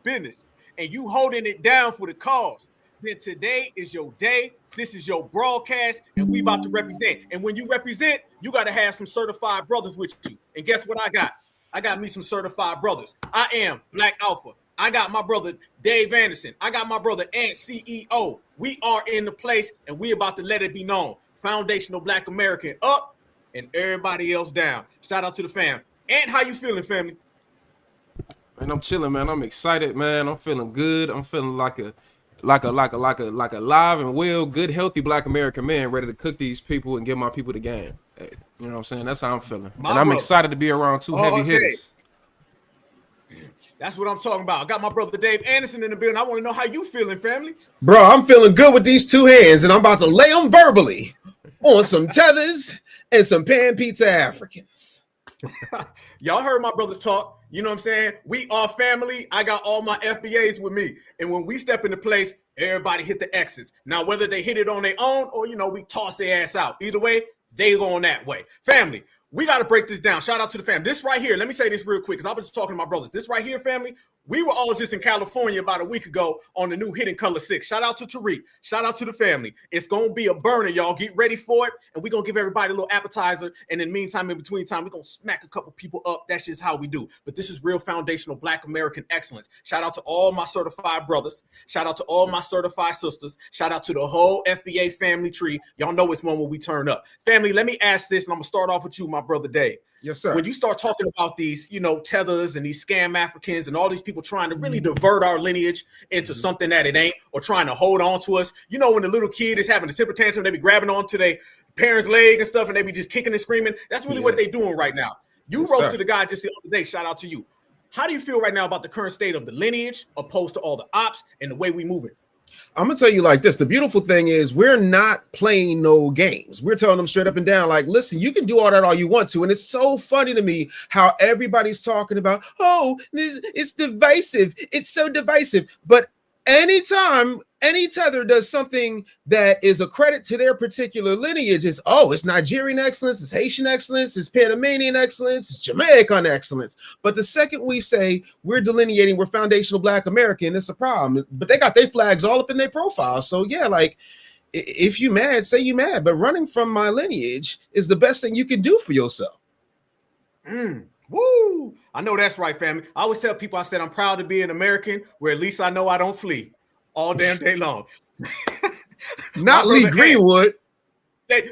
business and you holding it down for the cause, then today is your day. This is your broadcast, and we about to represent. And when you represent, you got to have some certified brothers with you. And guess what I got? I got me some certified brothers. I am Black Alpha. I got my brother Dave Anderson. I got my brother Ant CEO. We are in the place, and we about to let it be known. Foundational Black American up, and everybody else down. Shout out to the fam. Ant, how you feeling, family? Man, I'm chilling, man. I'm excited, man. I'm feeling good. I'm feeling like a live and well, good, healthy Black American man, ready to cook these people and give my people the game. Hey, you know what I'm saying? That's how I'm feeling. And I'm excited to be around two heavy hitters. That's what I'm talking about. I got my brother Dave Anderson in the building. I want to know how you feeling, family. Bro, I'm feeling good with these two hands, and I'm about to lay them verbally on some tethers and some PanAfricans. Y'all heard my brothers talk. You know what I'm saying? We are family. I got all my FBAs with me. And when we step into place, everybody hit the exits. Now, whether they hit it on their own or, we toss their ass out. Either way, they going that way. Family, we got to break this down. Shout out to the family. This right here, let me say this real quick because I was just talking to my brothers. This right here, family, we were all just in California about a week ago on the new Hidden Color 6. Shout out to Tariq. Shout out to the family. It's going to be a burner, y'all. Get ready for it. And we're going to give everybody a little appetizer. And in the meantime, in between time, we're going to smack a couple people up. That's just how we do. But this is real foundational Black American excellence. Shout out to all my certified brothers. Shout out to all my certified sisters. Shout out to the whole FBA family tree. Y'all know it's one when we turn up. Family, let me ask this, and I'm going to start off with you, my brother Dave. Yes, sir. When you start talking about these, tethers and these scam Africans and all these people trying to really divert our lineage into something that it ain't, or trying to hold on to us. When the little kid is having a temper tantrum, they be grabbing onto their parents' leg and stuff, and they be just kicking and screaming. That's really what they doing right now. You roasted a guy just the other day. Shout out to you. How do you feel right now about the current state of the lineage opposed to all the ops and the way we move it? I'm gonna tell you like this. The beautiful thing is we're not playing no games. We're telling them straight up and down, like, listen, you can do all that all you want to. And it's so funny to me how everybody's talking about, it's divisive. It's so divisive. But anytime any tether does something that is a credit to their particular lineage, it's Nigerian excellence, it's Haitian excellence, it's Panamanian excellence, it's Jamaican excellence. But the second we say we're delineating, we're foundational Black American, it's a problem. But they got their flags all up in their profile. So yeah, like if you mad, say you mad. But running from my lineage is the best thing you can do for yourself. Woo! I know that's right, family. I always tell people, I said, I'm proud to be an American where at least I know I don't flee all damn day long. Not Lee Greenwood.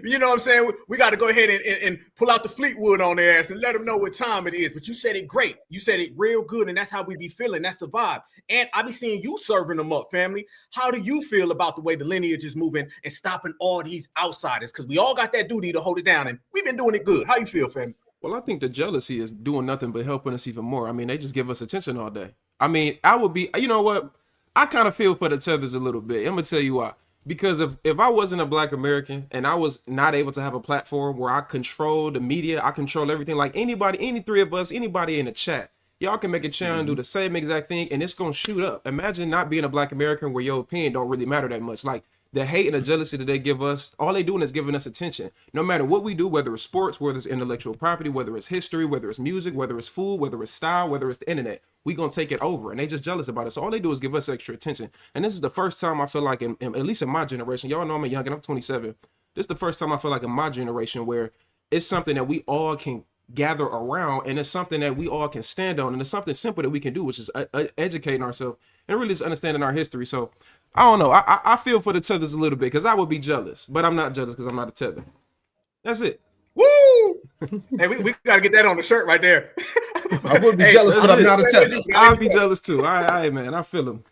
You know what I'm saying? We got to go ahead and pull out the Fleetwood on their ass and let them know what time it is. But you said it great. You said it real good, and that's how we be feeling. That's the vibe. And I be seeing you serving them up, family. How do you feel about the way the lineage is moving and stopping all these outsiders? Because we all got that duty to hold it down, and we've been doing it good. How you feel, family? Well, I think the jealousy is doing nothing but helping us even more. I mean, they just give us attention all day. I mean, I would be, you know what? I kind of feel for the tethers a little bit. I'm going to tell you why. Because if I wasn't a Black American and I was not able to have a platform where I control the media, I control everything, like anybody, any three of us, anybody in the chat, y'all can make a channel and do the same exact thing and it's going to shoot up. Imagine not being a Black American where your opinion don't really matter that much. Like the hate and the jealousy that they give us, all they doing is giving us attention. No matter what we do, whether it's sports, whether it's intellectual property, whether it's history, whether it's music, whether it's food, whether it's style, whether it's the internet, we gonna take it over. And they just jealous about it. So all they do is give us extra attention. And this is the first time I feel like, at least in my generation, y'all know I'm young and I'm 27. This is the first time I feel like in my generation where it's something that we all can gather around and it's something that we all can stand on. And it's something simple that we can do, which is educating ourselves and really just understanding our history. So I don't know. I feel for the tethers a little bit because I would be jealous, but I'm not jealous because I'm not a tether. That's it. Woo! Hey, we got to get that on the shirt right there. I would be jealous, but I'm not a tether. I'll be jealous too. All right, man. I feel him.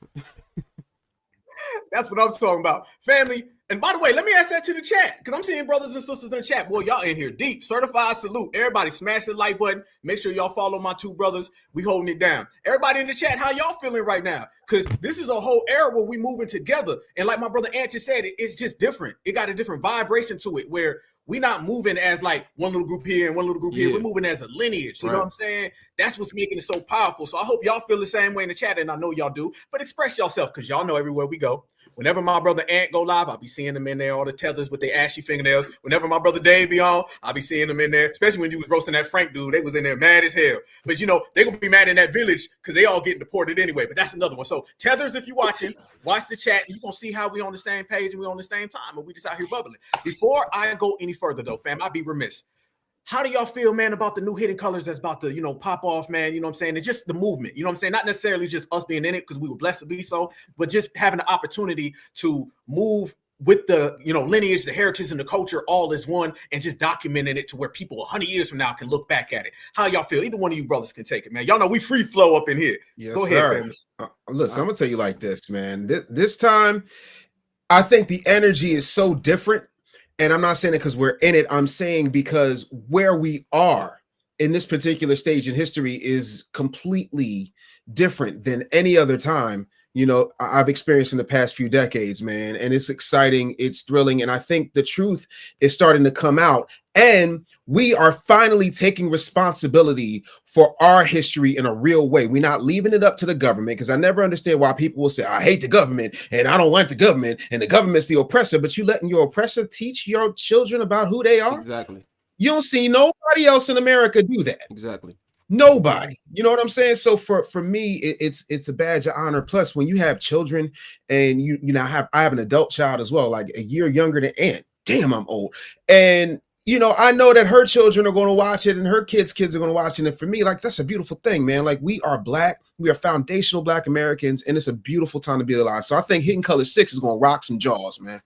That's what I'm talking about. Family. And by the way, let me ask that to the chat because I'm seeing brothers and sisters in the chat. Boy, y'all in here deep. Certified salute. Everybody smash the like button. Make sure y'all follow my two brothers. We holding it down. Everybody in the chat, how y'all feeling right now? Because this is a whole era where we moving together. And like my brother Ant just said, it's just different. It got a different vibration to it where we not moving as like one little group here and one little group here. We're moving as a lineage. You know what I'm saying? That's what's making it so powerful. So I hope y'all feel the same way in the chat, and I know y'all do. But express yourself, because y'all know everywhere we go. Whenever my brother Ant go live, I'll be seeing them in there, all the tethers with their ashy fingernails. Whenever my brother Dave be on, I'll be seeing them in there, especially when you was roasting that Frank dude. They was in there mad as hell. But, you know, they going to be mad in that village because they all getting deported anyway. But that's another one. So, tethers, if you're watching, watch the chat. You're going to see how we on the same page and we on the same time. And we just out here bubbling. Before I go any further, though, fam, I'd be remiss. How do y'all feel, man, about the new Hidden Colors that's about to, you know, pop off, man? You know what I'm saying? And just the movement, you know what I'm saying? Not necessarily just us being in it because we were blessed to be so, but just having the opportunity to move with the, you know, lineage, the heritage, and the culture all as one, and just documenting it to where people 100 years from now can look back at it. How y'all feel? Either one of you brothers can take it, man. Y'all know we free flow up in here. Yes, go ahead, sir. Listen, I'm gonna tell you like this, man. This time, I think the energy is so different. And I'm not saying it because we're in it. I'm saying because where we are in this particular stage in history is completely different than any other time, you know, I've experienced in the past few decades, man. And it's exciting. It's thrilling. And I think the truth is starting to come out. And we are finally taking responsibility for our history in a real way. We're not leaving it up to the government, because I never understand why people will say, I hate the government and I don't like the government and the government's the oppressor, but you letting your oppressor teach your children about who they are? Exactly. You don't see nobody else in America do that. Exactly. Nobody. You know what I'm saying? So for me, it's a badge of honor. Plus, when you have children and you know, I have an adult child as well, like a year younger than Aunt. Damn, I'm old. And you know, I know that her children are going to watch it and her kids are going to watch it. And for me, like, that's a beautiful thing, man. Like, we are Black. We are foundational Black Americans. And it's a beautiful time to be alive. So I think Hidden Color 6 is going to rock some jaws, man.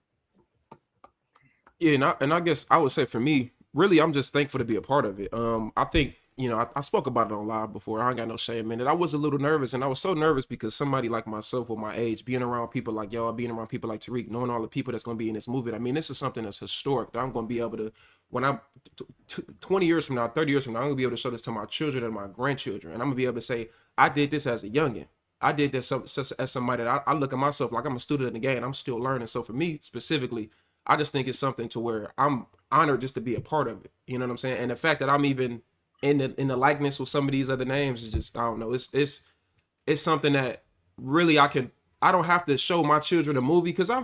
Yeah. And I guess I would say for me, really, I'm just thankful to be a part of it. I think, you know, I spoke about it on live before. I ain't got no shame in it. I was a little nervous, and I was so nervous because somebody like myself with my age, being around people like y'all, being around people like Tariq, knowing all the people that's going to be in this movie. I mean, this is something that's historic that I'm going to be able to, when I'm 20 years from now, 30 years from now, I'm going to be able to show this to my children and my grandchildren. And I'm going to be able to say, I did this as a youngin'. I did this as somebody that I look at myself like I'm a student in the game. I'm still learning. So for me specifically, I just think it's something to where I'm honored just to be a part of it. You know what I'm saying? And the fact that I'm even in the likeness with some of these other names is just, I don't know. It's something that really I don't have to show my children a movie, because I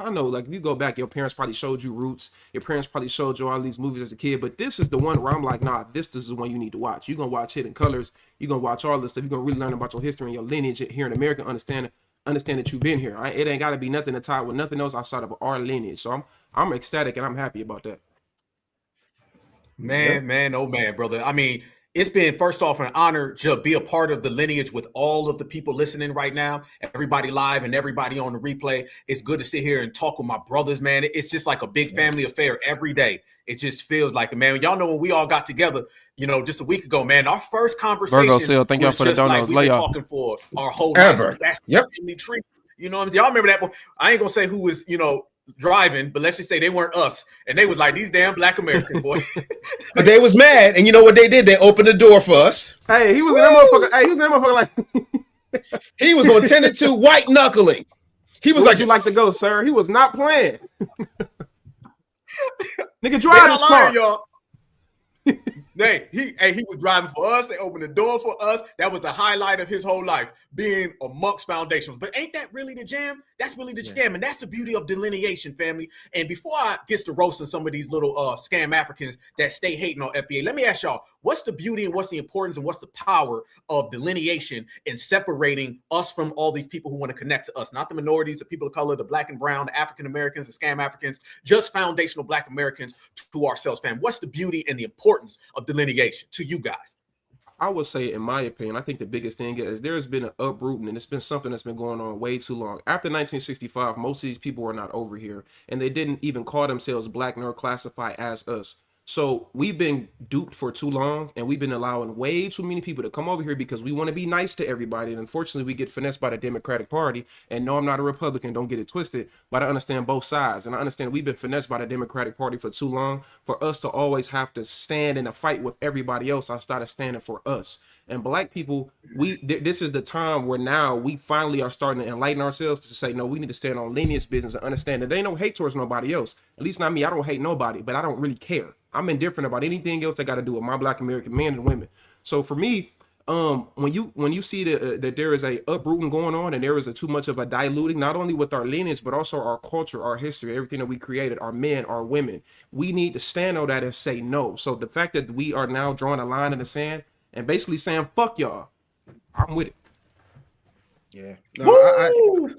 know, like, if you go back, your parents probably showed you Roots, your parents probably showed you all these movies as a kid, but this is the one where I'm like, nah, this is the one you need to watch. You're gonna watch Hidden Colors, you're gonna watch all this stuff, you're gonna really learn about your history and your lineage here in America, understand that you've been here. Right? It ain't gotta be nothing to tie with nothing else outside of our lineage. So I'm ecstatic and I'm happy about that. Man, oh man, brother. I mean, it's been, first off, an honor to be a part of the lineage with all of the people listening right now, everybody live and everybody on the replay. It's good to sit here and talk with my brothers, man. It's just like a big family affair every day. It just feels like it, man. Y'all know when we all got together, you know, just a week ago, man, our first conversation Virgo Seal, thank y'all for the donuts. We've been talking for our whole life. That's the family tree. You know what I'm saying? Y'all remember that? I ain't gonna say who was, you know, driving, but let's just say they weren't us, and they was like, these damn Black American boys. But they was mad, and you know what they did? They opened the door for us. Hey, he was in that motherfucker. Hey, he was in that motherfucker like he was on 10 to 2 white knuckling. He was like, you like to go, sir? He was not playing. Nigga, drive this car, y'all. He was driving for us. They opened the door for us. That was the highlight of his whole life, being amongst foundations. But ain't that really the jam? That's really the jam. And that's the beauty of delineation, family. And before I get to roasting some of these little scam Africans that stay hating on FBA, let me ask y'all, what's the beauty and what's the importance and what's the power of delineation in separating us from all these people who want to connect to us? Not the minorities, the people of color, the Black and brown, the African Americans, the scam Africans, just foundational Black Americans to ourselves, fam. What's the beauty and the importance of delineation to you guys? I would say, in my opinion, I think the biggest thing is there's been an uprooting, and it's been something that's been going on way too long. After 1965, most of these people were not over here, and they didn't even call themselves Black nor classify as us. So we've been duped for too long, and we've been allowing way too many people to come over here because we want to be nice to everybody. And unfortunately, we get finessed by the Democratic Party. And no, I'm not a Republican, don't get it twisted, but I understand both sides. And I understand we've been finessed by the Democratic Party for too long for us to always have to stand in a fight with everybody else. I started standing for us. And black people, this is the time where now we finally are starting to enlighten ourselves to say, no, we need to stand on lineage business and understand that there ain't no hate towards nobody else. At least not me. I don't hate nobody, but I don't really care. I'm indifferent about anything else that got to do with my Black American men and women. So for me, when you see that there is a uprooting going on and there is too much of a diluting, not only with our lineage but also our culture, our history, everything that we created, our men, our women, we need to stand on that and say no. So the fact that we are now drawing a line in the sand and basically saying fuck y'all, I'm with it. Yeah, no,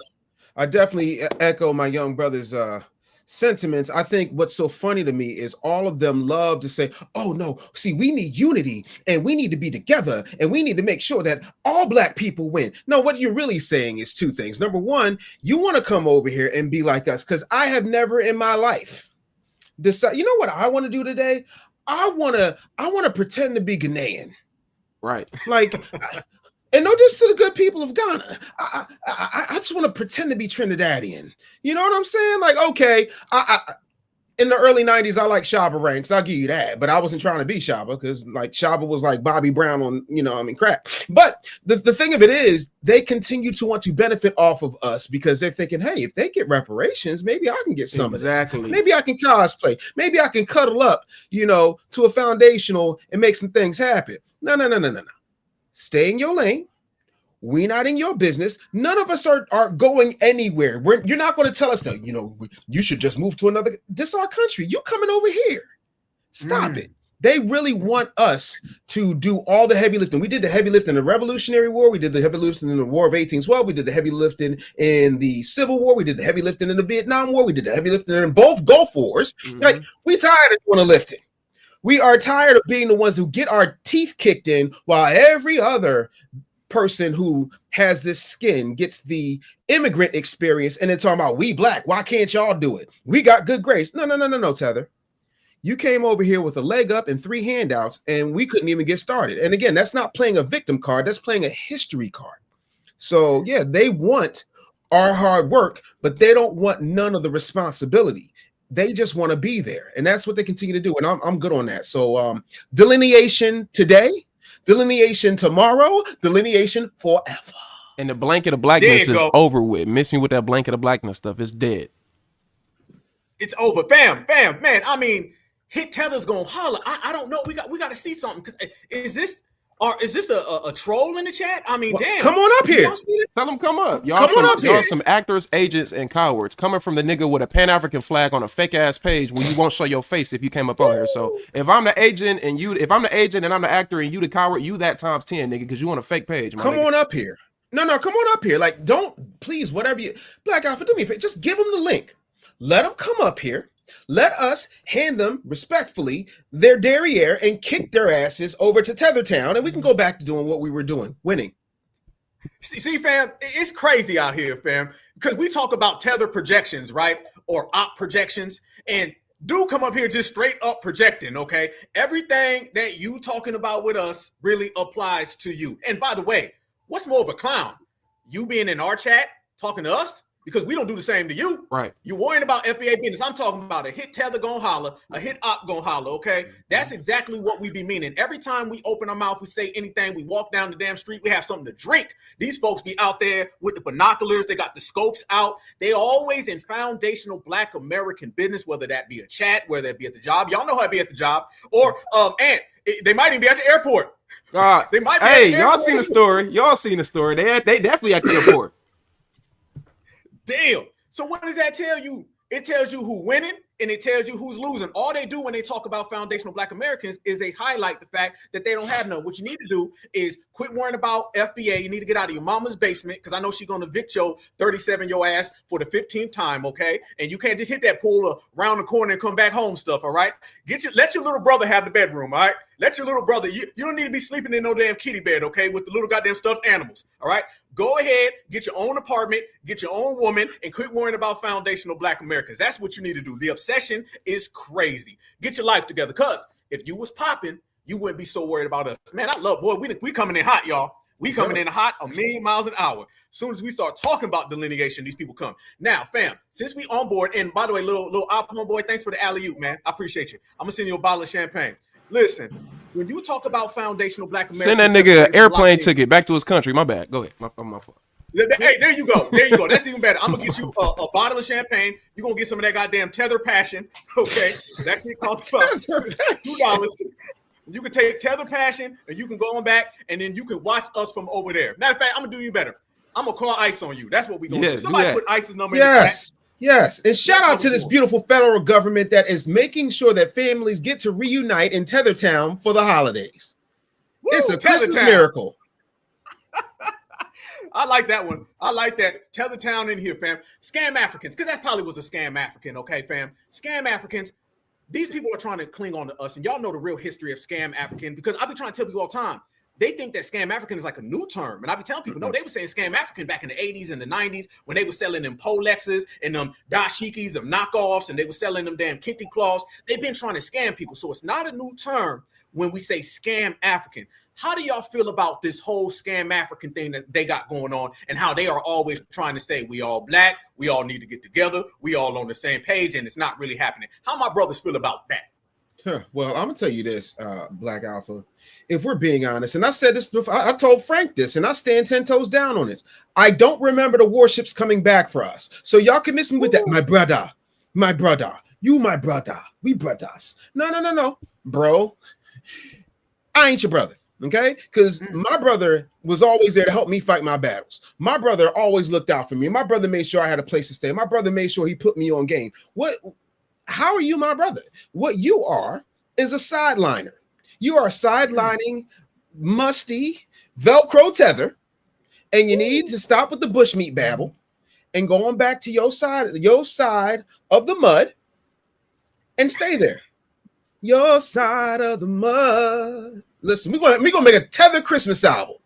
I definitely echo my young brother's sentiments. I think what's so funny to me is all of them love to say, oh no, see, we need unity and we need to be together and we need to make sure that all black people win. No, what you're really saying is two things. Number one, you want to come over here and be like us, because I have never in my life decided, you know what I want to do today? I want to pretend to be Ghanaian. Right. Like, and no, just to the good people of Ghana. I just want to pretend to be Trinidadian. You know what I'm saying? Like, okay, in the early 90s, I like Shabba Ranks. I'll give you that. But I wasn't trying to be Shabba because like Shabba was like Bobby Brown on, crack. But the thing of it is, they continue to want to benefit off of us because they're thinking, hey, if they get reparations, maybe I can get some of this. Maybe I can cosplay. Maybe I can cuddle up, to a foundational and make some things happen. No. Stay in your lane. We're not in your business. None of us are going anywhere. You're not going to tell us that, you should just move to another. This is our country. You coming over here. Stop it. They really want us to do all the heavy lifting. We did the heavy lifting in the Revolutionary War. We did the heavy lifting in the War of 1812. We did the heavy lifting in the Civil War. We did the heavy lifting in the Vietnam War. We did the heavy lifting in both Gulf Wars. Like, we tired of doing the lifting. We are tired of being the ones who get our teeth kicked in while every other person who has this skin gets the immigrant experience and then talking about we black. Why can't y'all do it? We got good grace. No, Tether. You came over here with a leg up and 3 handouts and we couldn't even get started. And again, that's not playing a victim card. That's playing a history card. So yeah, they want our hard work, but they don't want none of the responsibility. They just want to be there. And that's what they continue to do. And I'm good on that. So delineation today, delineation tomorrow, delineation forever. And the blanket of blackness is over with. Miss me with that blanket of blackness stuff. It's dead. It's over. Bam, man. I mean, Hit Tether's gonna holler. I don't know. We got to see something. Is this a troll in the chat? I mean, damn. Come on up here. Tell them come up. Y'all some actors, agents, and cowards coming from the nigga with a Pan-African flag on a fake ass page when you won't show your face if you came up on here. So if I'm the agent and I'm the actor and you the coward, you that times 10, nigga, because you on a fake page. Come on up here. No, come on up here. Like, don't, please, whatever you, Black Alpha, do me a favor. Just give them the link. Let them come up here. Let us hand them respectfully their derriere and kick their asses over to Tethertown, and we can go back to doing what we were doing, winning. See, fam, it's crazy out here, fam, because we talk about tether projections, right? Or op projections, and do come up here just straight up projecting, okay? Everything that you talking about with us really applies to you. And by the way, what's more of a clown? You being in our chat, talking to us? Because we don't do the same to you. Right. You're worrying about FBA business. I'm talking about a hit tether gonna holler, a hit op gonna holler, okay? That's exactly what we be meaning. Every time we open our mouth, we say anything, we walk down the damn street, we have something to drink. These folks be out there with the binoculars, they got the scopes out. They always in foundational Black American business, whether that be a chat, whether that be at the job. Y'all know how to be at the job. Or, and they might even be at the airport. They might be at the airport. Y'all seen the story. They definitely at the airport. Damn. So what does that tell you? It tells you who winning and it tells you who's losing. All they do when they talk about foundational Black Americans is they highlight the fact that they don't have none. What you need to do is quit worrying about FBA. You need to get out of your mama's basement because I know she's going to evict your 37 your ass for the 15th time, okay? And you can't just hit that pool around the corner and come back home stuff, all right? Let your little brother have the bedroom, all right? Let your little brother, you don't need to be sleeping in no damn kitty bed, okay, with the little goddamn stuffed animals, all right? Go ahead, get your own apartment, get your own woman, and quit worrying about foundational Black Americans. That's what you need to do. The obsession is crazy. Get your life together, because if you was popping, you wouldn't be so worried about us. Man, I love, boy, we coming in hot, y'all. We coming in hot 1,000,000 miles an hour. As soon as we start talking about delineation, these people come. Now, fam, since we on board, and by the way, little op homeboy, thanks for the alley-oop, man. I appreciate you. I'm going to send you a bottle of champagne. Listen, when you talk about foundational Black Americans, Send that nigga an airplane ticket back to his country. My bad. Go ahead. My fault. Hey, there you go. There you go. That's even better. I'm gonna get you a bottle of champagne. You're gonna get some of that goddamn Tether Passion. Okay, that shit costs $2. You can take Tether Passion and you can go on back, and then you can watch us from over there. Matter of fact, I'm gonna do you better. I'm gonna call ICE on you. That's what we gonna do. Somebody put ICE's number in the chat. Yes, and shout out to this beautiful federal government that is making sure that families get to reunite in Tethertown for the holidays. Woo, it's a Christmas miracle. I like that one. I like that. Tethertown in here, fam. Scam Africans, because that probably was a scam African, okay, fam? Scam Africans, these people are trying to cling on to us, and y'all know the real history of scam African, because I've been trying to tell people all the time. They think that scam African is like a new term. And I be telling people, no, they were saying scam African back in the 80s and the 90s when they were selling them Polexes and them dashikis, them knockoffs, and they were selling them damn kente claws. They've been trying to scam people. So it's not a new term when we say scam African. How do y'all feel about this whole scam African thing that they got going on and how they are always trying to say we all Black, we all need to get together, we all on the same page, and it's not really happening? How my brothers feel about that? Well, I'm gonna tell you this, Black Alpha. If we're being honest, and I said this before, I told Frank this, and I stand 10 toes down on this. I don't remember the warships coming back for us, so y'all can miss me with that. My brother, you my brother, we brothers. No, bro. I ain't your brother, okay? Because my brother was always there to help me fight my battles. My brother always looked out for me. My brother made sure I had a place to stay. My brother made sure he put me on game. How are you my brother? What you are is a sideliner. You are sidelining musty Velcro tether, and you need to stop with the bushmeat babble and go on back to your side of the mud and stay there. Your side of the mud. Listen, we're gonna make a Tether Christmas album.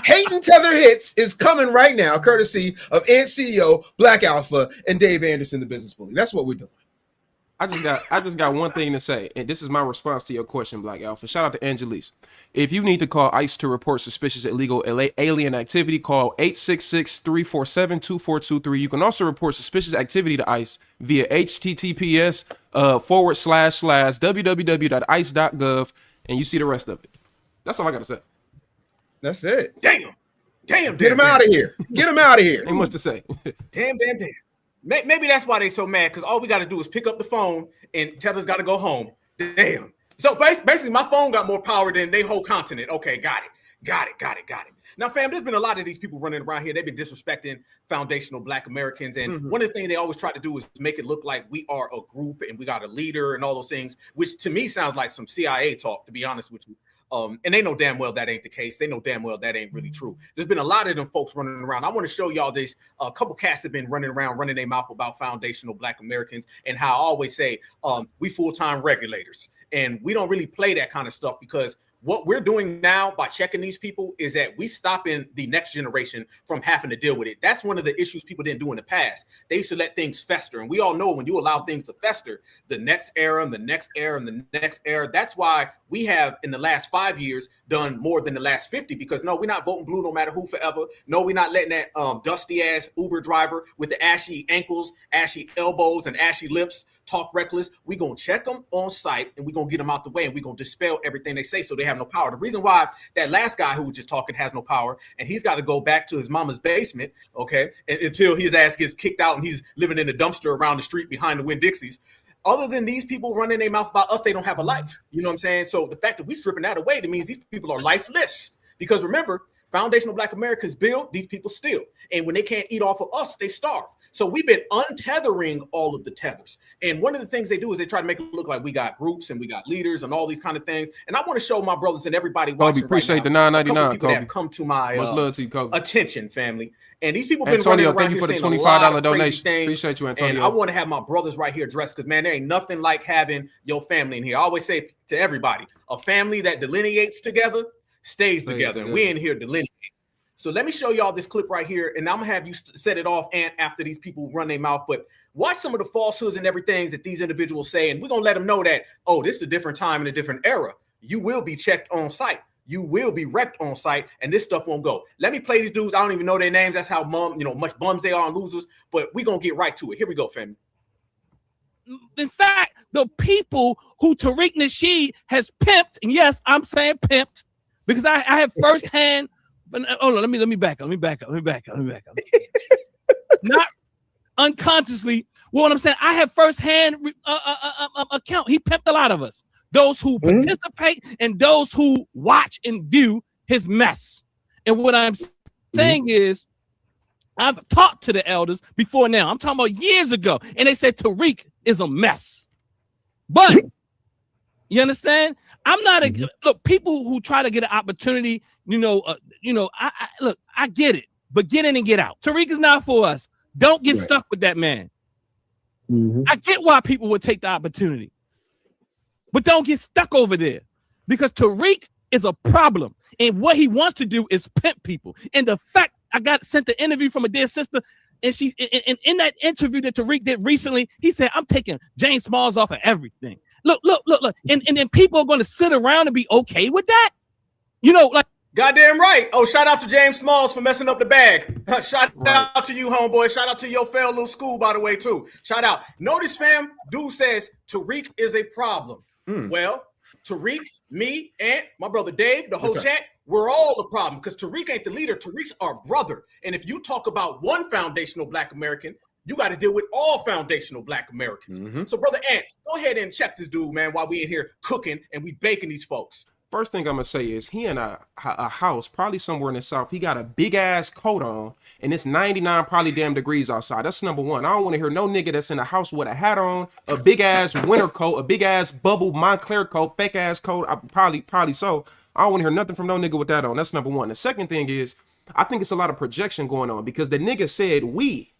Hating Tether Hits is coming right now, courtesy of Ant CEO, Black Alpha, and Dave Anderson, the Business Bully. That's what we're doing. I just got one thing to say, and this is my response to your question, Black Alpha. Shout out to Angelise. If you need to call ICE to report suspicious illegal alien activity, call 866-347-2423. You can also report suspicious activity to ICE via https://www.ice.gov, and you see the rest of it. That's all I got to say. That's it. Damn. Get him out of here. Get him out of here. Ain't much to say. Damn. Maybe that's why they so mad, because all we got to do is pick up the phone and Tether's got to go home. Damn. So basically, my phone got more power than they whole continent. Okay, got it. Now, fam, there's been a lot of these people running around here. They've been disrespecting foundational Black Americans. And one of the things they always try to do is make it look like we are a group and we got a leader and all those things, which to me sounds like some CIA talk, to be honest with you. And they know damn well that ain't the case. They know damn well that ain't really true. There's been a lot of them folks running around. I want to show y'all this. A couple cats have been running around, running their mouth about foundational Black Americans and how I always say we full-time regulators. And we don't really play that kind of stuff, because what we're doing now by checking these people is that we stopping the next generation from having to deal with it. That's one of the issues people didn't do in the past. They used to let things fester. And we all know when you allow things to fester, the next era and the next era and the next era. That's why we have in the last 5 years done more than the last 50, because no, we're not voting blue no matter who forever. No, we're not letting that dusty ass Uber driver with the ashy ankles, ashy elbows, and ashy lips talk reckless. We're going to check them on site and we're going to get them out the way, and we're going to dispel everything they say so they have no power. The reason why that last guy who was just talking has no power, and he's got to go back to his mama's basement, okay, until his ass gets kicked out and he's living in the dumpster around the street behind the Winn-Dixies. Other than these people running their mouth about us, they don't have a life. You know what I'm saying? So the fact that we're stripping that away, that means these people are lifeless. Because remember, foundational Black Americans build, these people steal. And when they can't eat off of us, they starve. So we've been untethering all of the tethers. And one of the things they do is they try to make it look like we got groups and we got leaders and all these kind of things. And I want to show my brothers and everybody watching appreciate right now, the $9.99, people that have come to my much love to you, Kobe. Attention, family. And these people been Antonio, running around thank you for the $25 donation. Appreciate you, Antonio. And I want to have my brothers right here dressed, because man, there ain't nothing like having your family in here. I always say to everybody, a family that delineates together stays together. And we in here delineate. So let me show y'all this clip right here, and I'm gonna have you set it off and after these people run their mouth. But watch some of the falsehoods and everything that these individuals say, and we're gonna let them know that, oh, this is a different time and a different era. You will be checked on site. You will be wrecked on site, and this stuff won't go. Let me play these dudes. I don't even know their names. That's how much bums they are and losers. But we're gonna get right to it. Here we go, family. in fact, the people who Tariq Nasheed has pimped, and yes, I'm saying pimped, because I have firsthand. Hold on, let me back up. Not unconsciously. Well, what I'm saying, I have firsthand account. He pimped a lot of us. Those who participate and those who watch and view his mess. And what I'm saying is, I've talked to the elders before now. I'm talking about years ago. And they said Tariq is a mess. But you understand? I'm not look, people who try to get an opportunity, I get it, but get in and get out. Tariq is not for us. Don't get stuck with that man. I get why people would take the opportunity, but don't get stuck over there, because Tariq is a problem. And what he wants to do is pimp people. And the fact I got sent the interview from a dear sister, and she in that interview that Tariq did recently, he said, I'm taking James Smalls off of everything. Look. And then people are going to sit around and be okay with that. Goddamn right. Oh, shout out to James Smalls for messing up the bag. Shout out to you, homeboy. Shout out to your failed little school, by the way, too. Shout out. Notice, fam, dude says Tariq is a problem. Well, Tariq, me, and my brother Dave, the whole chat, we're all the problem, because Tariq ain't the leader. Tariq's our brother. And if you talk about one foundational Black American, you got to deal with all foundational Black Americans. So, Brother Ant, go ahead and check this dude, man, while we in here cooking and we baking these folks. First thing I'm going to say is he in a house, probably somewhere in the South. He got a big-ass coat on, and it's 99 probably damn degrees outside. That's number one. I don't want to hear no nigga that's in a house with a hat on, a big-ass winter coat, a big-ass bubble Montclair coat, fake-ass coat, probably so. I don't want to hear nothing from no nigga with that on. That's number one. The second thing is, I think it's a lot of projection going on, because the nigga said we.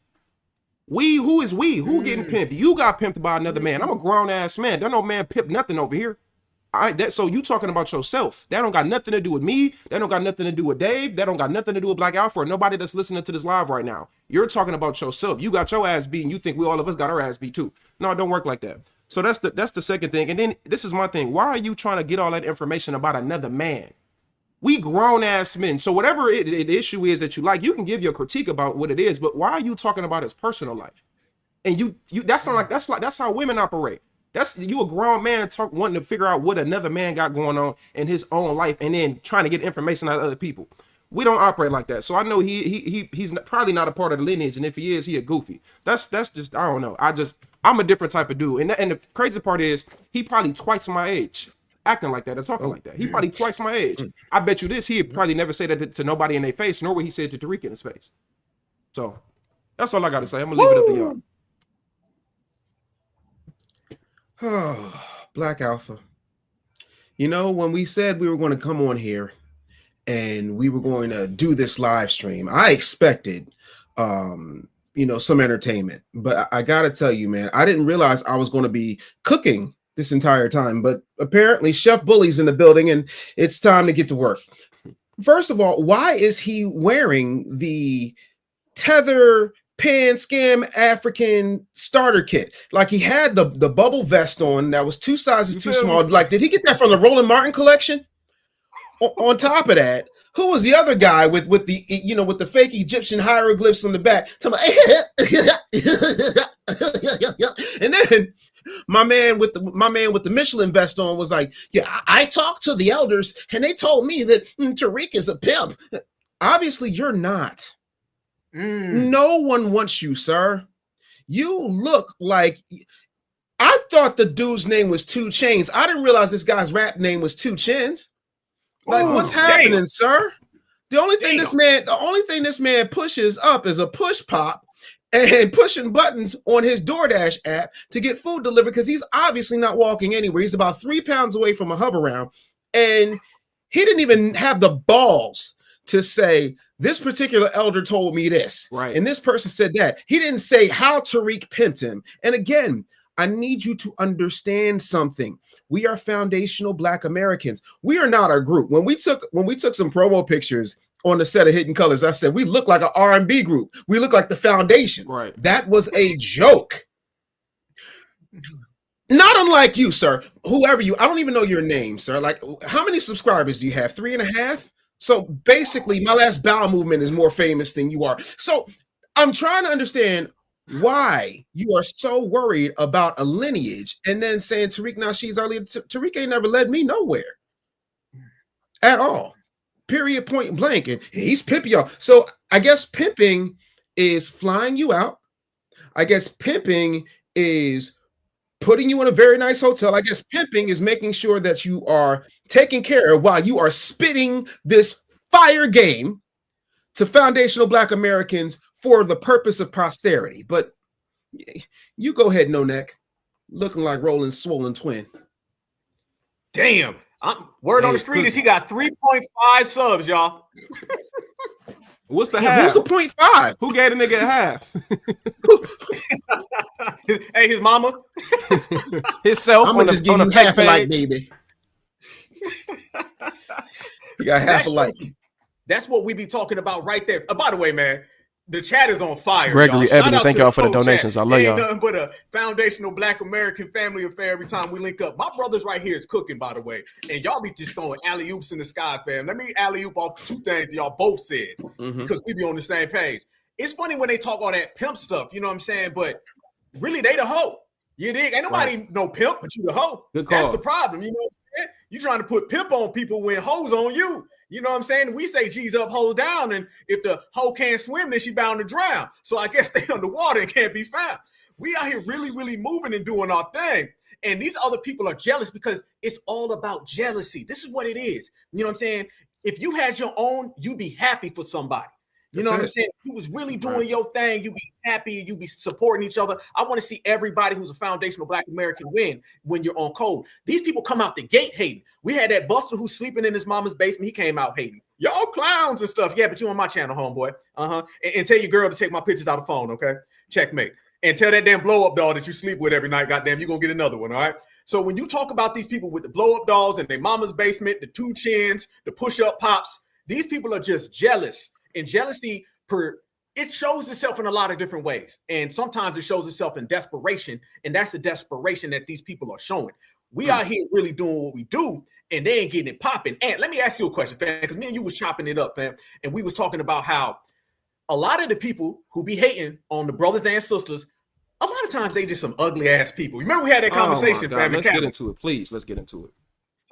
We, who is we? Who getting pimped? You got pimped by another man. I'm a grown-ass man. There no man pimp nothing over here. So you talking about yourself. That don't got nothing to do with me. That don't got nothing to do with Dave. That don't got nothing to do with Black Alpha or nobody that's listening to this live right now. You're talking about yourself. You got your ass beat, and you think we all of us got our ass beat too. No, it don't work like that. So that's the second thing. And then this is my thing. Why are you trying to get all that information about another man? We grown ass men. So whatever the issue is that you like, you can give your critique about what it is, but why are you talking about his personal life? And you that's how women operate. That's you a grown man wanting to figure out what another man got going on in his own life, and then trying to get information out of other people. We don't operate like that. So I know he's probably not a part of the lineage, and if he is, he a goofy. That's just, I don't know. I'm a different type of dude, and the crazy part is he probably twice my age, acting like that and talking like that. He probably twice my age. I bet you this, he'd probably never say that to nobody in their face, nor would he say it to Tariq in his face. So that's all I got to say. I'm gonna leave it up to y'all. Oh, Black Alpha. When we said we were going to come on here and we were going to do this live stream, I expected, some entertainment. But I got to tell you, man, I didn't realize I was going to be cooking this entire time. But apparently Chef Bully's in the building, and it's time to get to work. First of all, why is he wearing the Tether PanAfrican starter kit? Like, he had the bubble vest on that was 2 sizes too small. Like, did he get that from the Roland Martin collection? On top of that, who was the other guy with the fake Egyptian hieroglyphs on the back? And then my man with the Michelin vest on was like, yeah, I talked to the elders and they told me that Tariq is a pimp. Obviously, you're not. No one wants you, sir. You look like, I thought the dude's name was 2 Chainz. I didn't realize this guy's rap name was 2 Chins. Like, what's happening, sir? The only thing this man pushes up is a push pop and pushing buttons on his DoorDash app to get food delivered, because he's obviously not walking anywhere. He's about 3 pounds away from a hover round, and he didn't even have the balls to say, this particular elder told me this, right, and this person said that. He didn't say how Tariq pimped him. And again, I need you to understand something. We are foundational Black Americans. We are not a group. When we took some promo pictures on the set of Hidden Colors, I said we look like an R&B group. We look like the Foundations. Right. That was a joke. Not unlike you, sir. Whoever you, I don't even know your name, sir. Like, how many subscribers do you have? 3.5? So basically, my last bowel movement is more famous than you are. So I'm trying to understand, why you are so worried about a lineage and then saying Tariq Nasheed's our leader. Tariq ain't never led me nowhere at all. Period, point blank. And he's pimping y'all. So I guess pimping is flying you out. I guess pimping is putting you in a very nice hotel. I guess pimping is making sure that you are taken care of while you are spitting this fire game to foundational Black Americans for the purpose of posterity. But you go ahead, No Neck, looking like Roland Swollen Twin. Damn. Word on the street is he got 3.5 subs, y'all. What's the half? Who's the 0.5? Who gave the nigga a half? Hey, his mama. Himself. I'm gonna just give you half a like, baby. You got half a like. That's what we be talking about right there. By the way, man, the chat is on fire. Gregory, Ebony, thank y'all for the donations. Chat. I love y'all. Nothing but a foundational Black American family affair every time we link up. My brothers right here is cooking, by the way. And y'all be just throwing alley-oops in the sky, fam. Let me alley-oop off two things y'all both said because we be on the same page. It's funny when they talk all that pimp stuff, you know what I'm saying? But really, they the hoe. You dig? Ain't nobody no pimp, but you the hoe. Good call. That's the problem, you know what I'm saying? You trying to put pimp on people when hoes on you. You know what I'm saying? We say G's up, hoes down, and if the hoe can't swim, then she bound to drown. So I guess they underwater and can't be found. We out here really, really moving and doing our thing. And these other people are jealous because it's all about jealousy. This is what it is. You know what I'm saying? If you had your own, you'd be happy for somebody. You know what I'm saying? You was really doing your thing. You be happy. You be supporting each other. I want to see everybody who's a foundational Black American win when you're on code. These people come out the gate hating. We had that Buster who's sleeping in his mama's basement. He came out hating. Y'all clowns and stuff. Yeah, but you on my channel, homeboy. And tell your girl to take my pictures out of the phone, okay? Checkmate. And tell that damn blow-up doll that you sleep with every night, goddamn, you're going to get another one, all right? So when you talk about these people with the blow-up dolls and their mama's basement, the 2 chins, the push-up pops, these people are just jealous. And jealousy, it shows itself in a lot of different ways. And sometimes it shows itself in desperation. And that's the desperation that these people are showing. We out here really doing what we do, and they ain't getting it popping. And let me ask you a question, fam, because me and you was chopping it up, fam. And we was talking about how a lot of the people who be hating on the brothers and sisters, a lot of times they just some ugly ass people. Remember we had that conversation, fam. Let's get into it, please. Let's get into it.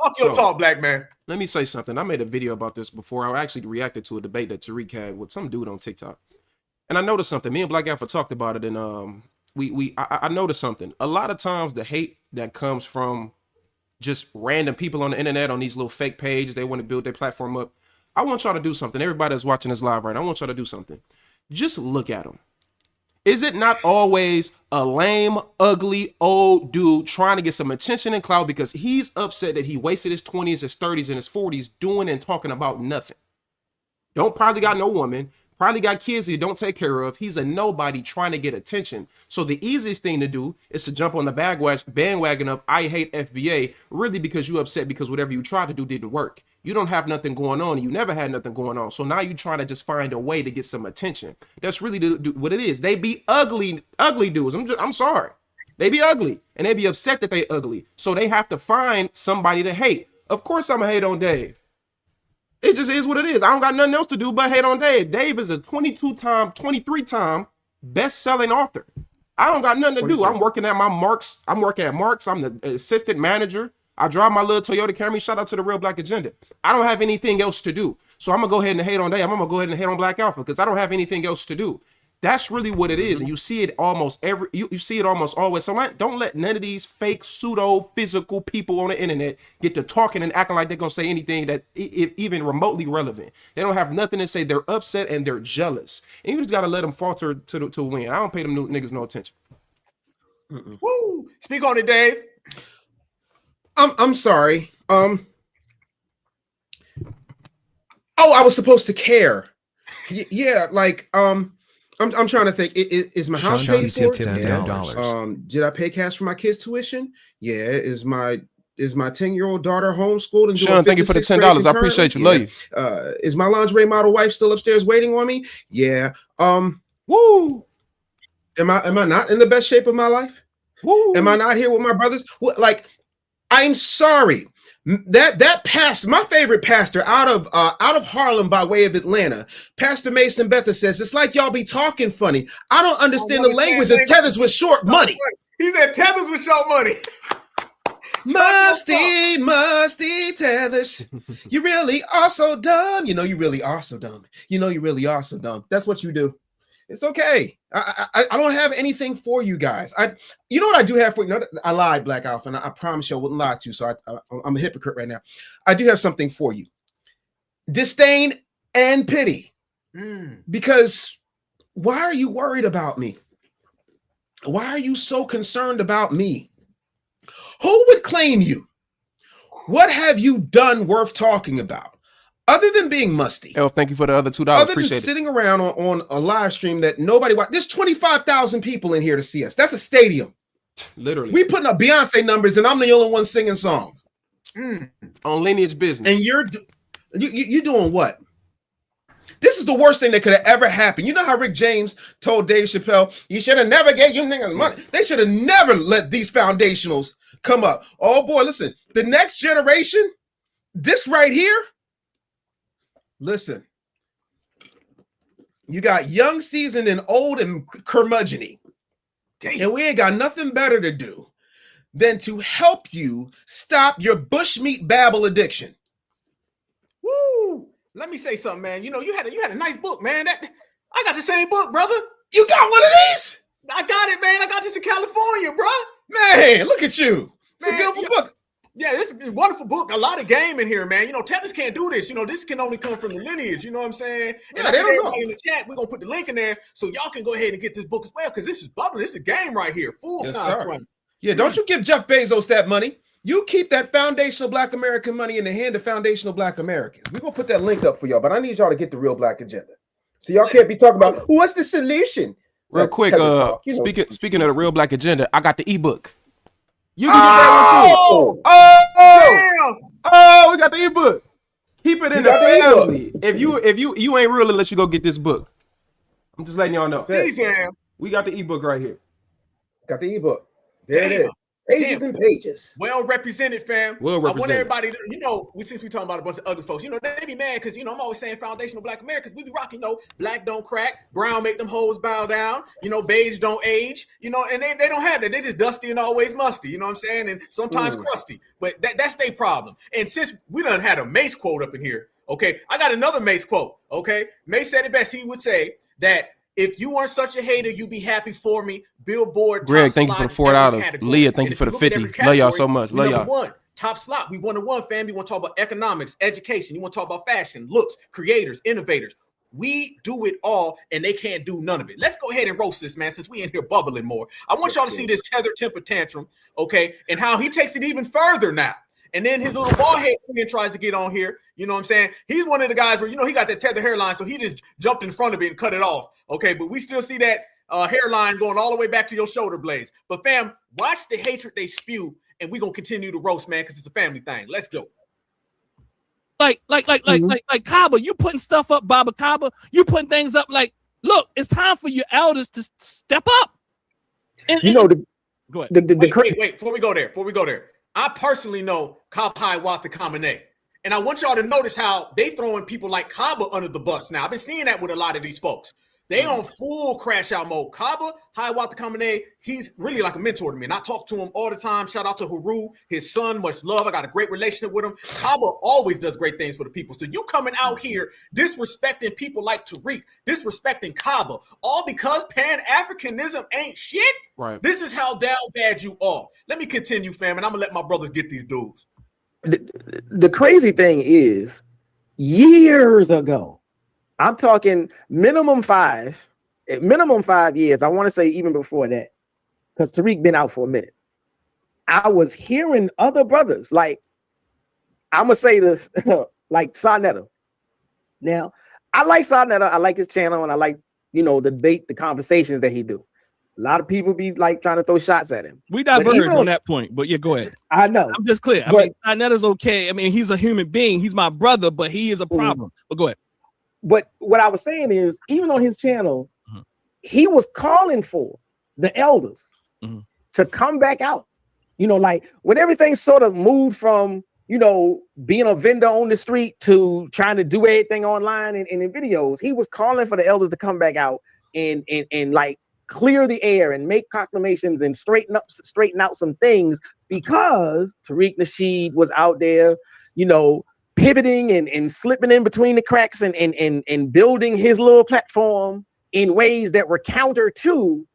Talk your talk, Black man. Let me say something. I made a video about this before. I actually reacted to a debate that Tariq had with some dude on TikTok. And I noticed something. Me and Black Alpha talked about it, and I noticed something. A lot of times the hate that comes from just random people on the internet on these little fake pages, they want to build their platform up. I want y'all to do something. Everybody that's watching this live right now, I want y'all to do something. Just look at them. Is it not always a lame, ugly, old dude trying to get some attention and clout because he's upset that he wasted his 20s, his 30s, and his 40s doing and talking about nothing? Don't probably got no woman, probably got kids he don't take care of. He's a nobody trying to get attention. So the easiest thing to do is to jump on the bandwagon of I hate FBA, really because you upset because whatever you tried to do didn't work. You don't have nothing going on. You never had nothing going on. So now you trying to just find a way to get some attention. That's really what it is. They be ugly dudes. I'm sorry. They be ugly and they be upset that they ugly. So they have to find somebody to hate. Of course I'm gonna hate on Dave. It just is what it is. I don't got nothing else to do but hate on Dave. Dave is a 23-time best-selling author. I don't got nothing to do. I'm working at Marks. I'm the assistant manager. I drive my little Toyota Camry. Shout out to the Real Black Agenda. I don't have anything else to do. So I'm going to go ahead and hate on Dave. I'm going to go ahead and hate on Black Alpha because I don't have anything else to do. That's really what it is. And you see it almost you see it almost always. So don't let none of these fake pseudo physical people on the internet get to talking and acting like they're going to say anything that even remotely relevant. They don't have nothing to say. They're upset and they're jealous. And you just got to let them falter to win. I don't pay them niggas no attention. Woo! Speak on it, Dave. I'm sorry. I was supposed to care. Yeah, like I'm trying to think. Is my house paid for? Yeah. Did I pay cash for my kids' tuition? Yeah. Is my 10-year-old daughter homeschooled? And Sean, thank you for the $10. I appreciate you. Yeah. Love you. Is my lingerie model wife still upstairs waiting on me? Yeah. Woo. Am I not in the best shape of my life? Woo. Am I not here with my brothers? Like, I'm sorry. That pastor, my favorite pastor out of Harlem by way of Atlanta, Pastor Mason Betha says, it's like y'all be talking funny. I don't understand the language of tethers with short money. He said tethers with short money. Musty tethers. You really are so dumb. You know you really are so dumb. You know you really are so dumb. That's what you do. It's okay. I don't have anything for you guys. You know what I do have for you? No, I lied, Black Alpha, and I promise you I wouldn't lie to you. So I'm a hypocrite right now. I do have something for you. Disdain and pity. Because why are you worried about me? Why are you so concerned about me? Who would claim you? What have you done worth talking about? Other than being musty. Elf, thank you for the other $2. Other Appreciate than it. sitting around on a live stream that nobody watched. There's 25,000 people in here to see us. That's a stadium. Literally. We putting up Beyonce numbers and I'm the only one singing songs. On Lineage Business. And you're doing what? This is the worst thing that could have ever happened. You know how Rick James told Dave Chappelle, you should have never gave you niggas money. They should have never let these foundationals come up. Oh boy, listen, the next generation, this right here, listen, you got young, seasoned, and old and curmudgeon-y. And we ain't got nothing better to do than to help you stop your bushmeat babble addiction. Woo! Let me say something, man. You know, you had a nice book, man. I got the same book, brother. You got one of these? I got it, man. I got this in California, bro. Man, look at you. It's a beautiful book. Yeah, this is a wonderful book. A lot of game in here, man. You know, tethers can't do this. You know, this can only come from the lineage. You know what I'm saying? And they don't know. in the chat, we're gonna put the link in there so y'all can go ahead and get this book as well, because this is bubbling. This is a game right here, full time. Yes, yeah, don't you give Jeff Bezos that money. You keep that foundational Black American money in the hand of foundational Black Americans. We're gonna put that link up for y'all, but I need y'all to get the real Black agenda. So y'all can't be talking about what's the solution. Real quick, speaking of the real Black agenda, I got the ebook. You can get that one too. Oh, we got the ebook. Keep it in the family. If you ain't real unless you go get this book. I'm just letting y'all know. We got the ebook right here. Got the ebook. There it is. Pages and pages. Well represented, fam. Well represented. I want everybody to, you know, since we talking about a bunch of other folks, you know, they be mad because, you know, I'm always saying foundational Black Americans. We be rocking, you know, black don't crack, brown make them hoes bow down, you know, beige don't age, you know, and they don't have that. They just dusty and always musty, you know what I'm saying? And sometimes crusty. But that's their problem. And since we done had a Mace quote up in here, okay, I got another Mace quote, okay? Mace said it best. He would say that if you weren't such a hater, you'd be happy for me. Billboard. Greg, thank you for the $4. Leah, thank you for the 50. Love y'all so much. Love y'all. One, top slot. We 1-1, fam. You want to talk about economics, education. You want to talk about fashion, looks, creators, innovators. We do it all, and they can't do none of it. Let's go ahead and roast this, man, since we in here bubbling more. I want y'all to see this tether temper tantrum, okay, and how he takes it even further now. And then his little bald head friend tries to get on here. You know what I'm saying? He's one of the guys where, you know, he got that tether hairline, so he just jumped in front of it and cut it off. Okay, but we still see that hairline going all the way back to your shoulder blades. But fam, watch the hatred they spew, and we're gonna continue to roast, man, because it's a family thing. Let's go. Like Kaba, you putting stuff up, Baba Kaba. You putting things up like, look, it's time for your elders to step up. And, you know, go ahead. Wait, before we go there. I personally know Kabai Wata Kamene. And I want y'all to notice how they throwing people like Kaba under the bus now. I've been seeing that with a lot of these folks. They on full crash out mode. Kaba, Wata Kamene, he's really like a mentor to me. And I talk to him all the time. Shout out to Haru, his son, much love. I got a great relationship with him. Kaba always does great things for the people. So you coming out here disrespecting people like Tariq, disrespecting Kaba, all because Pan-Africanism ain't shit? Right. This is how down bad you are. Let me continue, fam, and I'm going to let my brothers get these dudes. The crazy thing is, years ago, I'm talking minimum 5 years. I want to say even before that, because Tariq been out for a minute. I was hearing other brothers, like, I'm going to say this, like Sarnetta. Now, I like Sarnetta. I like his channel, and I like, you know, the debate, the conversations that he do. A lot of people be like trying to throw shots at him. We diverged on that point, but yeah, go ahead. I know. I'm just clear. I mean, Sarnetta's okay. I mean, he's a human being. He's my brother, but he is a problem. But go ahead. But what I was saying is, even on his channel, he was calling for the elders to come back out. You know, like when everything sort of moved from being a vendor on the street to trying to do everything online and in videos. He was calling for the elders to come back out and like clear the air and make proclamations and straighten out some things, because Tariq Nasheed was out there, pivoting and slipping in between the cracks and building his little platform in ways that were counter to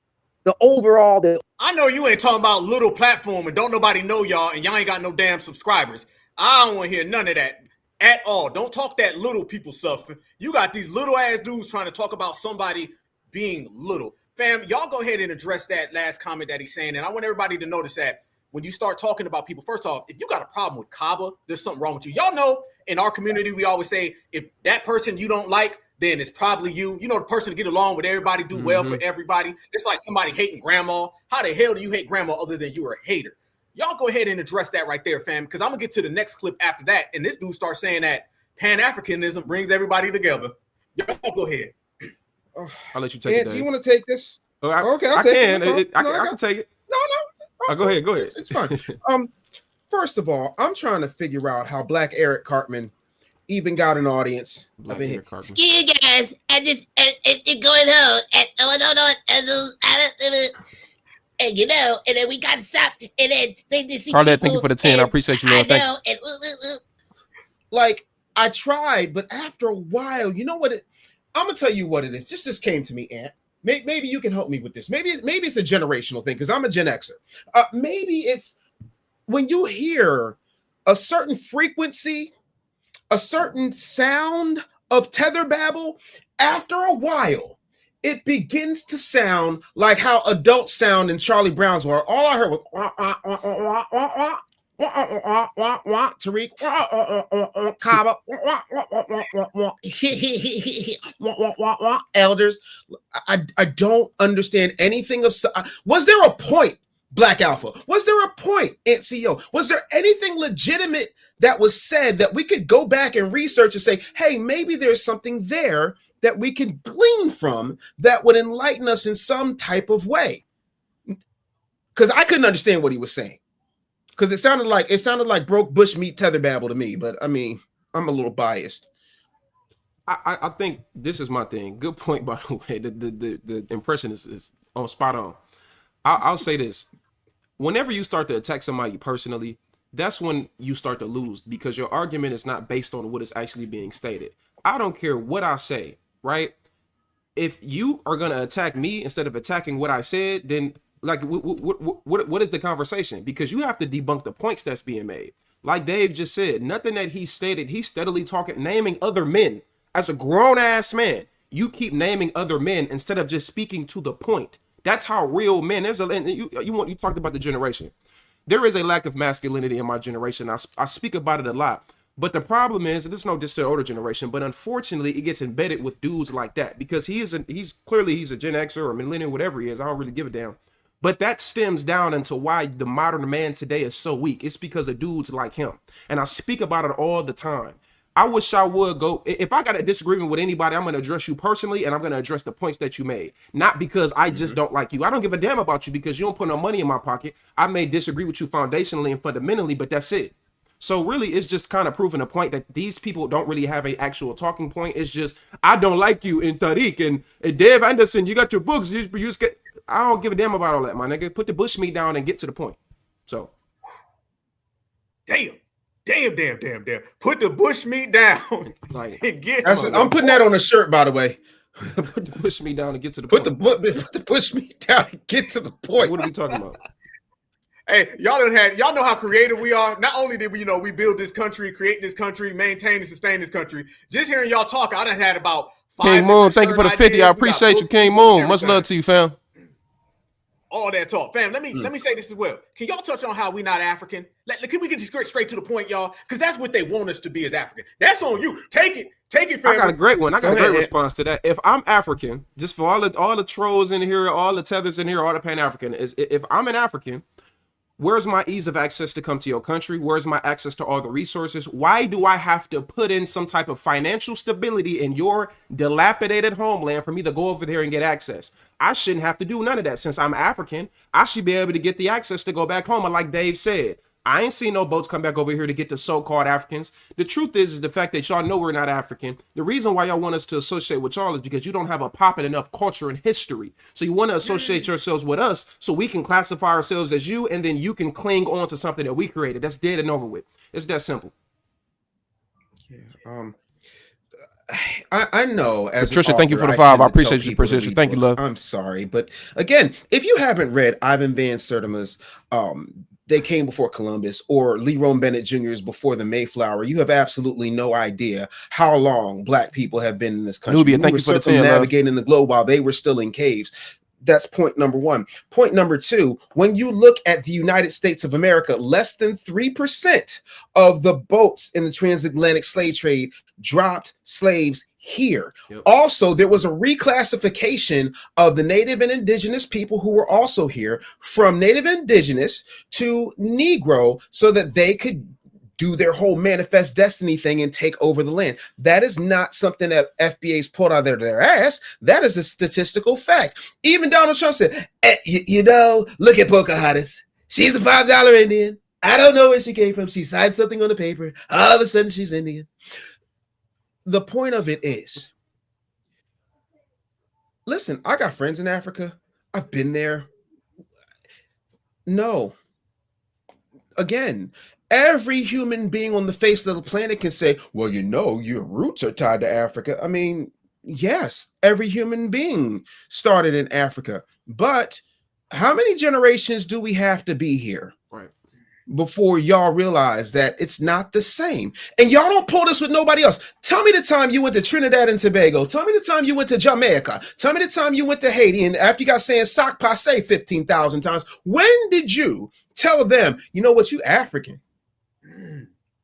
the overall. I know you ain't talking about little platform and don't nobody know y'all and y'all ain't got no damn subscribers. I don't want to hear none of that at all. Don't talk that little people stuff. You got these little ass dudes trying to talk about somebody being little. Fam, y'all go ahead and address that last comment that he's saying. And I want everybody to notice that when you start talking about people, first off, if you got a problem with Kaba, there's something wrong with you. Y'all know in our community, we always say, if that person you don't like, then it's probably you. You know, the person to get along with everybody, do well for everybody. It's like somebody hating grandma. How the hell do you hate grandma other than you're a hater? Y'all go ahead and address that right there, fam, because I'm going to get to the next clip after that. And this dude starts saying that Pan-Africanism brings everybody together. Y'all go ahead. I'll let you take it, Dave. Do you want to take this? Okay, I can take it. No. Go ahead. It's fine. First of all, I'm trying to figure out how Black Eric Cartman even got an audience. Excuse you guys, I just going home and and then we gotta stop, and then they see Arlette, thank you for the 10. I appreciate you, Lord. Thank you. Like, I tried, but after a while, you know what? I'm gonna tell you what it is. This came to me, Ant. Maybe you can help me with this. Maybe it's a generational thing because I'm a Gen Xer. Maybe it's when you hear a certain frequency, a certain sound of tether babble, after a while, it begins to sound like how adults sound in Charlie Brown's world. All I heard was Tariq, Kaba, elders. I don't understand anything of. Was there a point, Black Alpha? Was there a point, Ant CEO? Was there anything legitimate that was said that we could go back and research and say, hey, maybe there's something there that we can glean from that would enlighten us in some type of way? Because I couldn't understand what he was saying. Because it sounded like broke bush meat tether babble to me. But I mean, I'm a little biased. I think this is my thing. Good point, by the way. The impression is on spot on. I'll say this. Whenever you start to attack somebody personally, that's when you start to lose, because your argument is not based on what is actually being stated. I don't care what I say, right? If you are going to attack me instead of attacking what I said, then like what is the conversation? Because you have to debunk the points that's being made. Like Dave just said, nothing that he stated, he's steadily talking, naming other men. As a grown-ass man, you keep naming other men instead of just speaking to the point. That's how real men. You talked about the generation. There is a lack of masculinity in my generation. I speak about it a lot. But the problem is, this is no diss to the older generation, but unfortunately, it gets embedded with dudes like that, because he's clearly a Gen Xer or a millennial, whatever he is. I don't really give a damn. But that stems down into why the modern man today is so weak. It's because of dudes like him. And I speak about it all the time. I wish I would go, if I got a disagreement with anybody, I'm going to address you personally, and I'm going to address the points that you made. Not because I just don't like you. I don't give a damn about you because you don't put no money in my pocket. I may disagree with you foundationally and fundamentally, but that's it. So really, it's just kind of proving a point that these people don't really have an actual talking point. It's just, I don't like you in Tariq and Dave Anderson, you got your books. I don't give a damn about all that, my nigga. Put the bushmeat down and get to the point. So. Damn. Put the bushmeat down. Like, and get I'm putting that on a shirt, by the way. Put the bushmeat down and get to the point. Put the bushmeat down and get to the point. What are we talking about? Hey, y'all know how creative we are. Not only did we build this country, create this country, maintain and sustain this country. Just hearing y'all talk, I done had about 5 King Moon, thank you for the 50. I appreciate you, King Moon. Much love to you, fam. All that talk, fam. Let me say this as well. Can y'all touch on how we not African? Can we get straight to the point, y'all? Because that's what they want us to be as African. That's on you. Take it, fam. I got a great one. I got a great response to that. If I'm African, just for all the trolls in here, all the tethers in here, all the Pan-African, is if I'm an African, where's my ease of access to come to your country? Where's my access to all the resources? Why do I have to put in some type of financial stability in your dilapidated homeland for me to go over there and get access? I shouldn't have to do none of that. Since I'm African, I should be able to get the access to go back home. And like Dave said, I ain't seen no boats come back over here to get the so-called Africans. The truth is the fact that y'all know we're not African. The reason why y'all want us to associate with y'all is because you don't have a popping enough culture and history. So you want to associate yourselves with us so we can classify ourselves as you, and then you can cling on to something that we created. That's dead and over with. It's that simple. Yeah. I know. As Patricia, an thank you author, for the 5. I tend to tell appreciate you, people to Patricia. read Thank you, books. love. I'm sorry, but again, if you haven't read Ivan Van Sertima's They Came Before Columbus or Lerone Bennett Jr.'s Before the Mayflower, you have absolutely no idea how long Black people have been in this country. Nubia, We thank were you for the 10, circumnavigating the globe while they were still in caves. That's point number one. Point number two, when you look at the United States of America, less than 3% of the boats in the transatlantic slave trade dropped slaves here. Yep. Also, there was a reclassification of the Native and Indigenous people who were also here from Native and Indigenous to Negro so that they could do their whole manifest destiny thing and take over the land. That is not something that FBA's pulled out of their ass. That is a statistical fact. Even Donald Trump said, you know, look at Pocahontas. She's a $5 Indian. I don't know where she came from. She signed something on the paper. All of a sudden, she's Indian. The point of it is, listen, I got friends in Africa. I've been there. No. Again, every human being on the face of the planet can say, well, you know, your roots are tied to Africa. I mean, yes, every human being started in Africa. But how many generations do we have to be here? Right. Before y'all realize that it's not the same. And y'all don't pull this with nobody else. Tell me the time you went to Trinidad and Tobago. Tell me the time you went to Jamaica. Tell me the time you went to Haiti. And after you got saying sac passe 15,000 times, when did you tell them, you know what, you African?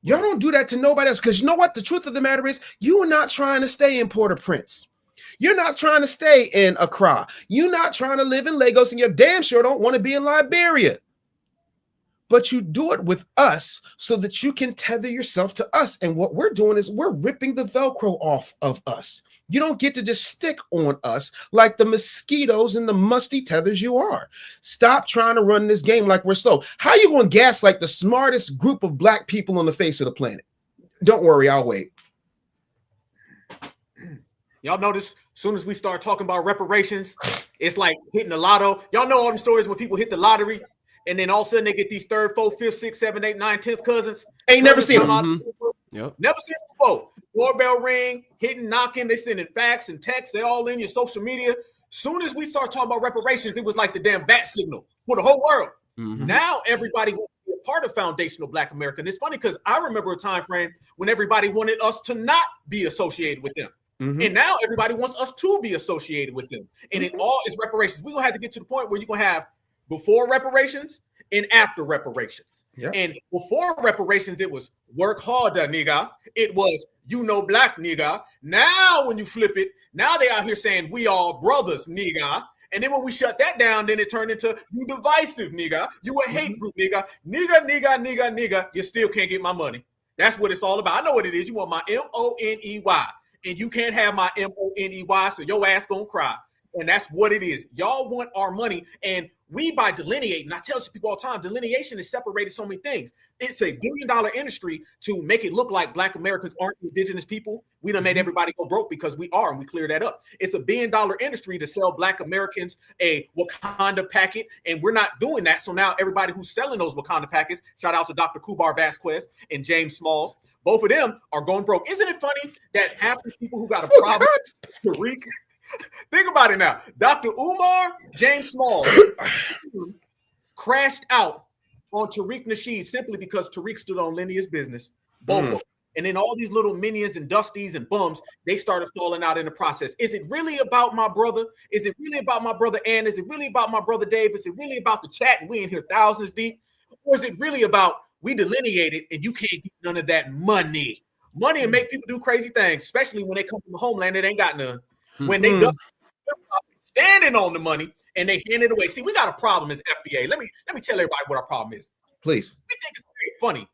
Y'all don't do that to nobody else. Because you know what? The truth of the matter is, you are not trying to stay in Port-au-Prince. You're not trying to stay in Accra. You're not trying to live in Lagos, and you damn sure don't want to be in Liberia. But you do it with us so that you can tether yourself to us. And what we're doing is we're ripping the Velcro off of us. You don't get to just stick on us like the mosquitoes and the musty tethers you are. Stop trying to run this game like we're slow. How are you going to gaslight the smartest group of Black people on the face of the planet? Don't worry, I'll wait. Y'all notice as soon as we start talking about reparations, it's like hitting the lotto. Y'all know all the stories when people hit the lottery and then all of a sudden they get these 3rd, 4th, 5th, 6th, 7th, 8th, 9th, 10th cousins. Ain't never seen them. Yep. Never seen them before. Doorbell ring, hitting, knocking, they sending facts and texts, they all in your social media. Soon as we start talking about reparations, it was like the damn bat signal for the whole world. Now everybody wants to be a part of foundational Black America. And it's funny because I remember a time frame when everybody wanted us to not be associated with them. And now everybody wants us to be associated with them. And it all is reparations. We're going to have to get to the point where you're going to have before reparations and after reparations. Yeah. And before reparations, it was work harder, nigga. It was, you know, Black nigga. Now when you flip it, now they out here saying we all brothers, nigga. And then when we shut that down, then it turned into you divisive, nigga. You a hate group, nigga. Nigga. You still can't get my money. That's what it's all about. I know what it is. You want my MONEY. And you can't have my MONEY, so your ass gonna cry. And that's what it is. Y'all want our money. And we, by delineating, I tell people all the time, delineation is separated so many things. It's a $1 billion industry to make it look like Black Americans aren't indigenous people. We done made everybody go broke because we are, and we clear that up. It's a $1 billion industry to sell Black Americans a Wakanda packet, and we're not doing that. So now everybody who's selling those Wakanda packets, shout out to Dr. Kubar Vasquez and James Smalls, both of them are going broke. Isn't it funny that half these people who got a problem with Tariq, think about it now. Dr. Umar, James Smalls crashed out on Tariq Nasheed simply because Tariq stood on Linea's business. Both of them. And then all these little minions and dusties and bums, they started falling out in the process. Is it really about my brother? Is it really about my brother Ann? Is it really about my brother Dave? Is it really about the chat and we in here thousands deep? Or is it really about we delineated and you can't get none of that money? Money and make people do crazy things, especially when they come from the homeland that ain't got none. When they dust, standing on the money and they hand it away. See, we got a problem as FBA. Let me tell everybody what our problem is. Please. We think it's very funny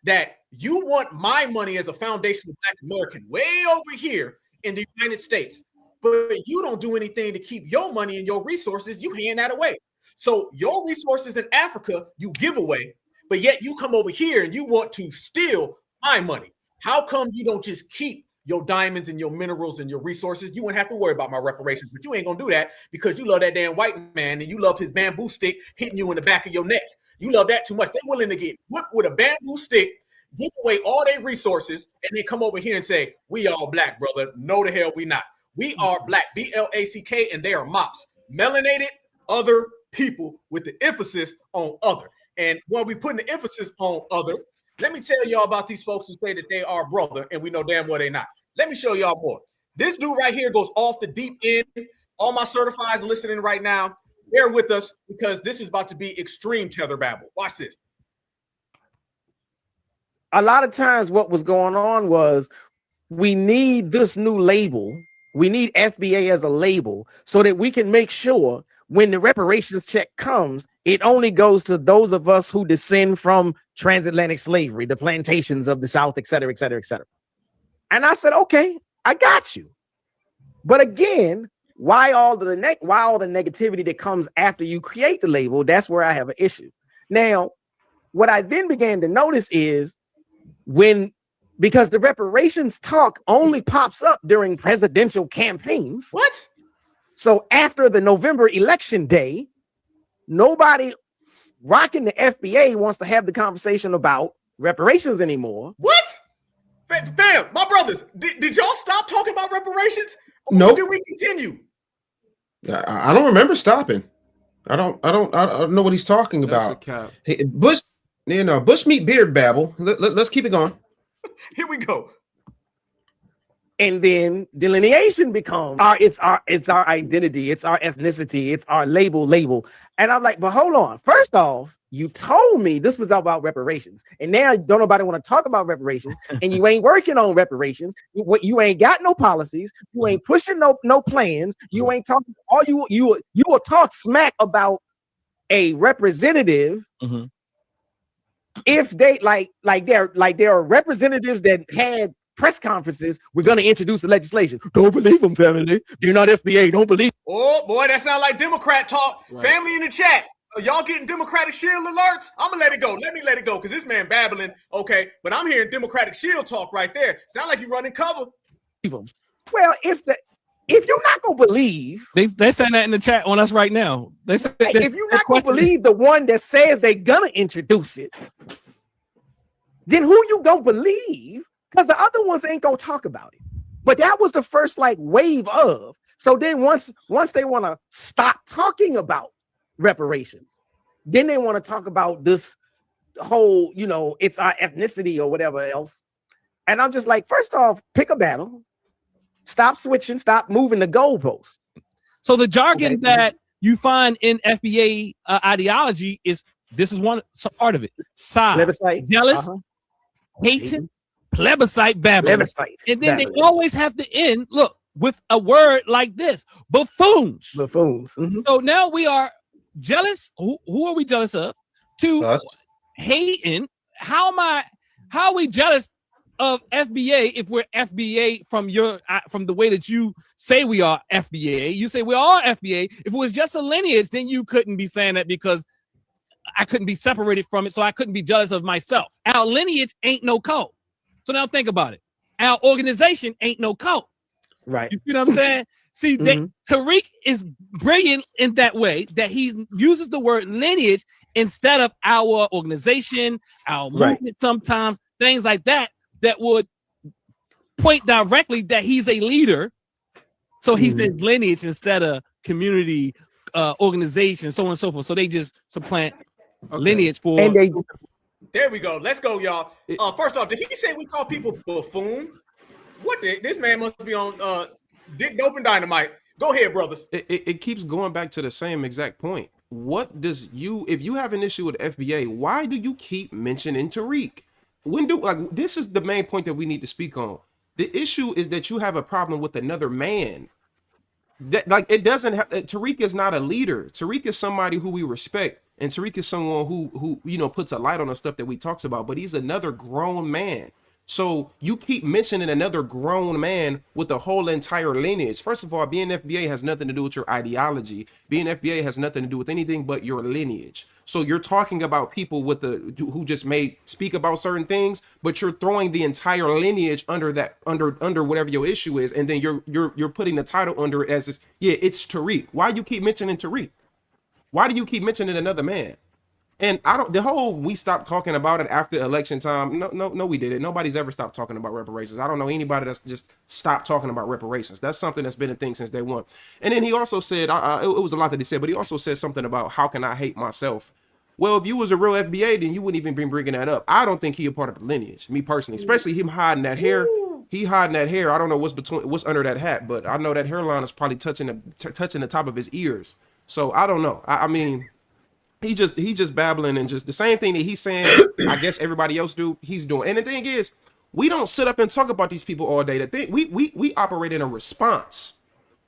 that you want my money as a foundational Black American way over here in the United States, but you don't do anything to keep your money and your resources. You hand that away. So your resources in Africa, you give away, but yet you come over here and you want to steal my money. How come you don't just keep your diamonds and your minerals and your resources? You wouldn't have to worry about my reparations, but you ain't gonna do that because you love that damn white man and you love his bamboo stick hitting you in the back of your neck. You love that too much. They're willing to get whipped with a bamboo stick, give away all their resources, and then come over here and say, we all black, brother. No, the hell we not. We are black, BLACK, and they are mops. Melanated other people with the emphasis on other. And when we putting the emphasis on other, let me tell y'all about these folks who say that they are brother, and we know damn well they not. Let me show y'all more. This dude right here goes off the deep end. All my certifieds listening right now, bear with us because this is about to be extreme tether babble. Watch this. A lot of times what was going on was we need this new label. We need FBA as a label so that we can make sure when the reparations check comes, it only goes to those of us who descend from transatlantic slavery, the plantations of the South, et cetera, et cetera, et cetera. And I said, okay, I got you. But again, why all the negativity that comes after you create the label? That's where I have an issue. Now, what I then began to notice is because the reparations talk only pops up during presidential campaigns. What? So after the November election day, nobody rocking the FBA wants to have the conversation about reparations anymore. What? Fam, my brothers, did y'all stop talking about reparations? No. Nope. Or did we continue? I don't remember stopping. I don't know what he's talking about. Hey, Bush meet beard babble. Let's keep it going. Here we go. And then delineation becomes it's our identity, it's our ethnicity, it's our label. And I'm like, but hold on. First off, you told me this was about reparations, and now don't nobody want to talk about reparations, and you ain't working on reparations. You ain't got no policies. You ain't pushing no plans. You ain't talking. All you will talk smack about a representative. Mm-hmm. If they like there are representatives that had press conferences, we're going to introduce the legislation. Don't believe them, family. They're not FBA. Don't believe. Oh boy, that sounds like Democrat talk. Right. Family in the chat. Are y'all getting Democratic Shield alerts? I'm gonna let it go. Let me let it go because this man babbling. Okay, but I'm hearing Democratic Shield talk right there. Sound like you running cover. Well, if you're not gonna believe, they're saying that in the chat on us right now. They say if you're not gonna believe the one that says they're gonna introduce it, then who you gonna believe? Because the other ones ain't gonna talk about it. But that was the first wave of. So then once they want to stop talking about reparations, then they want to talk about this whole, it's our ethnicity or whatever else. And I'm just like, first off, pick a battle. Stop switching. Stop moving the goalposts. So the jargon that you find in FBA ideology is this is one part of it. Side, jealous, hating, plebiscite, babbling. And then they always have to end, look, with a word like this, buffoons. Mm-hmm. So now we are jealous. Who are we jealous of? To us. Hating. How are we jealous of FBA if we're FBA from the way that you say we are FBA? You say we are FBA. If it was just a lineage, then you couldn't be saying that because I couldn't be separated from it, so I couldn't be jealous of myself. Our lineage ain't no code. So now think about it. Our organization ain't no code. Right. You see what I'm saying? See, Tariq is brilliant in that way that he uses the word lineage instead of our organization, our movement sometimes, things like that would point directly that he's a leader. So he says lineage instead of community, organization, so on and so forth. So they just supplant lineage for... And they... There we go. Let's go, y'all. First off, did he say we call people buffoon? What this man must be on Dick Dope and Dynamite. Go ahead, brothers. It keeps going back to the same exact point. If you have an issue with FBA, why do you keep mentioning Tariq? This is the main point that we need to speak on. The issue is that you have a problem with another man. It doesn't have. Tariq is not a leader. Tariq is somebody who we respect, and Tariq is someone who puts a light on the stuff that we talks about. But he's another grown man. So you keep mentioning another grown man with a whole entire lineage. First of all, being FBA has nothing to do with your ideology. Being FBA has nothing to do with anything but your lineage. So you're talking about people with the who just may speak about certain things, but you're throwing the entire lineage under that under whatever your issue is, and then you're putting the title under it as this. Yeah, it's Tariq. Why you keep mentioning Tariq? Why do you keep mentioning another man? And I don't, the whole, we stopped talking about it after election time. No, we didn't. Nobody's ever stopped talking about reparations. I don't know anybody that's just stopped talking about reparations. That's something that's been a thing since day one. And then he also said, it was a lot that he said, but he also said something about how can I hate myself? Well, if you was a real FBA, then you wouldn't even be bringing that up. I don't think he a part of the lineage, me personally, especially him hiding that hair. He hiding that hair. I don't know what's under that hat, but I know that hairline is probably touching the top of his ears. So I don't know. I mean, he just babbling, and just the same thing that he's saying, I guess everybody else do, he's doing. And the thing is, we don't sit up and talk about these people all day. The thing, we operate in a response.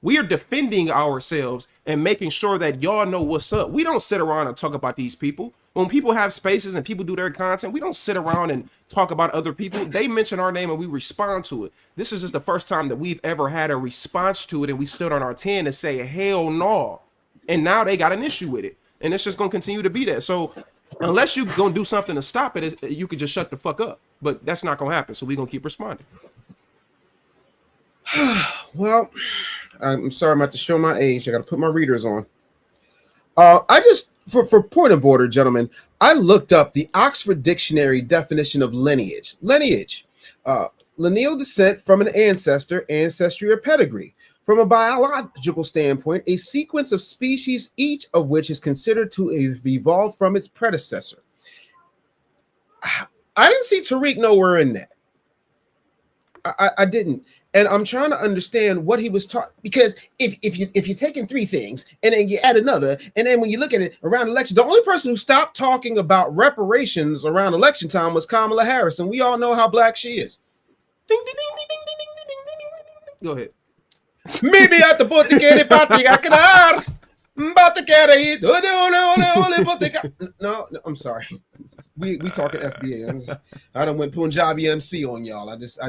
We are defending ourselves and making sure that y'all know what's up. We don't sit around and talk about these people. When people have spaces and people do their content, we don't sit around and talk about other people. They mention our name and we respond to it. This is just the first time that we've ever had a response to it, and we stood on our 10 and say, hell no. And now they got an issue with it. And it's just going to continue to be that. So unless you're going to do something to stop it, you could just shut the fuck up. But that's not going to happen. So we're going to keep responding. Well, I'm sorry, I'm about to show my age. I got to put my readers on. I just, for point of order, gentlemen, I looked up the Oxford Dictionary definition of lineage. Lineage, lineal descent from an ancestor, ancestry, or pedigree. From a biological standpoint, a sequence of species, each of which is considered to have evolved from its predecessor. I didn't see Tariq nowhere in that. I didn't. And I'm trying to understand what he was taught, because if you're taking three things and then you add another, and then when you look at it around election, the only person who stopped talking about reparations around election time was Kamala Harris, and we all know how black she is. Ding, ding, ding, ding, ding, ding, ding, ding, ding. Go ahead. Maybe at the botiquere party I can No, I'm sorry. We talking FBA. I done went Punjabi MC on y'all. I just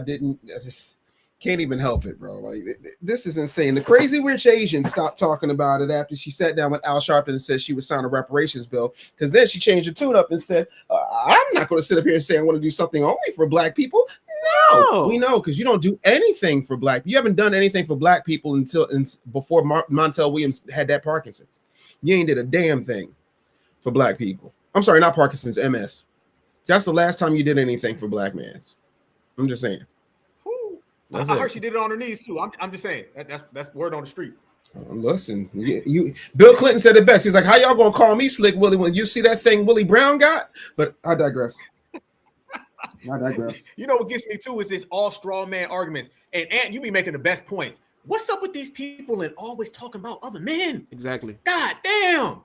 can't even help it, bro. Like, this is insane. The crazy rich Asian stopped talking about it after she sat down with Al Sharpton and said she would sign a reparations bill, because then she changed her tune up and said, I'm not going to sit up here and say I want to do something only for black people. No, we know, because you don't do anything for black. You haven't done anything for black people before Montel Williams had that Parkinson's. You ain't did a damn thing for black people. I'm sorry, not Parkinson's, MS. That's the last time you did anything for black mans. I'm just saying. I heard she did it on her knees too. I'm just saying that's word on the street. Listen, Bill Clinton said it best. He's like, "How y'all gonna call me Slick Willie when you see that thing Willie Brown got?" But I digress. You know what gets me too is this all straw man arguments. And Ant, you be making the best points. What's up with these people and always talking about other men? Exactly. God damn.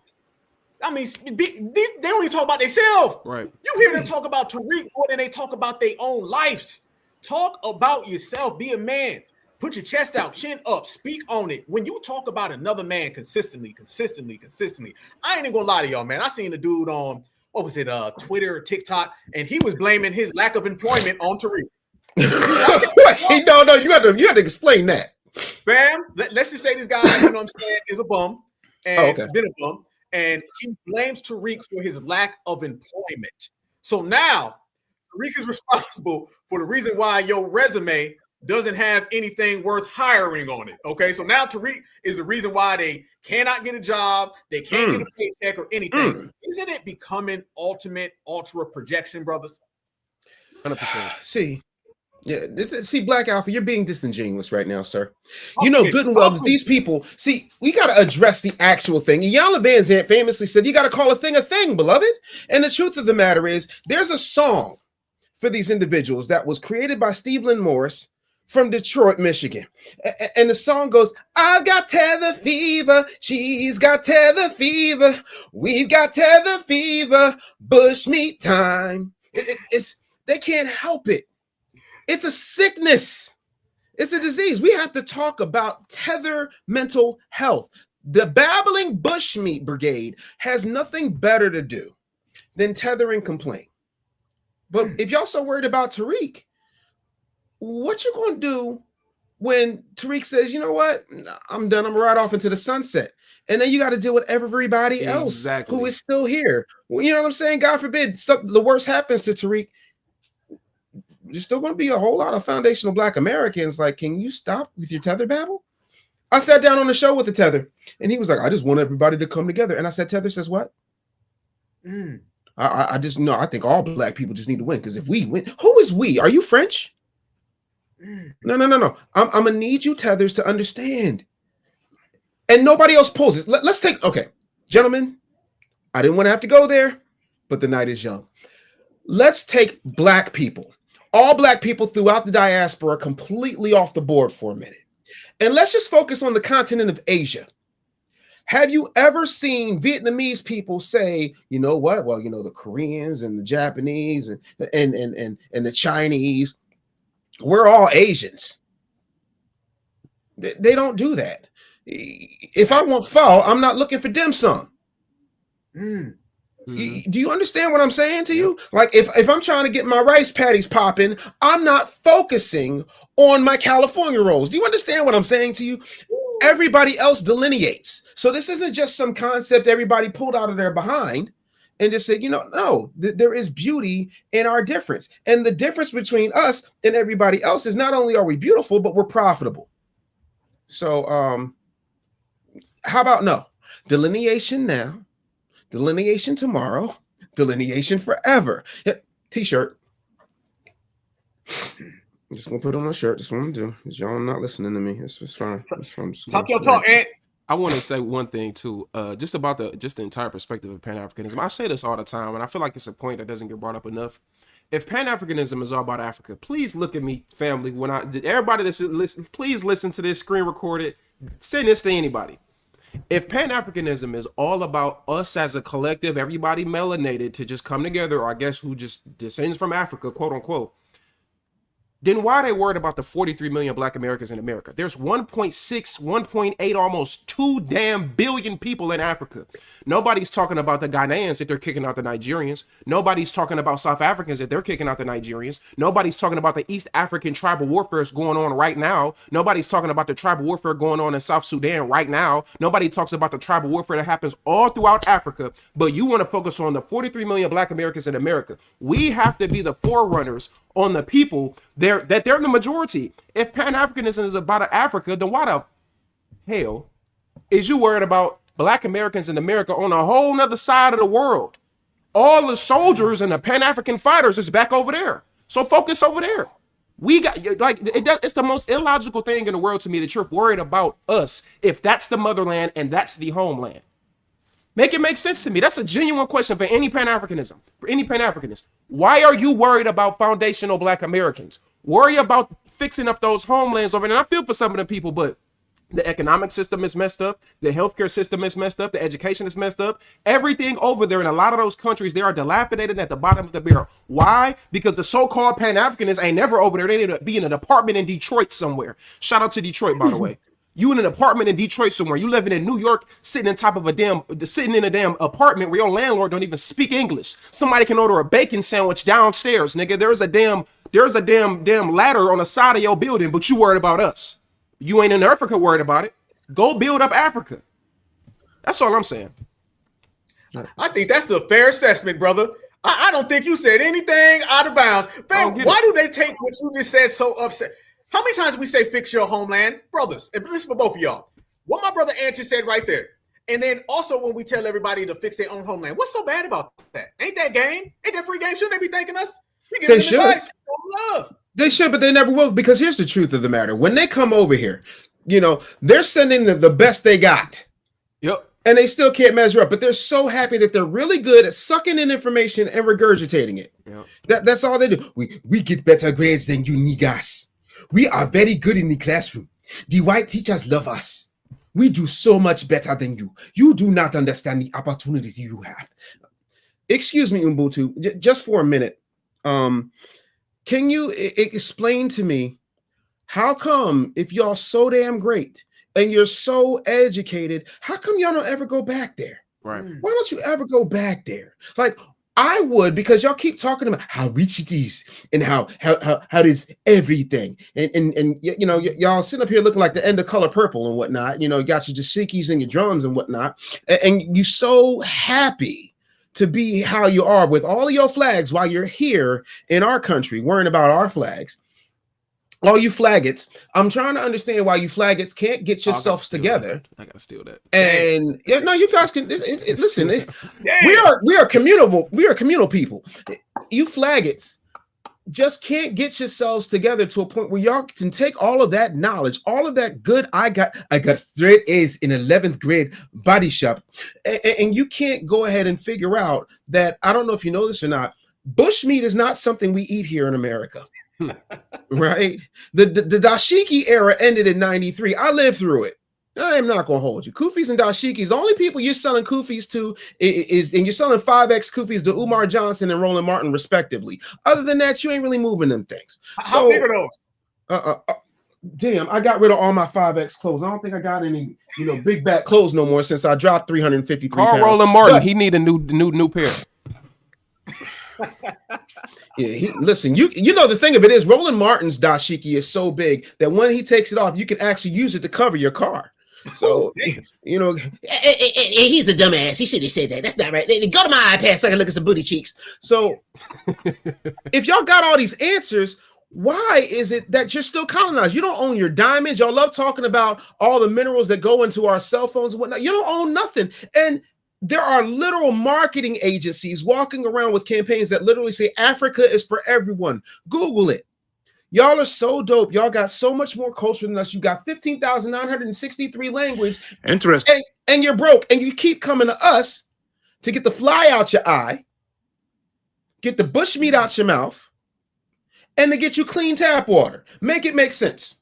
I mean, they don't even talk about themselves. Right. You hear them talk about Tariq more than they talk about their own lives. Talk about yourself. Be a man. Put your chest out, chin up, speak on it. When you talk about another man consistently, I ain't even gonna lie to y'all, man. I seen the dude on, what was it, Twitter or TikTok, and he was blaming his lack of employment on Tariq. Wait, no, you had to explain that. Bam, let's just say this guy, you know what I'm saying, is a bum and been a bum, and he blames Tariq for his lack of employment. So now Tariq is responsible for the reason why your resume doesn't have anything worth hiring on it. Okay, so now Tariq is the reason why they cannot get a job, they can't get a paycheck or anything. Isn't it becoming ultra projection, brothers? 100%. See, Black Alpha, you're being disingenuous right now, sir. You know good and well, these people, see, we got to address the actual thing. Iyanla Vanzant famously said, you got to call a thing, beloved. And the truth of the matter is, there's a song for these individuals that was created by Steve Lynn Morris from Detroit, Michigan. And the song goes, I've got tether fever, she's got tether fever, we've got tether fever, bushmeat time. They can't help it. It's a sickness. It's a disease. We have to talk about tether mental health. The babbling bushmeat brigade has nothing better to do than tether and complain. But if y'all so worried about Tariq, what you gonna do when Tariq says, you know what, I'm done, I'm right off into the sunset, and then you got to deal with everybody else who is still here. Well, you know what I'm saying? God forbid the worst happens to Tariq. There's still going to be a whole lot of foundational Black Americans. Like, can you stop with your tether babble? I sat down on the show with the tether, and he was like, I just want everybody to come together. And I said, Tether says what? I just know, I think all Black people just need to win, because if we win, who is we? Are you French? No. I'm gonna need you, Tethers, to understand. And nobody else pulls it. Let's take, okay, gentlemen, I didn't want to have to go there, but the night is young. Let's take Black people, all Black people throughout the diaspora, completely off the board for a minute. And let's just focus on the continent of Asia. Have you ever seen Vietnamese people say, you know what? Well, you know, the Koreans and the Japanese and the Chinese, we're all Asians. They don't do that. If I want pho, I'm not looking for dim sum. Do you understand what I'm saying to you? Like, if I'm trying to get my rice patties popping, I'm not focusing on my California rolls. Do you understand what I'm saying to you? Everybody else delineates. So this isn't just some concept everybody pulled out of their behind and just said, you know, no, there is beauty in our difference. And the difference between us and everybody else is not only are we beautiful, but we're profitable. So how about no? Delineation now, delineation tomorrow, delineation forever. Yeah, T-shirt. I'm just gonna put on a shirt. That's what I'm gonna do. Y'all not listening to me. It's fine. It's fine. Talk your talk, Ant. I want to say one thing too, just about the entire perspective of Pan-Africanism. I say this all the time, and I feel like it's a point that doesn't get brought up enough. If Pan-Africanism is all about Africa, please look at me, family. When everybody that's listen, please listen to this, screen record it, send this to anybody. If Pan-Africanism is all about us as a collective, everybody melanated to just come together, or I guess who just descends from Africa, quote unquote, then why are they worried about the 43 million Black Americans in America? There's 1.6, 1.8, almost 2 damn billion people in Africa. Nobody's talking about the Ghanaians that they're kicking out the Nigerians. Nobody's talking about South Africans that they're kicking out the Nigerians. Nobody's talking about the East African tribal warfare that's going on right now. Nobody's talking about the tribal warfare going on in South Sudan right now. Nobody talks about the tribal warfare that happens all throughout Africa. But you want to focus on the 43 million Black Americans in America. We have to be the forerunners on the people they're the majority. If Pan-Africanism is about Africa, then why the hell is you worried about Black Americans in America on a whole nother side of the world? All the soldiers and the Pan-African fighters is back over there. So focus over there. We got, like, it's the most illogical thing in the world to me that you're worried about us if that's the motherland and that's the homeland. Make it make sense to me. That's a genuine question for any Pan-Africanism, for any Pan-Africanist. Why are you worried about foundational Black Americans? Worry about fixing up those homelands over there. And I feel for some of the people, but the economic system is messed up. The healthcare system is messed up. The education is messed up. Everything over there in a lot of those countries, they are dilapidated at the bottom of the barrel. Why? Because the so-called Pan-Africanists ain't never over there. They need to be in an apartment in Detroit somewhere. Shout out to Detroit, by the way. You in an apartment in Detroit somewhere. You living in New York, sitting in a damn apartment where your landlord don't even speak English. Somebody can order a bacon sandwich downstairs, nigga. There's a damn ladder on the side of your building, but you worried about us. You ain't in Africa worried about it. Go build up Africa. That's all I'm saying. I think that's a fair assessment, brother. I don't think you said anything out of bounds. Fam, why do they take what you just said so upset? How many times we say fix your homeland? Brothers, and this is for both of y'all. What my brother Andrew said right there. And then also when we tell everybody to fix their own homeland, what's so bad about that? Ain't that game? Ain't that free game? Shouldn't they be thanking us? We give them advice. Love. They should, but they never will, because here's the truth of the matter. When they come over here, you know, they're sending the best they got. Yep. And they still can't measure up, but they're so happy that they're really good at sucking in information and regurgitating it. Yep. That's all they do. We get better grades than you niggas. We are very good in the classroom. The white teachers love us. We do so much better than you. You do not understand the opportunities you have. Excuse me, Ubuntu, just for a minute. Can you explain to me how come, if y'all so damn great and you're so educated, how come y'all don't ever go back there? Right. Why don't you ever go back there? Like, I would, because y'all keep talking about how rich it is and how does everything and you know, y'all sitting up here looking like the end of Color Purple and whatnot. You know, you got your dashikis and your drums and whatnot, and you so happy to be how you are with all of your flags while you're here in our country worrying about our flags. All you faggots, I'm trying to understand why you faggots can't get yourselves together. I gotta steal that. And yeah, no, you guys can listen. We are communal people. You faggots just can't get yourselves together to a point where y'all can take all of that knowledge, all of that good. I got straight A's in 11th grade body shop, and you can't go ahead and figure out that. I don't know if you know this or not. Bushmeat is not something we eat here in America. Right, the dashiki era ended in '93. I lived through it. I am not gonna hold you. Kufis and dashikis, the only people you're selling kufis to is and you're selling 5X kufis to Umar Johnson and Roland Martin respectively. Other than that, you ain't really moving them things. How big are those? Damn, I got rid of all my 5X clothes. I don't think I got any, you know, big back clothes no more since I dropped 353 pounds. Roland Martin, he need a new pair. Yeah, listen, you know, the thing of it is Roland Martin's dashiki is so big that when he takes it off, you can actually use it to cover your car. So, you know, He's a dumbass. He should have said that. That's not right. Go to my iPad so I can look at some booty cheeks. So if y'all got all these answers, why is it that you're still colonized? You don't own your diamonds. Y'all love talking about all the minerals that go into our cell phones and whatnot. You don't own nothing. And there are literal marketing agencies walking around with campaigns that literally say Africa is for everyone. Google it. Y'all are so dope. Y'all got so much more culture than us. You got 15,963 language. Interesting. And you're broke. And you keep coming to us to get the fly out your eye, get the bushmeat out your mouth, and to get you clean tap water. Make it make sense.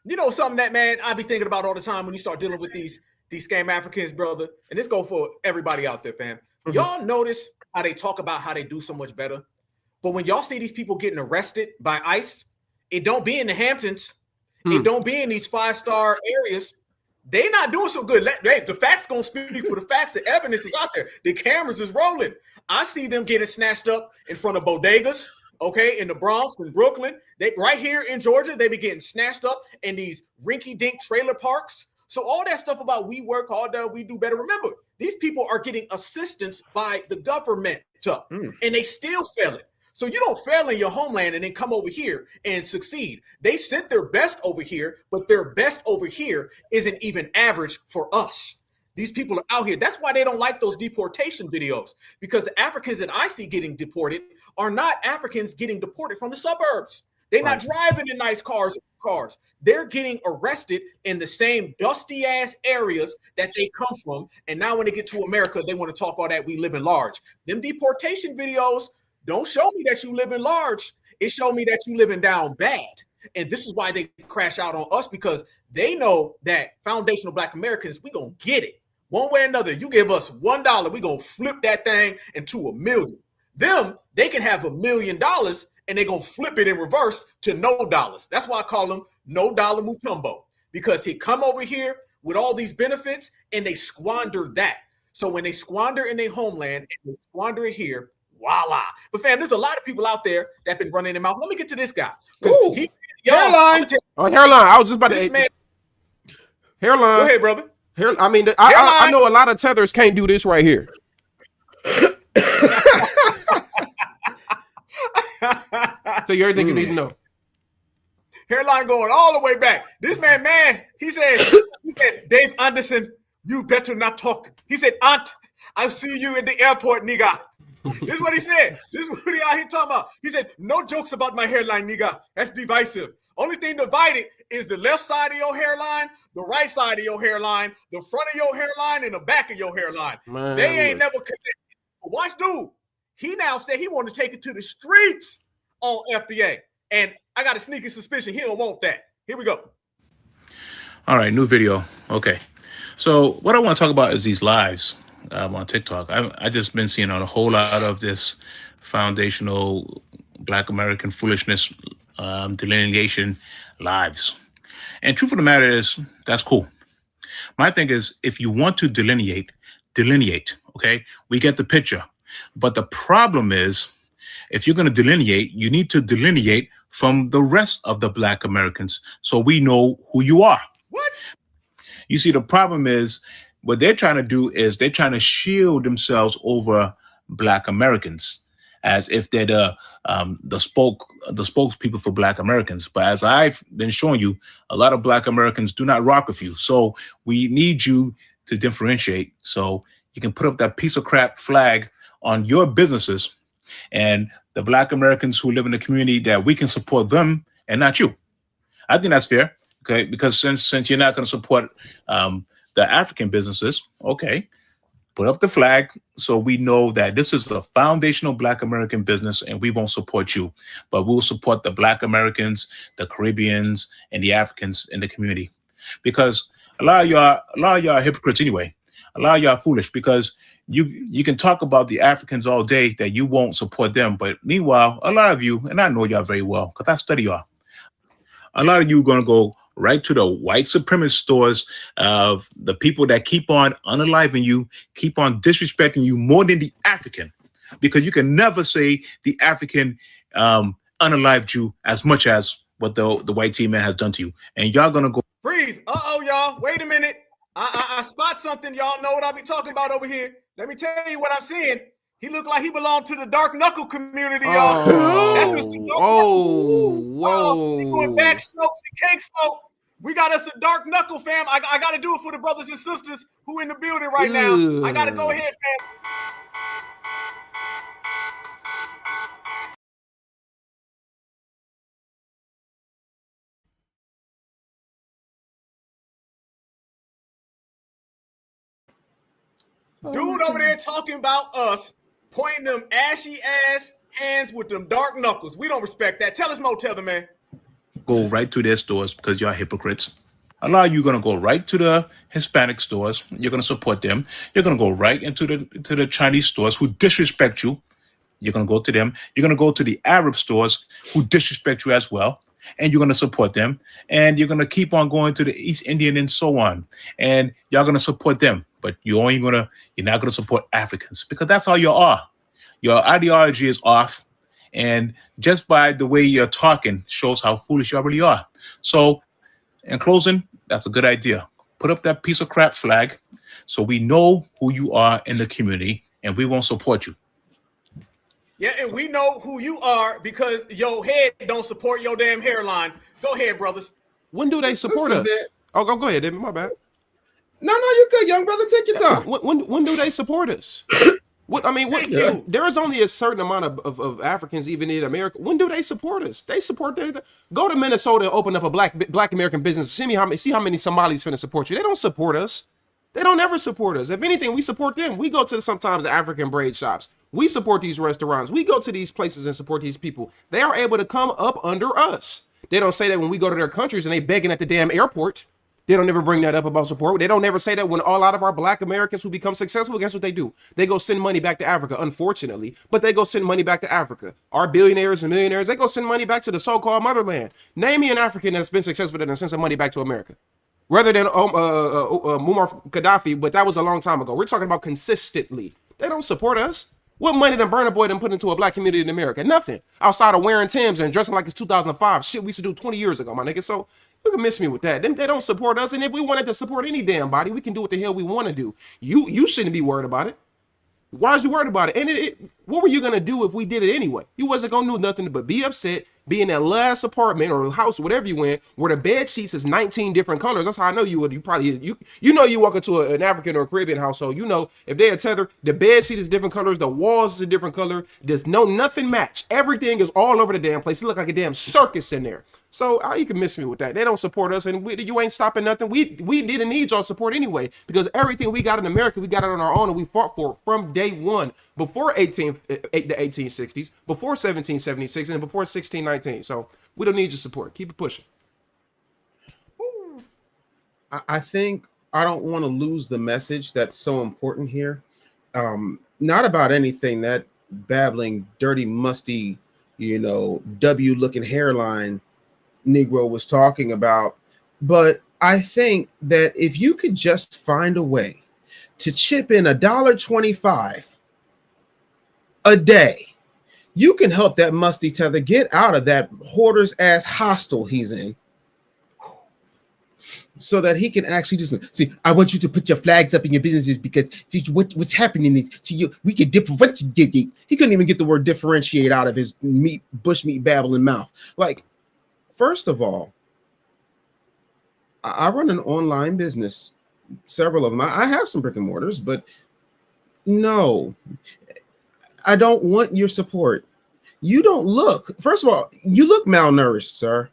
You know something that, man, I be thinking about all the time when you start dealing with these scam Africans, brother. And this go for everybody out there, fam. Y'all notice how they talk about how they do so much better, but when y'all see these people getting arrested by ICE, it don't be in the Hamptons, it don't be in these 5-star areas. They not doing so good. The facts gonna speak for the facts. The evidence is out there. The cameras is rolling. I see them getting snatched up in front of bodegas. Okay, in the Bronx, in Brooklyn, they right here in Georgia, they be getting snatched up in these rinky-dink trailer parks. So all that stuff about we work harder, we do better. Remember, these people are getting assistance by the government, and they still fail it. So you don't fail in your homeland and then come over here and succeed. They sent their best over here, but their best over here isn't even average for us. These people are out here. That's why they don't like those deportation videos, because the Africans that I see getting deported are not Africans getting deported from the suburbs. They're not driving in nice cars. They're getting arrested in the same dusty ass areas that they come from. And now when they get to America, they want to talk all that we live in large. Them deportation videos don't show me that you live in large. It show me that you living down bad. And this is why they crash out on us, because they know that foundational Black Americans, we gonna get it. One way or another, you give us $1, we gonna flip that thing into $1 million. Them, they can have $1 million and they gonna flip it in reverse to no dollars. That's why I call them No Dollar Mutombo, because he come over here with all these benefits and they squander that. So when they squander in their homeland and they squander it here, voila. But fam, there's a lot of people out there that been running them out. Let me get to this guy. Hairline. Hairline. I was just about this to. Man, hairline. go ahead, brother. I mean, I know a lot of tethers can't do this right here. So you everything you need to know. Hairline going all the way back. This man, he said, Dave Anderson, you better not talk. He said, Aunt, I'll see you in the airport, nigga. This is what he said. This is what he out here talking about. He said, no jokes about my hairline, nigga. That's divisive. Only thing divided is the left side of your hairline, the right side of your hairline, the front of your hairline, and the back of your hairline. Man, they ain't never connected. But watch dude. He now said he want to take it to the streets on FBA. And I got a sneaky suspicion he don't want that. Here we go. All right, new video. Okay. So what I want to talk about is these lives on TikTok. I just been seeing a whole lot of this foundational Black American foolishness delineation lives. And truth of the matter is, that's cool. My thing is, if you want to delineate, Okay, we get the picture. But the problem is, if you're going to delineate, you need to delineate from the rest of the Black Americans so we know who you are. What? You see, the problem is what they're trying to do is they're trying to shield themselves over Black Americans as if they're the spokespeople for Black Americans. But as I've been showing you, a lot of Black Americans do not rock with you. So we need you to differentiate so you can put up that piece of crap flag on your businesses and the Black Americans who live in the community, that we can support them and not you. I think that's fair. Okay, because since you're not going to support the African businesses, okay, put up the flag so we know that this is the foundational Black American business and we won't support you, but we'll support the Black Americans, the Caribbeans, and the Africans in the community. Because a lot of y'all are hypocrites anyway. A lot of y'all are foolish because you can talk about the Africans all day that you won't support them, but meanwhile, a lot of you, and I know y'all very well because I study y'all, a lot of you are going to go right to the white supremacist stores of the people that keep on unaliving you, keep on disrespecting you more than the African, because you can never say the African unalived you as much as what the white team man has done to you. And y'all going to go. Freeze. Uh-oh, y'all. Wait a minute. I spot something. Y'all know what I be talking about over here. Let me tell you what I'm seeing. He looked like he belonged to the dark knuckle community, y'all. That's Mr. Whoa. We doing back strokes and cake smoke. We got us a dark knuckle, fam. I got to do it for the brothers and sisters who in the building right now. I got to go ahead, fam. Dude over there talking about us, pointing them ashy ass hands with them dark knuckles. We don't respect that. Tell us more, Tether man. Go right to their stores because y'all hypocrites. A lot of you are going to go right to the Hispanic stores. You're going to support them. You're going to go right into the Chinese stores who disrespect you. You're going to go to them. You're going to go to the Arab stores who disrespect you as well. And you're going to support them. And you're going to keep on going to the East Indian and so on. And y'all going to support them. But you're not going to support Africans because that's all you are. Your ideology is off. And just by the way you're talking shows how foolish you really are. So in closing, that's a good idea. Put up that piece of crap flag so we know who you are in the community and we won't support you. Yeah, and we know who you are because your head don't support your damn hairline. Go ahead, brothers. When do they support us? Oh, go ahead, David. My bad. No, you're good, young brother. Take your time. When do they support us? There is only a certain amount of Africans even in America. When do they support us? They support go to Minnesota and open up a black American business. See how many Somalis finna support you. They don't support us. They don't ever support us. If anything, we support them. We go to sometimes the African braid shops. We support these restaurants. We go to these places and support these people. They are able to come up under us. They don't say that when we go to their countries and they begging at the damn airport. They don't ever bring that up about support. They don't ever say that when a lot of our black Americans who become successful, guess what they do? They go send money back to Africa, unfortunately, but they go send money back to Africa. Our billionaires and millionaires, they go send money back to the so-called motherland. Name me an African that's been successful that sent some money back to America. Rather than Muammar Gaddafi, but that was a long time ago. We're talking about consistently. They don't support us. What money did Burna Boy done put into a black community in America? Nothing. Outside of wearing Timbs and dressing like it's 2005. Shit we used to do 20 years ago, my nigga. So you can miss me with that. They don't support us. And if we wanted to support any damn body, we can do what the hell we want to do. You shouldn't be worried about it. Why is you worried about it? And what were you going to do if we did it anyway? You wasn't going to do nothing but be upset, be in that last apartment or house, whatever you in, where the bed sheets is 19 different colors. That's how I know you would. You probably, you know, you walk into an African or a Caribbean household, you know, if they're a tether, the bed sheet is different colors, the walls is a different color. There's nothing match. Everything is all over the damn place. It look like a damn circus in there. So you can miss me with that. They don't support us, and you ain't stopping nothing. We didn't need y'all support anyway, because everything we got in America, we got it on our own, and we fought for it from day one, before the 1860s, before 1776, and before 1619. So we don't need your support. Keep it pushing. I think I don't want to lose the message that's so important here. Not about anything that babbling, dirty, musty, W-looking hairline Negro was talking about, but I think that if you could just find a way to chip in $1.25 a day, you can help that musty tether get out of that hoarder's ass hostel he's in, so that he can actually just see. I want you to put your flags up in your businesses because see what's happening is we can differentiate. He couldn't even get the word differentiate out of his bushmeat babbling mouth. Like, first of all, I run an online business, several of them. I have some brick and mortars, but no, I don't want your support. You don't look, first of all, you look malnourished, sir.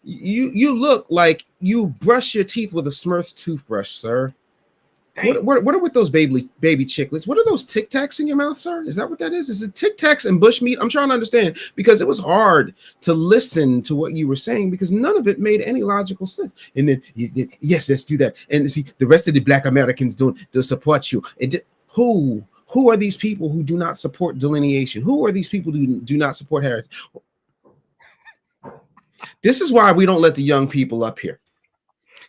You look like you brush your teeth with a Smurf's toothbrush, sir. What are with those baby chiclets? What are those Tic Tacs in your mouth, sir? Is that what that is? Is it Tic Tacs and bushmeat? I'm trying to understand, because it was hard to listen to what you were saying because none of it made any logical sense. And then, yes, let's do that. And see, the rest of the Black Americans they'll support you. Who are these people who do not support delineation? Who are these people who do not support heritage? This is why we don't let the young people up here,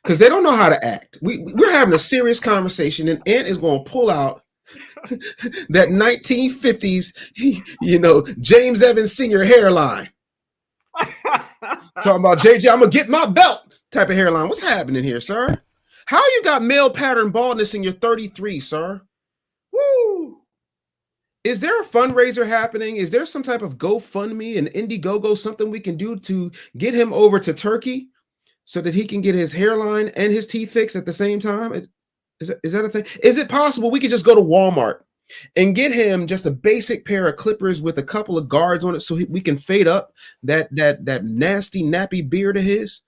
because they don't know how to act. We're having a serious conversation, and Ant is going to pull out that 1950s, James Evans Sr. hairline. Talking about JJ, I'm going to get my belt type of hairline. What's happening here, sir? How you got male pattern baldness and you're 33, sir? Woo! Is there a fundraiser happening? Is there some type of GoFundMe and Indiegogo, something we can do to get him over to Turkey so that he can get his hairline and his teeth fixed at the same time? Is that a thing? Is it possible we could just go to Walmart and get him just a basic pair of clippers with a couple of guards on it so we can fade up that nasty nappy beard of his?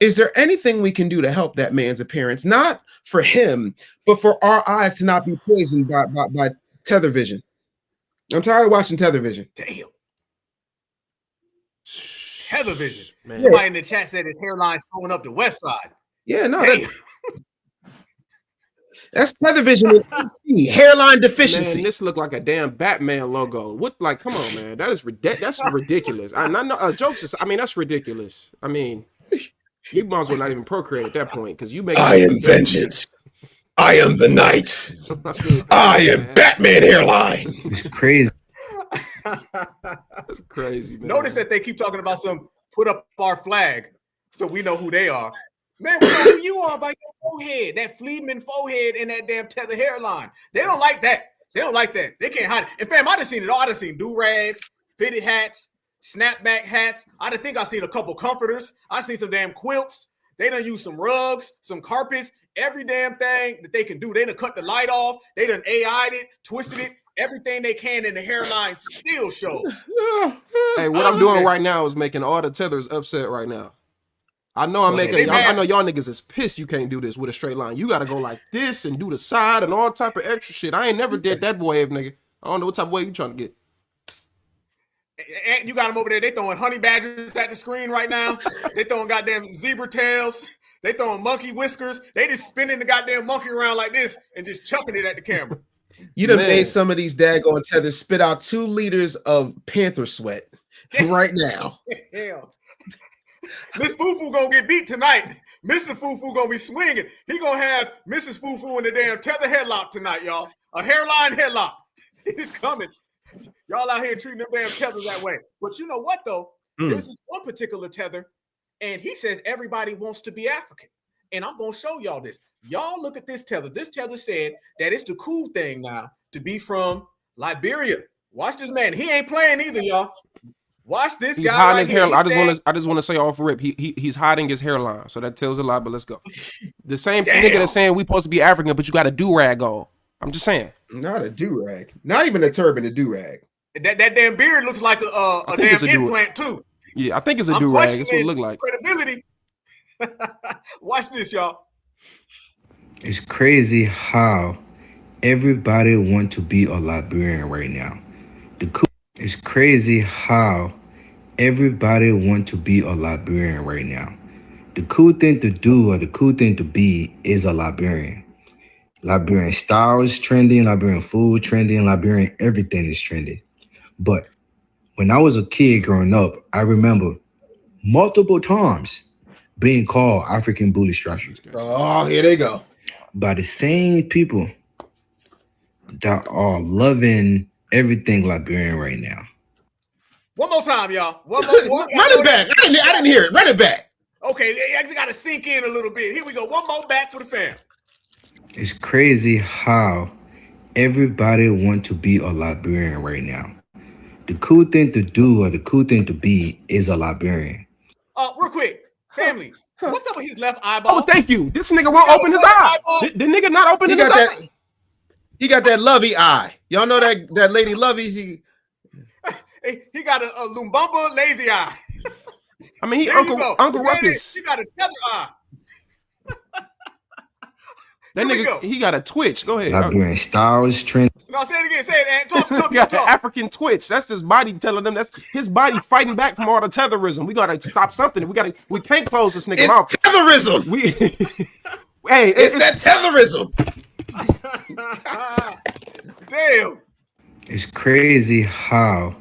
Is there anything we can do to help that man's appearance? Not for him, but for our eyes to not be poisoned by tether vision. I'm tired of watching tether vision. Damn. Tether vision. Man. Somebody in the chat said his hairline's going up the west side. Yeah, no, that's tether vision. Hairline deficiency. Man, this look like a damn Batman logo. What? Like, come on, man. That's ridiculous. I know jokes is. I mean, that's ridiculous. I mean, you might as well not even procreate at that point because you make. I am vengeance. I am the knight. I am Batman hairline. It's crazy. That's crazy, man. Notice that they keep talking about some put up our flag so we know who they are. Man, we know who you are by your forehead, that Fleetman forehead and that damn tether hairline. They don't like that. They don't like that. They can't hide it. And fam, I done seen it all. I done seen do-rags, fitted hats, snapback hats. I think I seen a couple comforters. I seen some damn quilts. They done use some rugs, some carpets. Every damn thing that they can do. They done cut the light off. They done AI'd it, twisted it. Everything they can, and the hairline still shows. Hey, what I'm doing right now is making all the tethers upset right now. I know I know y'all niggas is pissed you can't do this with a straight line. You gotta go like this and do the side and all type of extra shit. I ain't never did that wave, nigga. I don't know what type of wave you trying to get. And you got them over there. They throwing honey badgers at the screen right now. They throwing goddamn zebra tails. They throwing monkey whiskers. They just spinning the goddamn monkey around like this and just chucking it at the camera. You done made some of these daggone tethers spit out 2 liters of panther sweat right now. Hell. Miss Fufu gonna get beat tonight. Mr. Fufu gonna be swinging. He gonna have Mrs. Fufu in the damn tether headlock tonight, y'all. A hairline headlock. It's coming. Y'all out here treating them damn tethers that way. But you know what, though? There's this one particular tether, and he says everybody wants to be African. And I'm going to show y'all this. Y'all look at this tether. This tether said that it's the cool thing now to be from Liberia. Watch this man. He ain't playing either, y'all. Watch this He's guy hiding right his here. hairline. I just want to say off rip. He's hiding his hairline. So that tells a lot, but let's go. The same nigga that's saying we supposed to be African, but you got a do-rag on. I'm just saying. Not a do-rag. Not even a turban, a do-rag. That damn beard looks like a damn implant, too. Yeah, I think it's a do-rag. That's what it look like. Credibility. Watch this, y'all. It's crazy how everybody want to be a Liberian right now. It's crazy how everybody want to be a Liberian right now. The cool thing to do or the cool thing to be is a Liberian. Liberian style is trending, Liberian food trending, Liberian everything is trending. But when I was a kid growing up, I remember multiple times being called African booty structures. Oh, here they go. by the same people that are loving everything Liberian right now. One more time, y'all. One more. Run it back. I didn't hear it. Run it back. Okay, they actually got to sink in a little bit. Here we go. One more back for the fam. It's crazy how everybody want to be a Liberian right now. The cool thing to do or the cool thing to be is a Liberian. Real quick, family. What's up with his left eyeball? Oh, thank you. This nigga won't open his eye. The nigga not opening his eye. He got that Lovey eye. Y'all know that lady Lovey. He got a Lumbumba lazy eye. I mean, he There Uncle Ruckus. He got a tether eye. That nigga, he got a twitch. Go ahead. Liberian styles, trend. No, say it again. Say it, Ant. Talk. He got the African twitch. That's his body telling them that's his body fighting back from all the tetherism. We gotta stop something. We can't close this nigga mouth. Tetherism. Hey, it's that tetherism. Damn. It's crazy how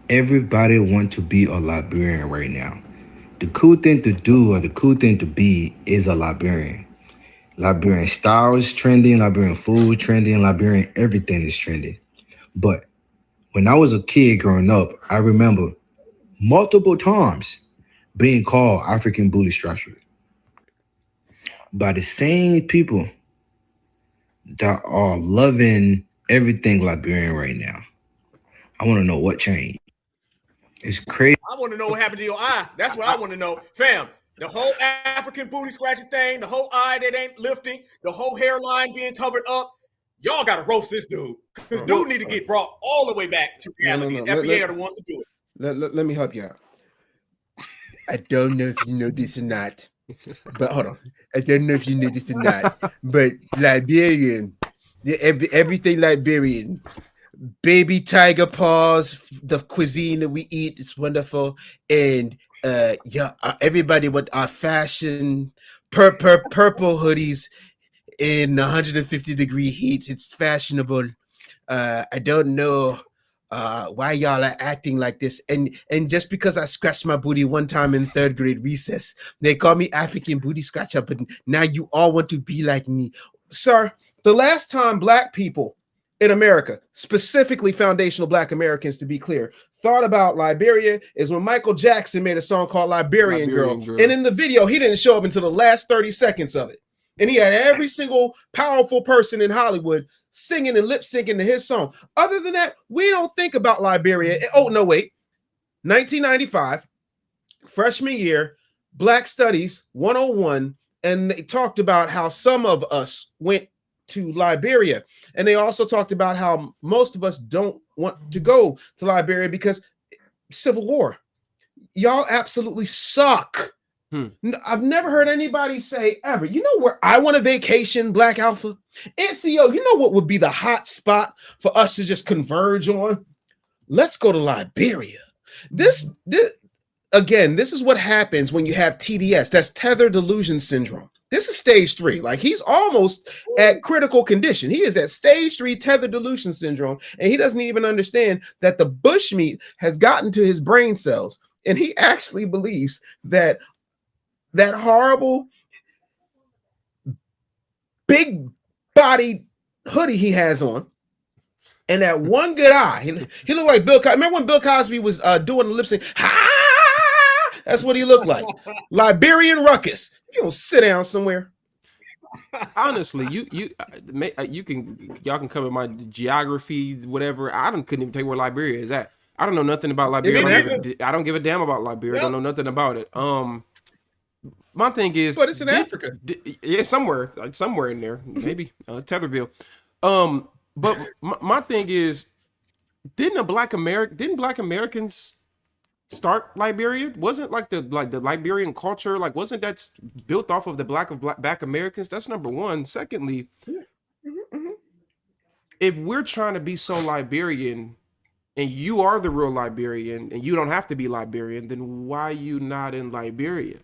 everybody want to be a Liberian right now. The cool thing to do or the cool thing to be is a Liberian. Liberian styles trending, Liberian food trending, Liberian everything is trending. But when I was a kid growing up, I remember multiple times being called African booty structure by the same people that are loving everything Liberian right now. I want to know what changed. It's crazy. I want to know what happened to your eye. That's what I want to know. Fam, the whole African booty scratching thing, the whole eye that ain't lifting, the whole hairline being covered up. Y'all got to roast this dude. Because dude need to get brought all the way back to reality. No. FBA are the ones to do it. Let me help you out. I don't know if you know this or not, but hold on. I don't know if you know this or not, but Liberian, everything Liberian, baby tiger paws, the cuisine that we eat is wonderful, and everybody with our fashion purple hoodies in 150-degree heat. It's fashionable. I don't know why y'all are acting like this, and just because I scratched my booty one time in 3rd grade recess, they call me African booty scratcher, but now you all want to be like me. Sir, the last time Black people in America, specifically foundational Black Americans to be clear, thought about Liberia is when Michael Jackson made a song called Liberian Girl. And in the video, he didn't show up until the last 30 seconds of it. And he had every single powerful person in Hollywood singing and lip syncing to his song. Other than that, we don't think about Liberia. Oh, no, wait. 1995, freshman year, Black Studies 101, and they talked about how some of us went to Liberia. And they also talked about how most of us don't want to go to Liberia because Civil War. Y'all absolutely suck. I've never heard anybody say ever, you know where I want a vacation, Black Alpha? NCO, you know what would be the hot spot for us to just converge on? Let's go to Liberia. This is what happens when you have TDS. That's tether delusion syndrome. This is stage 3. Like, he's almost at critical condition. He is at stage 3 tether delusion syndrome, and he doesn't even understand that the bushmeat has gotten to his brain cells, and he actually believes that that horrible big body hoodie he has on and that one good eye, he looked like Bill Cosby. Remember when Bill Cosby was doing the lip sync? That's what he looked like. Liberian ruckus. If you don't sit down somewhere. Honestly, y'all can cover my geography, whatever. couldn't even tell you where Liberia is at. I don't know nothing about Liberia. I don't give a damn about Liberia. I don't know nothing about it. My thing is, but it's in Africa. Yeah, somewhere in there, maybe Tetherville. But my thing is, didn't Black Americans start Liberia? Wasn't like the Liberian culture, like wasn't that built off of the Black Americans? That's number one. Secondly, if we're trying to be so Liberian, and you are the real Liberian, and you don't have to be Liberian, then why you not in Liberia?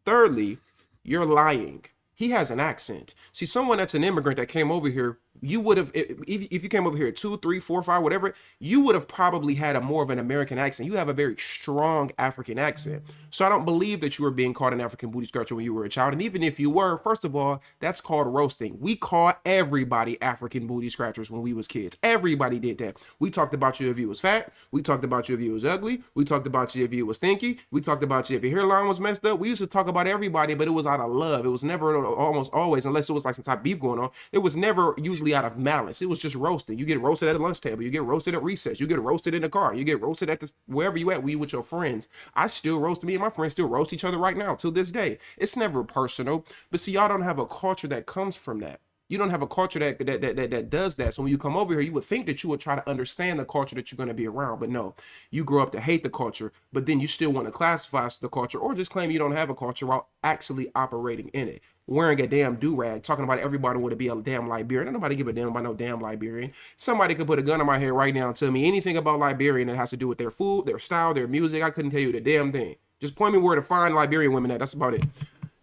Thirdly, you're lying. He has an accent. See, someone that's an immigrant that came over here you would have, if you came over here at 2, 3, 4, 5, whatever, you would have probably had a more of an American accent. You have a very strong African accent. So I don't believe that you were being called an African booty scratcher when you were a child. And even if you were, first of all, that's called roasting. We called everybody African booty scratchers when we was kids. Everybody did that. We talked about you if you was fat. We talked about you if you was ugly. We talked about you if you was stinky. We talked about you if your hairline was messed up. We used to talk about everybody, but it was out of love. It was never, almost always, unless it was like some type of beef going on, it was never usually out of malice. It was just roasting. You get roasted at the lunch table. You get roasted at recess. You get roasted in the car. You get roasted at wherever you at. We with your friends. I still roast, me and my friends still roast each other right now till this day. It's never personal. But see, y'all don't have a culture that comes from that. You don't have a culture that does that. So when you come over here, you would think that you would try to understand the culture that you're going to be around. But no, you grow up to hate the culture, but then you still want to classify the culture or just claim you don't have a culture while actually operating in it. Wearing a damn do-rag, talking about everybody want to be a damn Liberian. Don't nobody give a damn about no damn Liberian. Somebody could put a gun in my head right now and tell me anything about Liberian that has to do with their food, their style, their music. I couldn't tell you the damn thing. Just point me where to find Liberian women at. That's about it.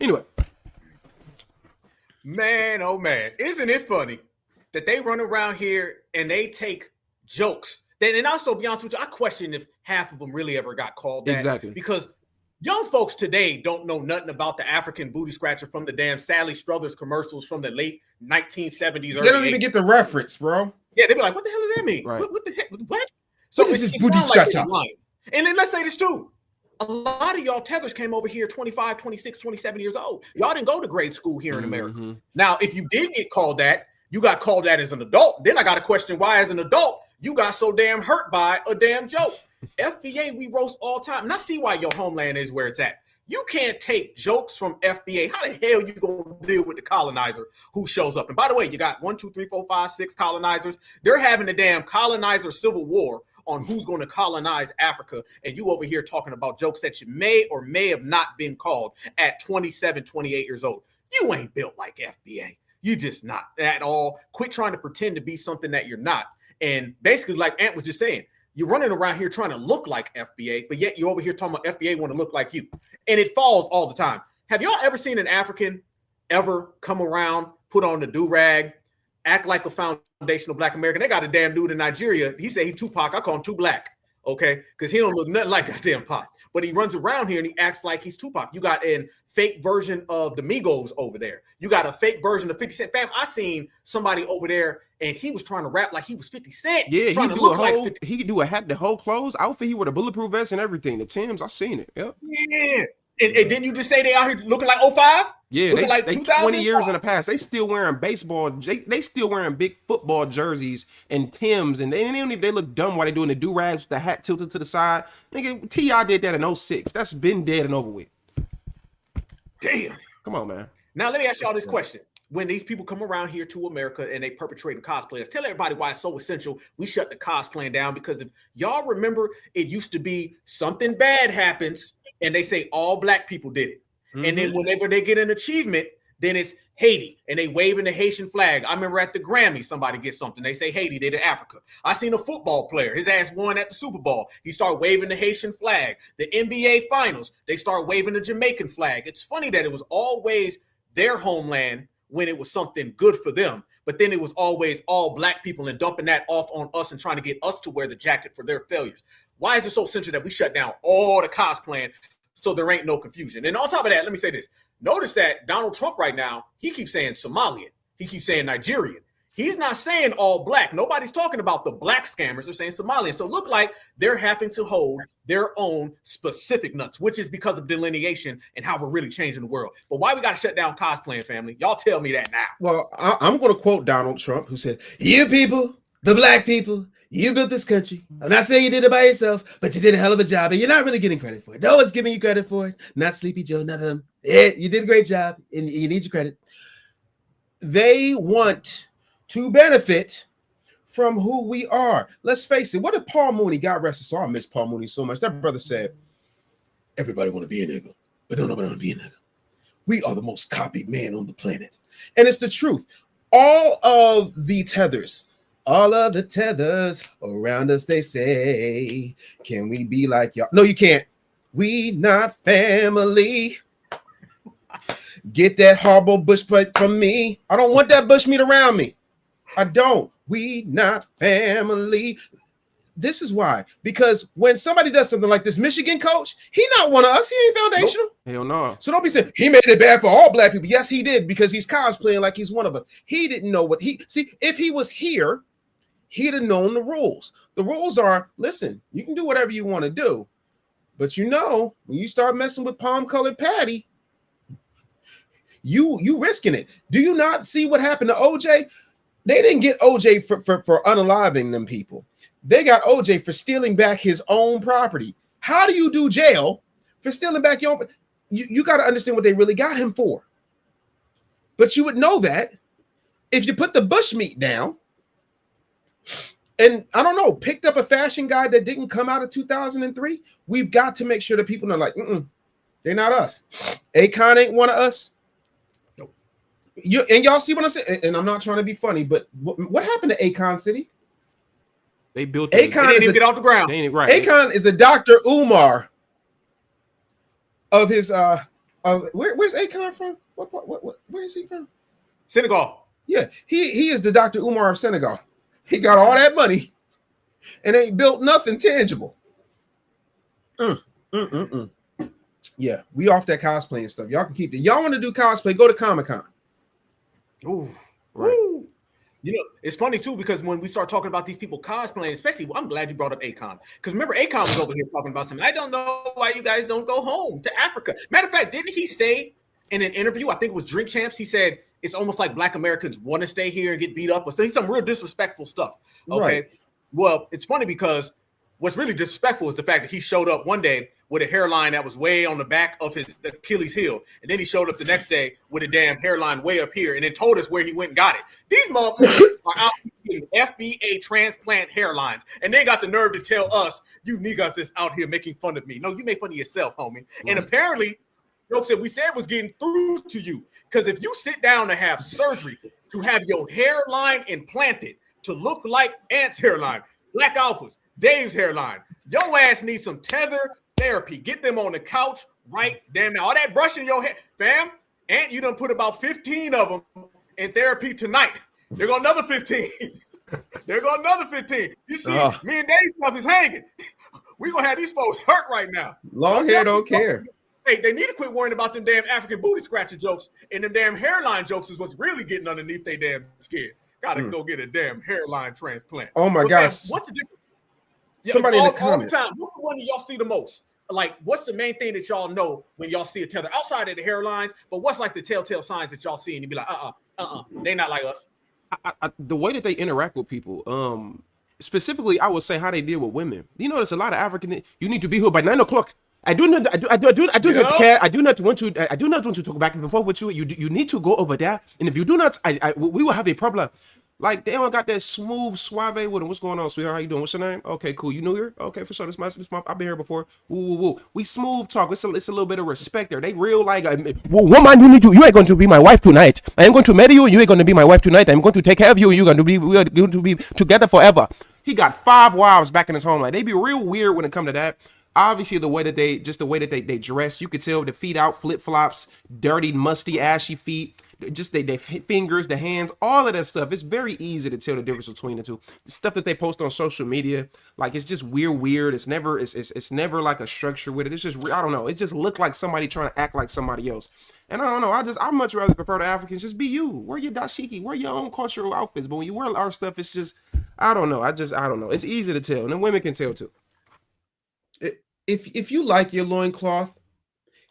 Anyway. Man, oh man, isn't it funny that they run around here and they take jokes? And also, be honest with you, I question if half of them really ever got called that. Exactly. Because young folks today don't know nothing about the African booty scratcher from the damn Sally Struthers commercials from the late 1970s. They don't even get the reference, bro. Yeah, they be like, what the hell does that mean? Right. What the heck? What? So What is this booty scratcher? And then let's say this too. A lot of y'all tethers came over here 25, 26, 27 years old. Y'all didn't go to grade school here in America. Now, if you did get called that, you got called that as an adult. Then I got to question why, as an adult, you got so damn hurt by a damn joke. FBA, we roast all time. And I see why your homeland is where it's at. You can't take jokes from FBA. How the hell you gonna deal with the colonizer who shows up? And by the way, you got 1, 2, 3, 4, 5, 6 colonizers. They're having a damn colonizer civil war on who's going to colonize Africa. And you over here talking about jokes that you may or may have not been called at 27, 28 years old. You ain't built like FBA. You just not at all. Quit trying to pretend to be something that you're not. And basically, like Ant was just saying, you're running around here trying to look like FBA, but yet you're over here talking about FBA want to look like you. And it falls all the time. Have y'all ever seen an African ever come around, put on the do-rag, act like a foundational Black American? They got a damn dude in Nigeria. He said he Tupac. I call him Too Black, okay? Because he don't look nothing like goddamn Pop. But he runs around here and he acts like he's Tupac. You got a fake version of the Migos over there. You got a fake version of 50 Cent. Fam, I seen somebody over there and he was trying to rap like he was 50 Cent. Yeah, trying to look like 50. He could do a hat, the whole clothes outfit. He wore the bulletproof vest and everything. The Timbs, I seen it. Yep. Yeah. And didn't you just say they out here looking like 05? Yeah, looking like they 20 years in the past. They still wearing baseball. They still wearing big football jerseys and Timbs, and they don't even. They look dumb while they doing the do rags with the hat tilted to the side. Nigga, T.I. did that in 06. That's been dead and over with. Damn. Come on, man. Now let me ask y'all this question: when these people come around here to America and they perpetrating cosplayers, tell everybody why it's so essential we shut the cosplaying down. Because if y'all remember, it used to be something bad happens and they say all Black people did it. And then whenever they get an achievement, then it's Haiti and they waving the Haitian flag. I remember at the Grammy, somebody gets something. They say Haiti, they did Africa. I seen a football player, his ass won at the Super Bowl. He started waving the Haitian flag. The NBA finals, they start waving the Jamaican flag. It's funny that it was always their homeland when it was something good for them. But then it was always all Black people and dumping that off on us and trying to get us to wear the jacket for their failures. Why is it so essential that we shut down all the cosplaying so there ain't no confusion? And on top of that, let me say this. Notice that Donald Trump right now, he keeps saying Somalian. He keeps saying Nigerian. He's not saying all Black. Nobody's talking about the Black scammers. They're saying Somalian. So look like they're having to hold their own specific nuts, which is because of delineation and how we're really changing the world. But why we got to shut down cosplaying, family? Y'all tell me that now. Well, I'm going to quote Donald Trump, who said, "You people, the Black people, you built this country. I'm not saying you did it by yourself, but you did a hell of a job, and you're not really getting credit for it. No one's giving you credit for it. Not Sleepy Joe, none of them. Yeah, you did a great job, and you need your credit." They want to benefit from who we are. Let's face it. What did Paul Mooney, God rest his soul, I miss Paul Mooney so much. That brother said, "Everybody want to be a nigga, but don't nobody want to be a nigga. We are the most copied man on the planet." And it's the truth. All of the tethers around us, they say, "Can we be like y'all?" No, you can't. We not family. Get that horrible bush plate from me. I don't want that bush meat around me. I don't. We not family. This is why. Because when somebody does something like this, Michigan coach, he not one of us. He ain't foundational. Nope. Hell no. So don't be saying he made it bad for all black people. Yes, he did, because he's cosplaying like he's one of us. He didn't know what he see. If he was here, he'd have known the rules. The rules are: listen, you can do whatever you want to do, but you know, when you start messing with palm-colored Patty, you risking it. Do you not see what happened to OJ? They didn't get OJ for unaliving them people. They got OJ for stealing back his own property. How do you do jail for stealing back your own? You got to understand what they really got him for. But you would know that if you put the bush meat down and, I don't know, picked up a fashion guide that didn't come out of 2003, we've got to make sure that people are like, they're not us. Akon ain't one of us. Nope. And y'all see what I'm saying? And I'm not trying to be funny, but what happened to Akon City? They built it. Akon didn't even get off the ground. They ain't right. Akon is the Dr. Umar of his where's Akon from? Where is he from? Senegal. Yeah, he is the Dr. Umar of Senegal. He got all that money and ain't built nothing tangible. Yeah, we off that cosplaying stuff. Y'all can keep it. Y'all want to do cosplay? Go to Comic-Con. Ooh, right. Woo. You know, it's funny too, because when we start talking about these people cosplaying, especially, I'm glad you brought up Akon, because remember, Akon was over here talking about something. I don't know why you guys don't go home to Africa. Matter of fact, didn't he say in an interview, I think it was Drink Champs, he said it's almost like Black Americans want to stay here and get beat up, or some real disrespectful stuff. Okay, right. Well, it's funny because what's really disrespectful is the fact that he showed up one day with a hairline that was way on the back of his Achilles heel. And then he showed up the next day with a damn hairline way up here and then told us where he went and got it. These motherfuckers are out getting FBA transplant hairlines. And they got the nerve to tell us, you niggas is out here making fun of me. No, you make fun of yourself, homie. Right. And apparently, jokes that we said was getting through to you. Because if you sit down to have surgery, to have your hairline implanted to look like Ant's hairline, Black Alpha's, Dave's hairline, your ass needs some tether therapy. Get them on the couch right damn now. All that brushing your hair, fam. Ant, you done put about 15 of them in therapy tonight. There go another 15. There go another 15. You see, me and Dave stuff is hanging. We gonna have these folks hurt right now. Long hair don't care. Hey, they need to quit worrying about them damn African booty scratcher jokes, and them damn hairline jokes is what's really getting underneath their damn skin. Gotta go get a damn hairline transplant. Oh my gosh. What's the difference? Somebody in the comments. All the time. What's the one that y'all see the most? Like, what's the main thing that y'all know when y'all see a tether outside of the hairlines? But what's like the telltale signs that y'all see and you be like, they not like us? The way that they interact with people, specifically, I would say how they deal with women. You notice a lot of African. You need to be here by 9 o'clock. I do not care. I do not want to talk back and forth with you. You need to go over there, and if you do not, we will have a problem. Like, they don't got that smooth suave with them. What's going on, sweetheart? How you doing? What's your name? Okay, cool. You new here? Okay, for sure. This month, I've been here before. Woo. We smooth talk. It's a little bit of respect there. They real like, woman, you ain't going to be my wife tonight. I am going to marry you. You ain't going to be my wife tonight. I'm going to take care of you. We are going to be together forever. He got 5 wives back in his home. Like, they be real weird when it come to that. Obviously, the way that they dress, you could tell the feet out, flip flops, dirty, musty, ashy feet. Just they fingers, the hands, all of that stuff. It's very easy to tell the difference between the two. The stuff that they post on social media, like, it's just weird. It's never never like a structure with it. It's just, I don't know. It just looked like somebody trying to act like somebody else. And I don't know. I much rather prefer the Africans. Just be you. Wear your dashiki. Wear your own cultural outfits. But when you wear our stuff, it's just, I don't know. I don't know. It's easy to tell, and then women can tell too. If you like your loincloth,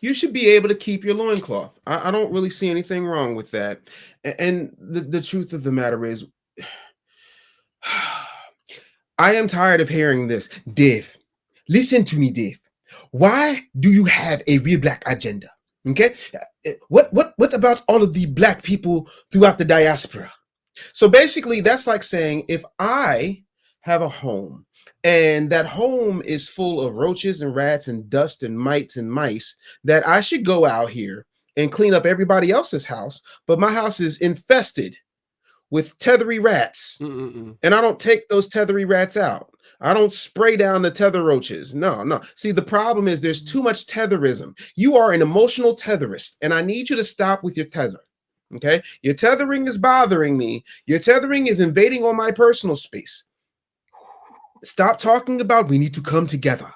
you should be able to keep your loincloth. I don't really see anything wrong with that. And the truth of the matter is, I am tired of hearing this. Dave, listen to me, Dave. Why do you have a real black agenda? Okay? What about all of the black people throughout the diaspora? So basically, that's like saying, if I have a home and that home is full of roaches and rats and dust and mites and mice, that I should go out here and clean up everybody else's house, but my house is infested with tethery rats. And I don't take those tethery rats out. I don't spray down the tether roaches. No. See, the problem is there's too much tetherism. You are an emotional tetherist, and I need you to stop with your tether. Okay, your tethering is bothering me. Your tethering is invading on my personal space. Stop talking about we need to come together.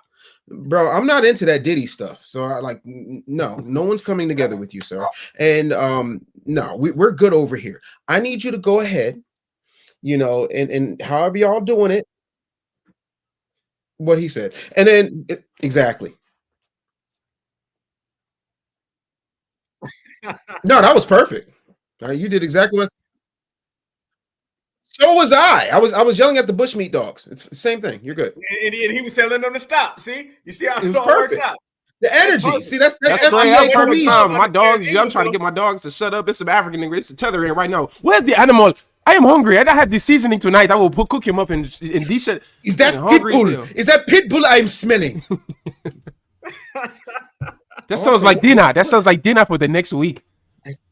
Bro, I'm not into that Diddy stuff. So I like no one's coming together with you, sir. And no, we're good over here. I need you to go ahead, and however y'all doing it, what he said. And then exactly. No, that was perfect. You did exactly what. So was I. I was yelling at the bushmeat dogs. It's the same thing. You're good. And he was telling them to stop. See, you see how It it was all works perfect. out. The energy. See, that's That's FBA great. That's for perfect me. time. My dogs. I'm trying to get my dogs to shut up. It's some African English. It's tethering right now. Where's the animal? I am hungry. I have this seasoning tonight. I will cook him up in this shit. Is that Pitbull? Is that Pitbull I'm smelling? That sounds like dinner. That sounds like dinner for the next week.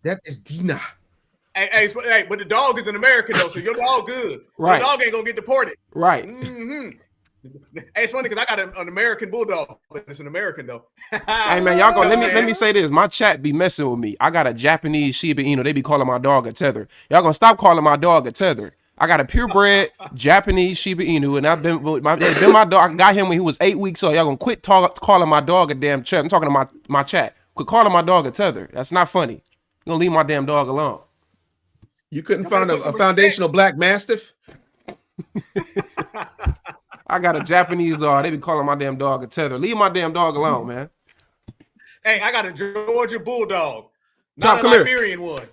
That is dinner. Hey, but the dog is an American though, so your dog good. Right. Your dog ain't gonna get deported. Right. Mm-hmm. Hey, it's funny because I got an American bulldog, but it's an American though. Hey man, y'all go. Let me say this. My chat be messing with me. I got a Japanese Shiba Inu. They be calling my dog a tether. Y'all gonna stop calling my dog a tether. I got a purebred Japanese Shiba Inu, and I've been my dog. I got him when he was 8 weeks old. Y'all gonna quit calling my dog a damn tether. I'm talking to my chat. Quit calling my dog a tether. That's not funny. You gonna leave my damn dog alone. You couldn't find a foundational black mastiff? I got a Japanese dog. They be calling my damn dog a tether. Leave my damn dog alone, man. Hey, I got a Georgia bulldog, Chop, not a come here. Liberian one.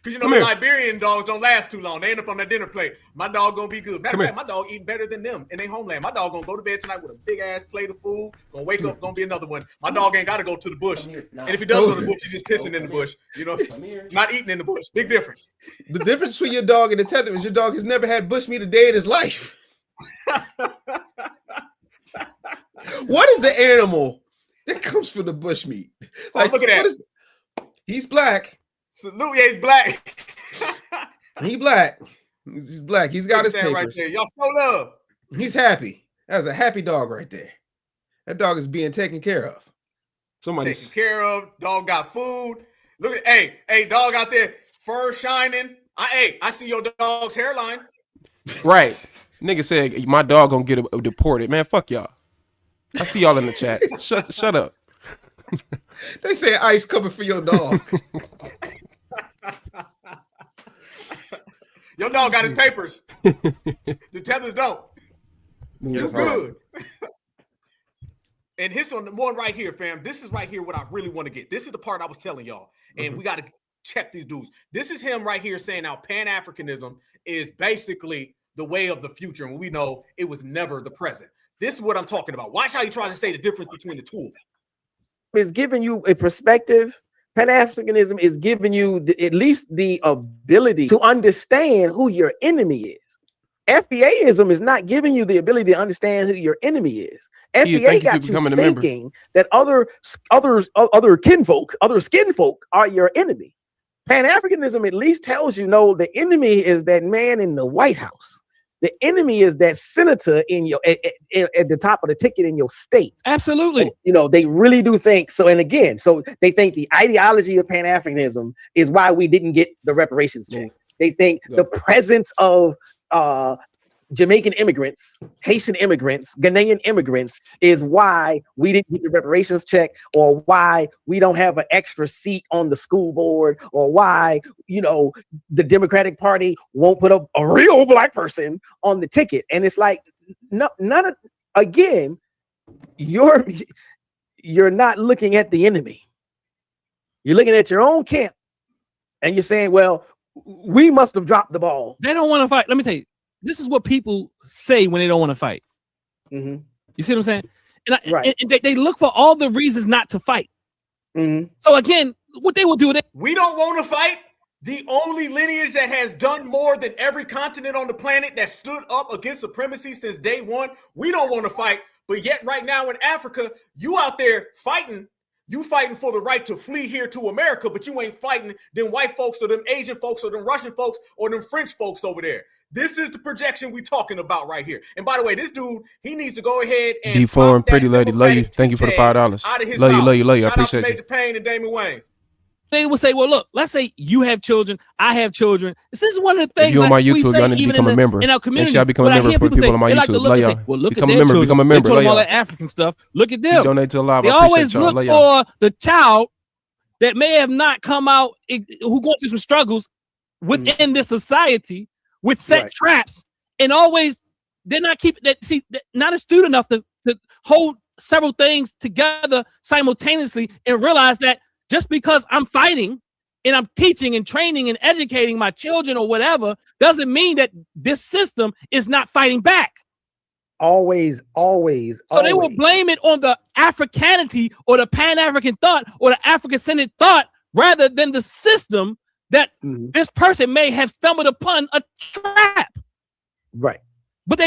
Because Come the here. Liberian dogs don't last too long. They end up on that dinner plate. My dog gonna be good. Matter Come of fact, my dog eating better than them in their homeland. My dog gonna go to bed tonight with a big ass plate of food. Gonna wake up, gonna be another one. My dog ain't gotta go to the bush. And if he does go to the bush, he's just pissing in the bush. Not eating in the bush. Big difference. The difference between your dog and the tether is your dog has never had bushmeat a day in his life. What is the animal that comes from the bushmeat? Like, look at that. He's black. Salute, yeah, he's black. He's black. He's black. He's got his papers. Right there. Y'all show love. He's happy. That's a happy dog right there. That dog is being taken care of. Somebody's taken care of. Dog got food. Look at hey, dog out there, fur shining. I see your dog's hairline. right. Nigga said my dog gonna get deported. Man, fuck y'all. I see y'all in the chat. Shut up. They say ICE coming for your dog. Your dog got his papers. The tethers don't. You good. And his on the one right here, fam. This is right here what I really want to get. This is the part I was telling y'all. And we got to check these dudes. This is him right here saying now Pan-Africanism is basically the way of the future. And we know it was never the present. This is what I'm talking about. Watch how he tries to say the difference between the two of them. Is giving you a perspective. Pan-Africanism is giving you at least the ability to understand who your enemy is. FBAism is not giving you the ability to understand who your enemy is. FBA got you thinking that other kinfolk, other skin folk are your enemy. Pan-Africanism at least tells you, no, the enemy is that man in the White House. The enemy is that senator in your at the top of the ticket in your state. Absolutely. And, they really do think so. And again, so they think the ideology of Pan-Africanism is why we didn't get the reparations check. They think the presence of Jamaican immigrants, Haitian immigrants, Ghanaian immigrants is why we didn't get the reparations check, or why we don't have an extra seat on the school board, or why, the Democratic Party won't put a real black person on the ticket. And it's like, none of, again, you're not looking at the enemy. You're looking at your own camp and you're saying, well, we must have dropped the ball. They don't want to fight. Let me tell you. This is what people say when they don't want to fight. Mm-hmm. You see what I'm saying? And they look for all the reasons not to fight. Mm-hmm. So again, what they will do, we don't want to fight. The only lineage that has done more than every continent on the planet that stood up against supremacy since day one. We don't want to fight, but yet right now in Africa, you out there fighting. You fighting for the right to flee here to America, but you ain't fighting them white folks or them Asian folks or them Russian folks or them French folks over there. This is the projection we talking about right here. And by the way, this dude, he needs to go ahead and D4 and Pretty Lady, love you. Thank you for the $5. Love you. I appreciate you. Major Payne and Damon Wayans. they will say, well, look, let's say you have children, I have children. This is one of the things If you on my we YouTube, say y'all need to even become a member. in our And community. shall become a What I member hear for people people say, on my they like to YouTube. look Love and say, y'all. well, look Become at a their member. children. Become a They member. told them Love all y'all. that African stuff. Look at You them. donate to the live. They I appreciate always y'all. look Love y'all. for the child that may have not come out, who going through some struggles within this society with set traps, and always they're not keeping that. See, not astute enough to hold several things together simultaneously and realize that just because I'm fighting and I'm teaching and training and educating my children or whatever doesn't mean that this system is not fighting back. Always. So they will blame it on the Africanity or the Pan-African thought or the African-centered thought rather than the system that this person may have stumbled upon a trap. Right. But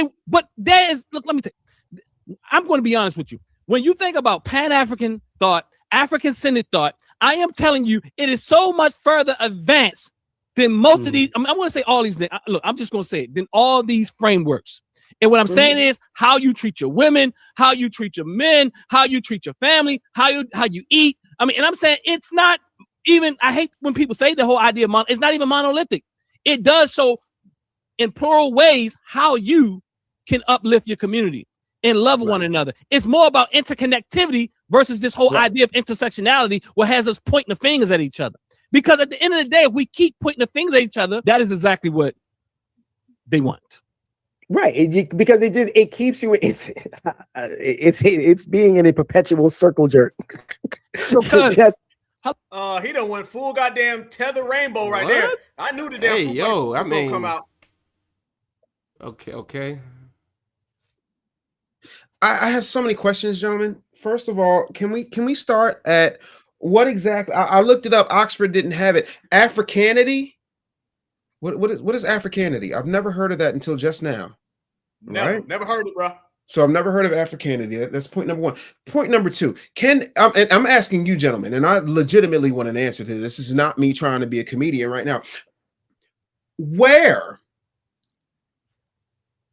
there is, look, let me tell you, I'm going to be honest with you. When you think about Pan-African thought, African-centered thought, I am telling you, it is so much further advanced than most of these. I mean, I'm going to say all these things. Look, I'm just going to say it. Than all these frameworks. And what I'm saying is how you treat your women, how you treat your men, how you treat your family, how you eat. I mean, and I'm saying it's not even, I hate when people say the whole idea of it's not even monolithic. It does so in plural ways how you can uplift your community and love one another. It's more about interconnectivity versus this whole idea of intersectionality, what has us pointing the fingers at each other. Because at the end of the day, if we keep pointing the fingers at each other, that is exactly what they want. Right, because it keeps you. It's being in a perpetual circle jerk. So he done went full goddamn tether rainbow right there. I knew the damn was gonna come out. Okay. I have so many questions, gentlemen. First of all, can we start at what exactly? I looked it up. Oxford didn't have it. Africanity. What is Africanity? I've never heard of that until just now. Never heard it, bro. So I've never heard of Africanity. That's point number one. Point number two. And I'm asking you, gentlemen, and I legitimately want an answer to this. This is not me trying to be a comedian right now. Where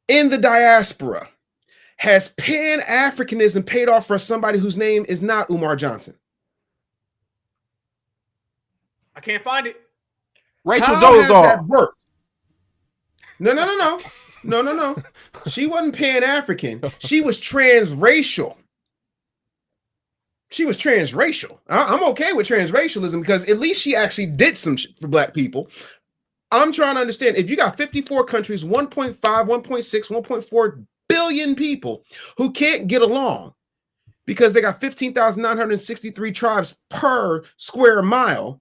in the diaspora has Pan-Africanism paid off for somebody whose name is not Umar Johnson? I can't find it. Rachel How has Dolezal. that worked? No. She wasn't Pan-African. She was transracial. I'm okay with transracialism because at least she actually did some shit for black people. I'm trying to understand, if you got 54 countries, 1.5, 1.6, 1.4 billion people who can't get along because they got 15,963 tribes per square mile,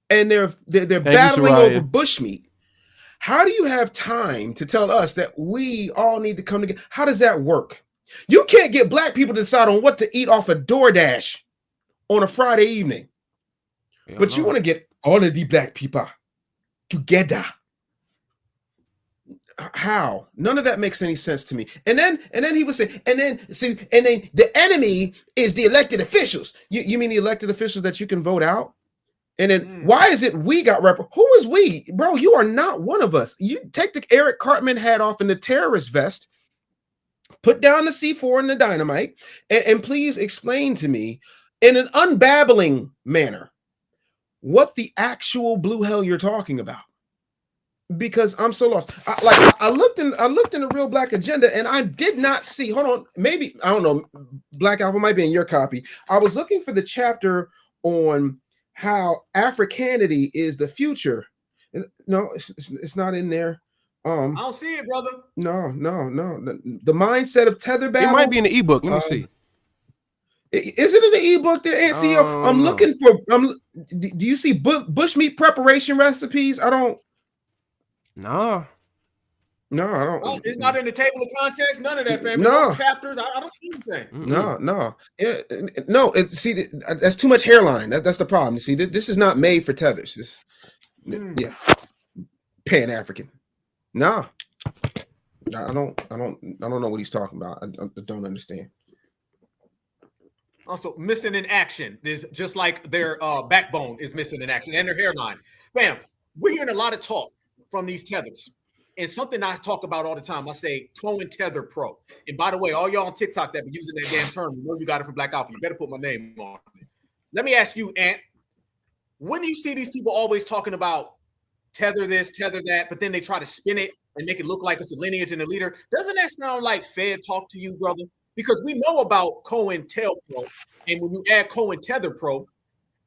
and they're battling over bushmeat. How do you have time to tell us that we all need to come together? How does that work? You can't get black people to decide on what to eat off a DoorDash on a Friday evening. But you want to get all of the black people together. How? None of that makes any sense to me. And then he would say, and then the enemy is the elected officials. You mean the elected officials that you can vote out? And then why is it we got who is we? Bro, you are not one of us. You take the Eric Cartman hat off in the terrorist vest, put down the C4 and the dynamite, and please explain to me in an unbabbling manner what the actual blue hell you're talking about. Because I'm so lost. I looked in the Real Black Agenda and I did not see. Hold on, maybe I don't know. Black Alpha might be in your copy. I was looking for the chapter on how Africanity is the future. No, it's not in there. I don't see it, brother. No. The mindset of tether babble. It might be in the ebook. Let me see. Is it in the ebook there, NCO? I'm looking for. Do you see bushmeat preparation recipes? I don't. No, I don't. Oh, it's not in the table of contents. None of that, family. No chapters. I don't see anything. No. See, that's too much hairline. That's the problem. You see, this is not made for tethers. Yeah, Pan-African. No, I don't know what he's talking about. I don't understand. Also, missing in action is just like their backbone is missing in action and their hairline. Bam, we're hearing a lot of talk from these tethers. And something I talk about all the time, I say Clone Tether Pro. And by the way, all y'all on TikTok that be using that damn term, you know you got it from Black Alpha. You better put my name on it. Let me ask you, Ant, when you see these people always talking about tether this, tether that, but then they try to spin it and make it look like it's a lineage and a leader, doesn't that sound like Fed talk to you, brother? Because we know about COINTELPRO, and when you add COINTETHERPRO,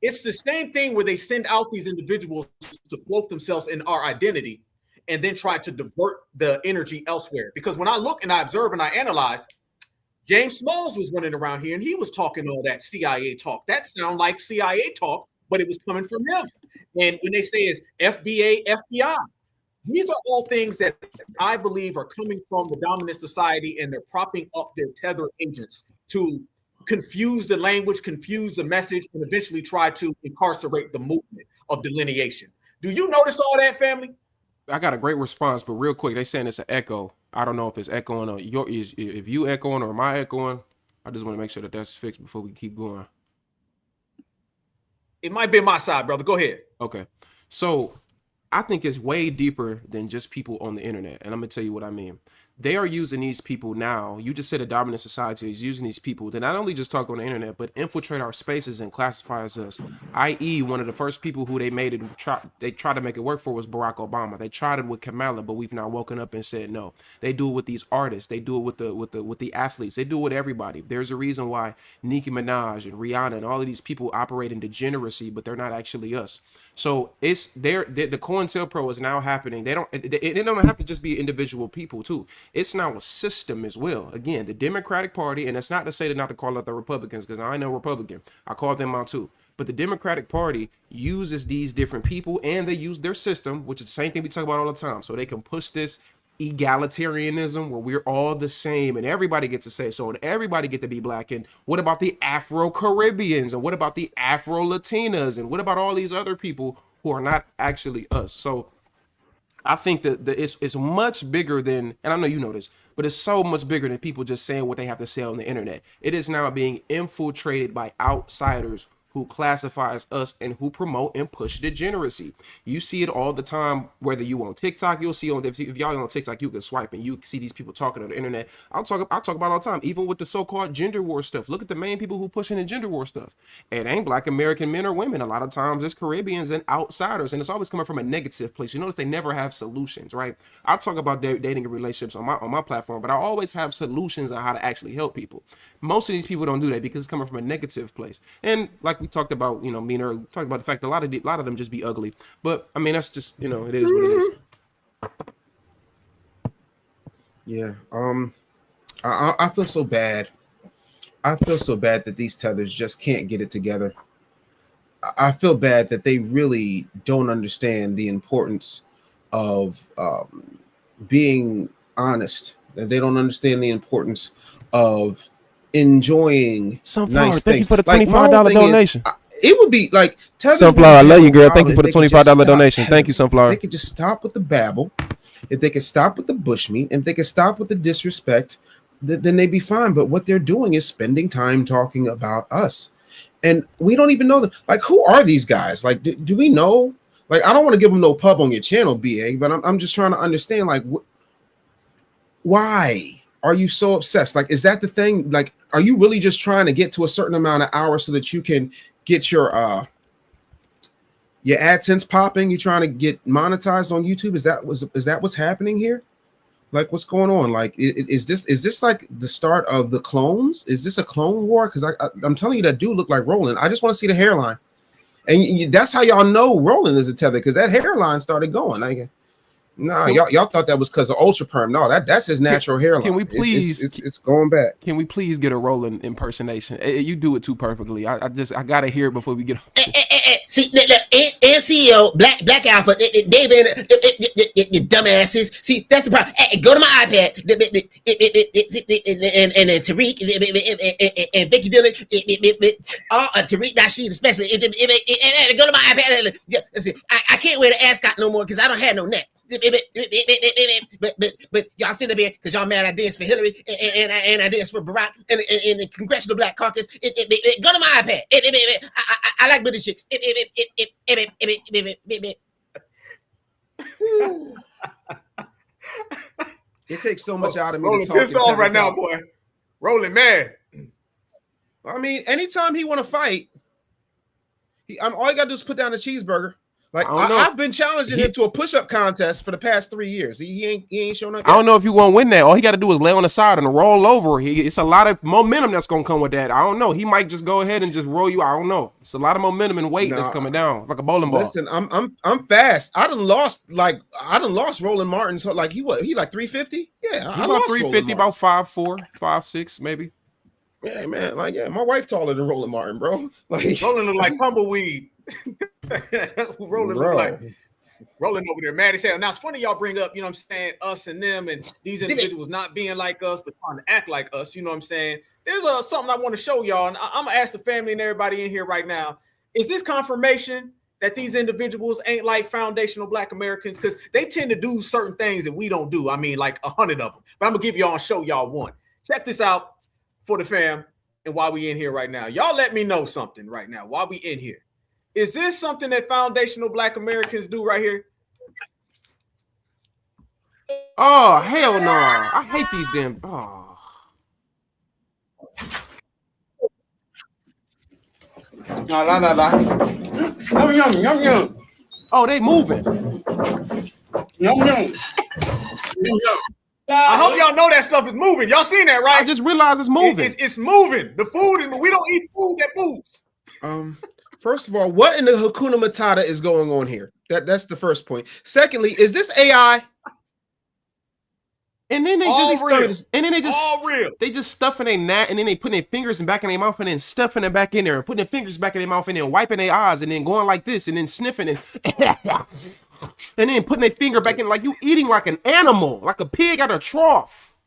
it's the same thing where they send out these individuals to cloak themselves in our identity and then try to divert the energy elsewhere. Because when I look and I observe and I analyze, James Smalls was running around here and he was talking all that CIA talk. That sound like CIA talk, but it was coming from him. And when they say it's FBA, FBI, these are all things that I believe are coming from the dominant society, and they're propping up their tether agents to confuse the language, confuse the message, and eventually try to incarcerate the movement of delineation. Do you notice all that, family? I got a great response, but real quick, they saying it's an echo. I don't know if it's echoing or if you echoing or am I echoing. I just want to make sure that that's fixed before we keep going. It might be on my side, brother. Go ahead. Okay. So I think it's way deeper than just people on the internet. And I'm going to tell you what I mean. They are using these people now. You just said a dominant society is using these people to not only just talk on the internet, but infiltrate our spaces and classify as us. I.e., one of the first people who they made it, they tried to make it work for was Barack Obama. They tried it with Kamala, but we've now woken up and said no. They do it with these artists. They do it with the athletes. They do it with everybody. There's a reason why Nicki Minaj and Rihanna and all of these people operate in degeneracy, but they're not actually us. So it's the COINTELPRO is now happening. They don't have to just be individual people too. It's now a system as well. Again, the Democratic Party, and it's not to say that not to call out the Republicans, because I know Republican. I call them out too. But the Democratic Party uses these different people, and they use their system, which is the same thing we talk about all the time. So they can push this egalitarianism where we're all the same and everybody gets to say so, and everybody get to be black. And what about the Afro-Caribbeans? And what about the Afro-Latinas? And what about all these other people who are not actually us? So I think that it's much bigger than, and I know you know this, but it's so much bigger than people just saying what they have to say on the internet. It is now being infiltrated by outsiders who classifies us and who promote and push degeneracy. You see it all the time, whether you on TikTok, you'll see if y'all on TikTok, you can swipe and you see these people talking on the internet. I'll talk about it all the time, even with the so-called gender war stuff. Look at the main people who pushing the gender war stuff. It ain't Black American men or women. A lot of times it's Caribbeans and outsiders, and it's always coming from a negative place. You notice they never have solutions, right? I talk about dating and relationships on my platform, but I always have solutions on how to actually help people. Most of these people don't do that because it's coming from a negative place. And like we talked about, me and earlier, talked about the fact that a lot of them just be ugly. But I mean, that's just, it is what it is. Yeah. I feel so bad. I feel so bad that these tethers just can't get it together. I feel bad that they really don't understand the importance of being honest. That they don't understand the importance of enjoying Sunflower, nice thank things. you for the Like, $25 donation. It would be like Sunflower, I love you, girl. Thank you for the $25 donation. Thank you, Sunflower. They could just stop with the babble. If they could stop with the bushmeat, if they could stop with the disrespect, then they'd be fine. But what they're doing is spending time talking about us, and we don't even know them. Like, who are these guys? Like, do we know? Like, I don't want to give them no pub on your channel, BA, but I'm just trying to understand, like, why are you so obsessed? Like, is that the thing? Like, are you really just trying to get to a certain amount of hours so that you can get your AdSense popping? You trying to get monetized on YouTube? Is that what's happening here? Like, what's going on? Like, is this like the start of the clones? Is this a clone war? Because I'm telling you, that dude look like Roland. I just want to see the hairline, and that's how y'all know Roland is a tether, because that hairline started going. Like, no, y'all thought that was because of Ultra Perm. No, that's his natural hairline. Can we please? It's going back. Can we please get a Roland impersonation? You do it too perfectly. I gotta hear it before we get. See, and CEO Black Alpha, David, you dumbasses. See, that's the problem. Go to my iPad, and Tariq and Vicky Dillon, Tariq Nasheed especially. Go to my iPad. See, I can't wear the ascot no more because I don't have no neck. But y'all sitting there because y'all mad I did for Hillary and I did for Barack and the Congressional Black Caucus. Go to my iPad. I like British chicks. It takes so much out of me. Rolling pissed off right now, boy. Rolling mad. I mean, anytime he want to fight, All you gotta do is put down a cheeseburger. Like I don't know. I've been challenging him to a push-up contest for the past 3 years. He ain't shown up yet. I don't know if you gonna win that. All he got to do is lay on the side and roll over. It's a lot of momentum that's gonna come with that. I don't know. He might just go ahead and just roll you. I don't know. It's a lot of momentum and weight that's coming down. It's like a bowling ball. Listen, I'm fast. I done lost Roland Martin. So like he like 350? Yeah, I lost 350, about 5'4", 5'6", maybe. Yeah, man. Like, yeah, my wife taller than Roland Martin, bro. Like Roland look like tumbleweed. That's what Roland look like. Rolling over there, mad as hell. Now it's funny y'all bring up, you know what I'm saying, us and them and these individuals not being like us, but trying to act like us. You know what I'm saying? There's something I want to show y'all, and I'm gonna ask the family and everybody in here right now. Is this confirmation that these individuals ain't like foundational Black Americans? Because they tend to do certain things that we don't do. I mean, like 100 of them. But I'm gonna give y'all and show y'all one. Check this out for the fam and why we in here right now. Y'all let me know something right now. Why we in here? Is this something that foundational Black Americans do right here? Oh, hell no. I hate these damn. Oh. Oh, they moving. I hope y'all know that stuff is moving. Y'all seen that, right? I just realized it's moving. It's moving. The food is, we don't eat food that moves. First of all, what in the Hakuna Matata is going on here? That's the first point. Secondly, is this AI? And then they they just stuffing their gnat, and then they putting their fingers back in their mouth and then stuffing it back in there and putting their fingers back in their mouth and then wiping their eyes and then going like this and then sniffing and and then putting their finger back in like you eating like an animal, like a pig at a trough.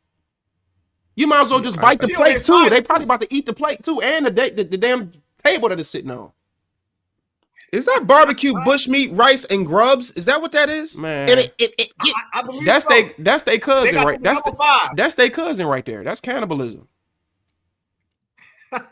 You might as well just bite the plate too. They probably about to eat the plate too and the damn table that is sitting on. Is that barbecue bushmeat, rice, and grubs? Is that what that is? Man, I believe that's so. that's their cousin, right? Five. That's their cousin right there. That's cannibalism. Wait.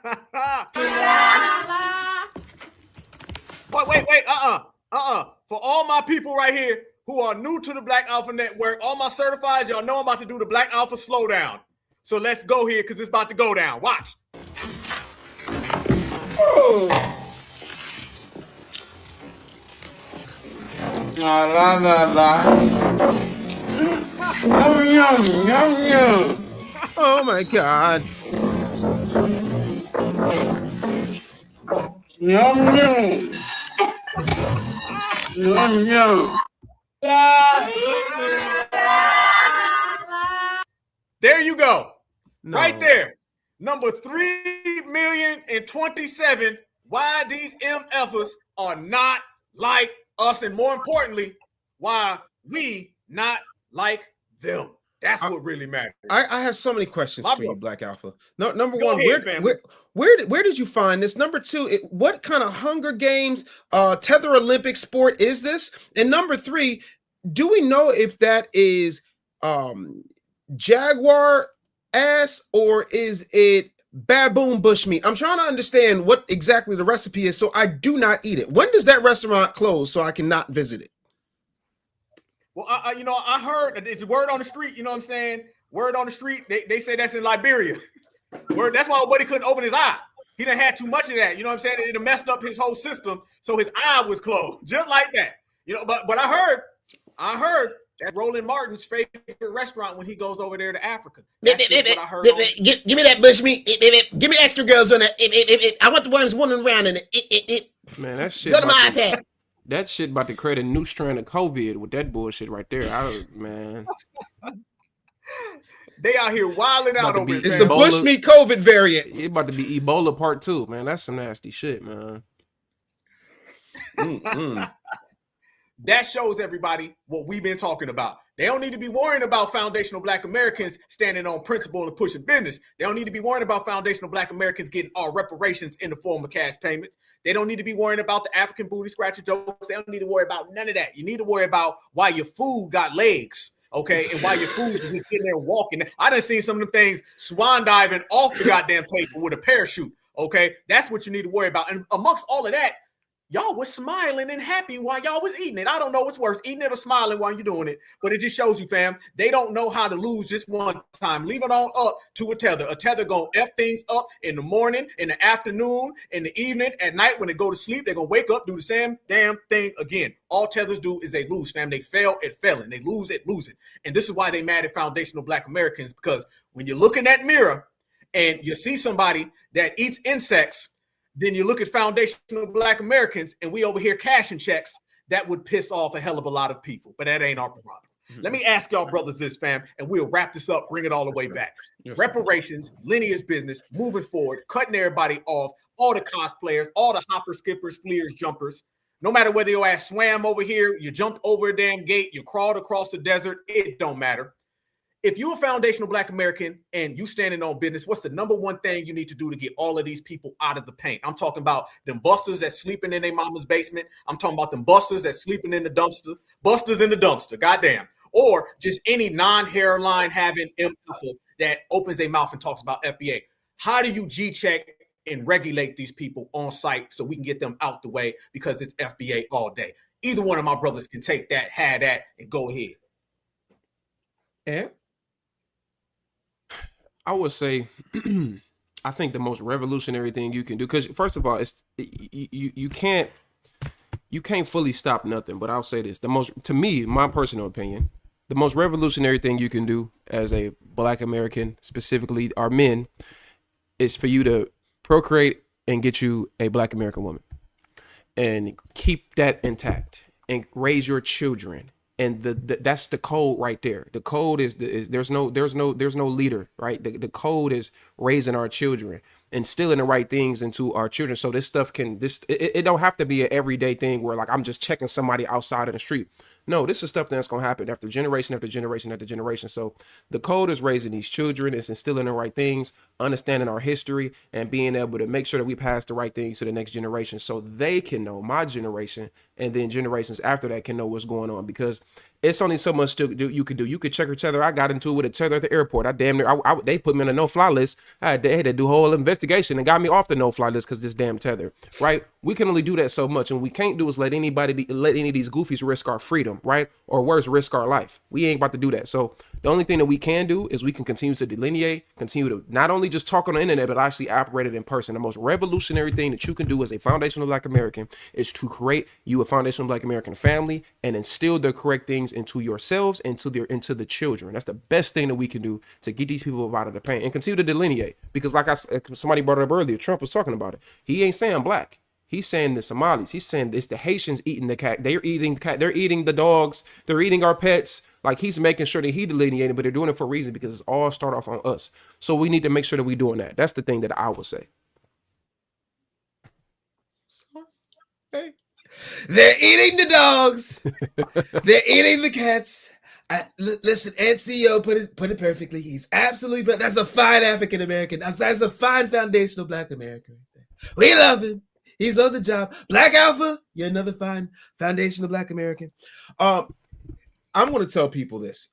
For all my people right here who are new to the Black Alpha Network, all my certifieds, y'all know I'm about to do the Black Alpha slowdown. So let's go here because it's about to go down. Watch. Oh my God. There you go. No. Right there. Number 3,027,000. Why these MFers are not like us, and more importantly, why we not like them. That's what really matters. I have so many questions for you, Black Alpha. No, number Go one, ahead, where did you find this? Number two, what kind of Hunger Games, Tether Olympic sport is this? And number three, do we know if that is jaguar ass or is it baboon bushmeat? I'm trying to understand what exactly the recipe is so I do not eat it. When does that restaurant close so I cannot visit it? Well, I heard it's word on the street. You know what I'm saying? Word on the street. They say that's in Liberia. That's why buddy couldn't open his eye. He done had too much of that. You know what I'm saying? It messed up his whole system, so his eye was closed, just like that. You know, but I heard that's Roland Martin's favorite restaurant when he goes over there to Africa. That's what I heard. Give me that bushmeat. Give me extra girls on that. I want the ones running around in it. Man, that shit. Go to my iPad. That shit about to create a new strand of COVID with that bullshit right there. Man. They out here wilding out over here. It's the bushmeat COVID variant. It about to be Ebola part 2, man. That's some nasty shit, man. That shows everybody what we've been talking about. They don't need to be worrying about foundational Black Americans standing on principle and pushing business. They don't need to be worrying about foundational Black Americans getting our reparations in the form of cash payments. They don't need to be worrying about the African booty scratcher jokes. They don't need to worry about none of that. You need to worry about why your food got legs, okay, and why your food is just sitting there walking. I done seen some of them things swan diving off the goddamn table with a parachute, okay? That's what you need to worry about. And amongst all of that, y'all was smiling and happy while y'all was eating it. I don't know what's worse, eating it or smiling while you're doing it, but it just shows you, fam, they don't know how to lose just one time. Leave it on up to a tether. A tether gonna F things up in the morning, in the afternoon, in the evening, at night. When they go to sleep, they're gonna wake up, do the same damn thing again. All tethers do is they lose, fam. They fail at failing. They lose at losing. And this is why they mad at foundational Black Americans, because when you look in that mirror and you see somebody that eats insects, then you look at foundational Black Americans and we over here cashing checks, that would piss off a hell of a lot of people, but that ain't our problem. Let me ask y'all brothers this, fam, and we'll wrap this up, bring it all the way back. Reparations, lineage business, moving forward, cutting everybody off, all the cosplayers, all the hopper, skippers, fleers, jumpers. No matter whether your ass swam over here, you jumped over a damn gate, you crawled across the desert, it don't matter. If you're a foundational Black American and you standing on business, what's the number one thing you need to do to get all of these people out of the paint? I'm talking about them busters that's sleeping in their mama's basement. I'm talking about them busters that's sleeping in the dumpster. Busters in the dumpster, goddamn. Or just any non-hairline having imposter that opens their mouth and talks about FBA. How do you G-check and regulate these people on site so we can get them out the way, because it's FBA all day? Either one of my brothers can take that, have that, and go ahead. And I would say, I think the most revolutionary thing you can do, because first of all, it's you can't fully stop nothing. But I'll say this: to me, my personal opinion, the most revolutionary thing you can do as a Black American, specifically our men, is for you to procreate and get you a Black American woman, and keep that intact, and raise your children. And that's the code right there. The code is there's no leader, right? The code is raising our children, instilling the right things into our children. So this stuff it don't have to be an everyday thing where like I'm just checking somebody outside in the street. No, this is stuff that's gonna happen after generation after generation after generation. So the code is raising these children, it's instilling the right things, understanding our history, and being able to make sure that we pass the right things to the next generation so they can know, my generation, and then generations after that can know what's going on. Because it's only so much you could do. You could check your tether. I got into it with a tether at the airport. I damn near, they put me on a no-fly list. They had to do a whole investigation and got me off the no-fly list because this damn tether, right? We can only do that so much, and what we can't do is let any of these goofies risk our freedom, right? Or worse, risk our life. We ain't about to do that. So the only thing that we can do is we can continue to delineate, continue to not only just talk on the internet, but actually operate it in person. The most revolutionary thing that you can do as a foundational Black American is to create you a foundational Black American family and instill the correct things into yourselves and into the children. That's the best thing that we can do to get these people out of the pain and continue to delineate. Because like somebody brought it up earlier, Trump was talking about it. He ain't saying black. He's saying the Somalis. He's saying it's the Haitians eating the cat. They're eating cat. They're eating the dogs. They're eating our pets. Like he's making sure that he delineated, but they're doing it for a reason because it's all start off on us. So we need to make sure that we're doing that. That's the thing that I would say. They're eating the dogs. They're eating the cats. Listen, Ed CEO put it perfectly. He's absolutely, but that's a fine African American. That's a fine foundational Black American. We love him. He's on the job. Black Alpha, you're another fine foundational Black American. I'm going to tell people this.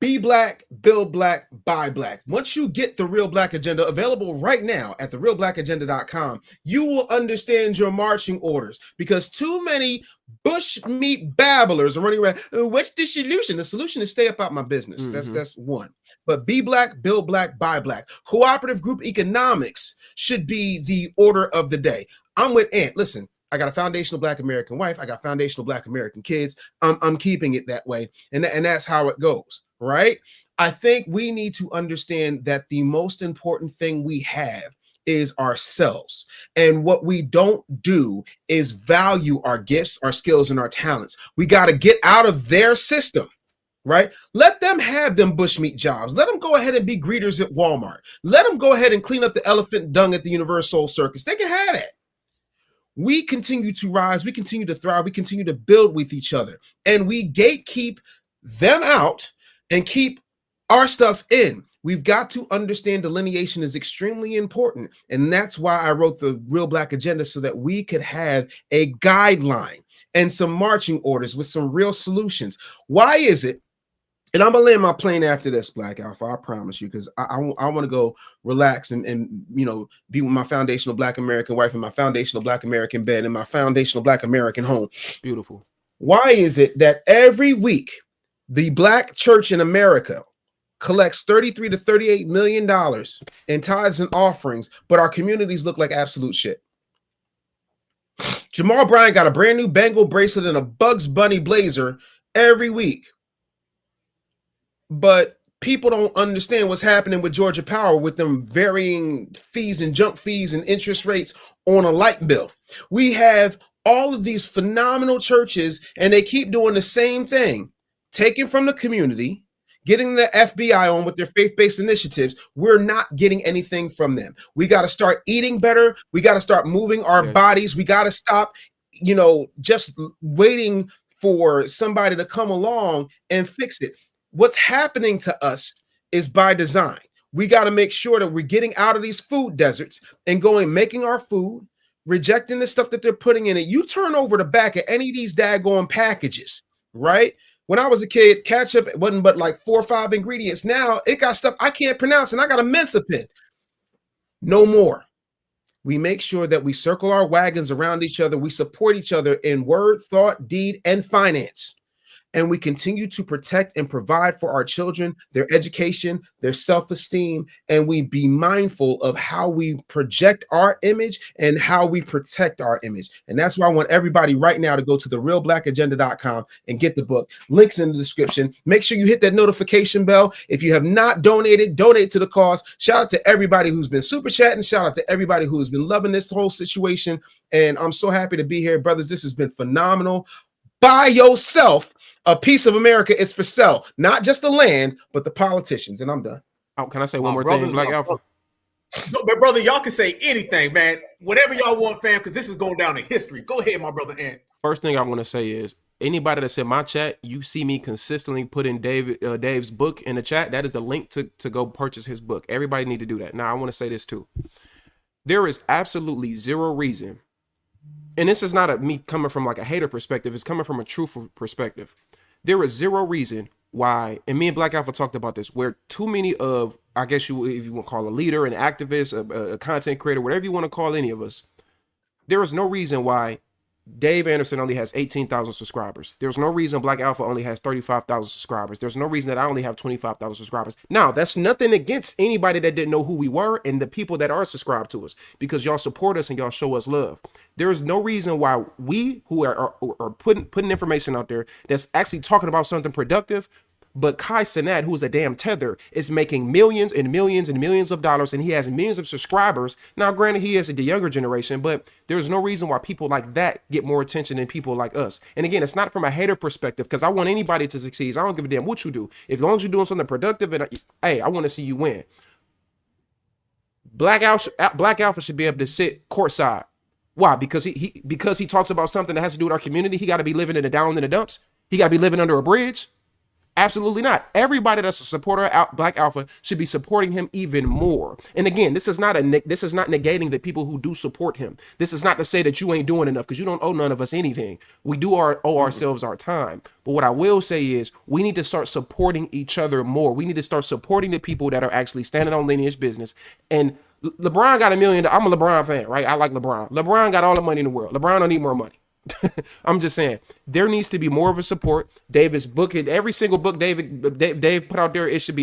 Be black, build black, buy black. Once you get the Real Black Agenda, available right now at therealblackagenda.com, you will understand your marching orders, because too many bushmeat babblers are running around. What's the solution? The solution is stay up out my business. Mm-hmm. That's one. But be black, build black, buy black. Cooperative group economics should be the order of the day. I'm with Ant. Listen, I got a foundational Black American wife. I got foundational Black American kids. I'm keeping it that way. And that's how it goes, right? I think we need to understand that the most important thing we have is ourselves. And what we don't do is value our gifts, our skills, and our talents. We got to get out of their system, right? Let them have them bushmeat jobs. Let them go ahead and be greeters at Walmart. Let them go ahead and clean up the elephant dung at the Universal Circus. They can have that. We continue to rise, we continue to thrive, we continue to build with each other, and we gatekeep them out and keep our stuff in. We've got to understand delineation is extremely important, and that's why I wrote the Real Black Agenda, so that we could have a guideline and some marching orders with some real solutions. Why is it And I'm gonna land my plane after this, Black Alpha. I promise you, because I want to go relax and be with my foundational Black American wife and my foundational Black American bed and my foundational Black American home. Beautiful. Why is it that every week the Black church in America collects $33 to $38 million in tithes and offerings, but our communities look like absolute shit? Jamal Bryant got a brand new Bengal bracelet and a Bugs Bunny blazer every week. But people don't understand what's happening with Georgia Power with them varying fees and junk fees and interest rates on a light bill. We have all of these phenomenal churches, and they keep doing the same thing, taking from the community, getting the FBI on with their faith-based initiatives. We're not getting anything from them. We got to start eating better. We got to start moving our bodies. We got to stop, just waiting for somebody to come along and fix it. What's happening to us is by design. We got to make sure that we're getting out of these food deserts and making our food, rejecting the stuff that they're putting in it. You turn over the back of any of these daggone packages, right? When I was a kid, ketchup wasn't but like 4 or 5 ingredients. Now it got stuff I can't pronounce, and I got a Mensa pen. No more. We make sure that we circle our wagons around each other. We support each other in word, thought, deed, and finance. And we continue to protect and provide for our children, their education, their self-esteem, and we be mindful of how we project our image and how we protect our image. And that's why I want everybody right now to go to therealblackagenda.com and get the book. Links in the description. Make sure you hit that notification bell. If you have not donated, donate to the cause. Shout out to everybody who's been super chatting. Shout out to everybody who has been loving this whole situation. And I'm so happy to be here, brothers. This has been phenomenal. Buy yourself a piece of America. Is for sale, not just the land, but the politicians. And I'm done. Oh, can I say one more thing, Black Alpha? No, but brother, y'all can say anything, man. Whatever y'all want, fam, because this is going down in history. Go ahead, my brother Ant. First thing I want to say is anybody that's in my chat, you see me consistently putting Dave's book in the chat. That is the link to go purchase his book. Everybody need to do that. Now, I want to say this too. There is absolutely zero reason, and this is not me coming from like a hater perspective. It's coming from a truthful perspective. There is zero reason why, and me and Black Alpha talked about this, where too many of, I guess if you want to call a leader, an activist, a content creator, whatever you want to call any of us, there is no reason why Dave Anderson only has 18,000 subscribers. There's no reason Black Alpha only has 35,000 subscribers. There's no reason that I only have 25,000 subscribers. Now, that's nothing against anybody that didn't know who we were and the people that are subscribed to us, because y'all support us and y'all show us love. There is no reason why we who are putting information out there that's actually talking about something productive, but Kai Cenat, who is a damn tether, is making millions and millions and millions of dollars, and he has millions of subscribers. Now, granted, he is the younger generation, but there's no reason why people like that get more attention than people like us. And again, it's not from a hater perspective, because I want anybody to succeed. I don't give a damn what you do. As long as you're doing something productive, and hey, I want to see you win. Black Alpha should be able to sit courtside. Why? Because he talks about something that has to do with our community. He got to be living in the down in the dumps. He got to be living under a bridge. Absolutely not. Everybody that's a supporter of Black Alpha should be supporting him even more. And again, this is not negating the people who do support him. This is not to say that you ain't doing enough, because you don't owe none of us anything. We do owe ourselves our time. But what I will say is we need to start supporting each other more. We need to start supporting the people that are actually standing on lineage business. And LeBron got $1 million. I'm a LeBron fan, right? I like LeBron. LeBron got all the money in the world. LeBron don't need more money. I'm just saying there needs to be more of a support. David's book, every single book Dave put out there, it should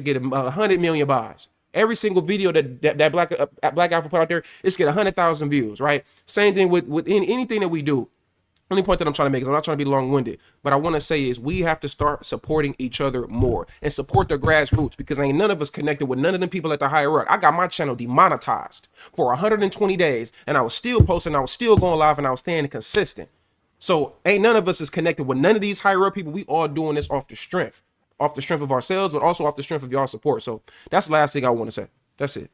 get 100 million buys. Every single video that Black Alpha put out there, it should get 100,000 views, right? Same thing with anything that we do. Only point that I'm trying to make is I'm not trying to be long-winded, but I want to say is we have to start supporting each other more and support the grassroots, because ain't none of us connected with none of them people at the higher up. I got my channel demonetized for 120 days, and I was still posting, I was still going live, and I was staying consistent. So ain't none of us is connected with none of these higher up people. We all doing this off the strength of ourselves, but also off the strength of y'all support. So that's the last thing I want to say. That's it.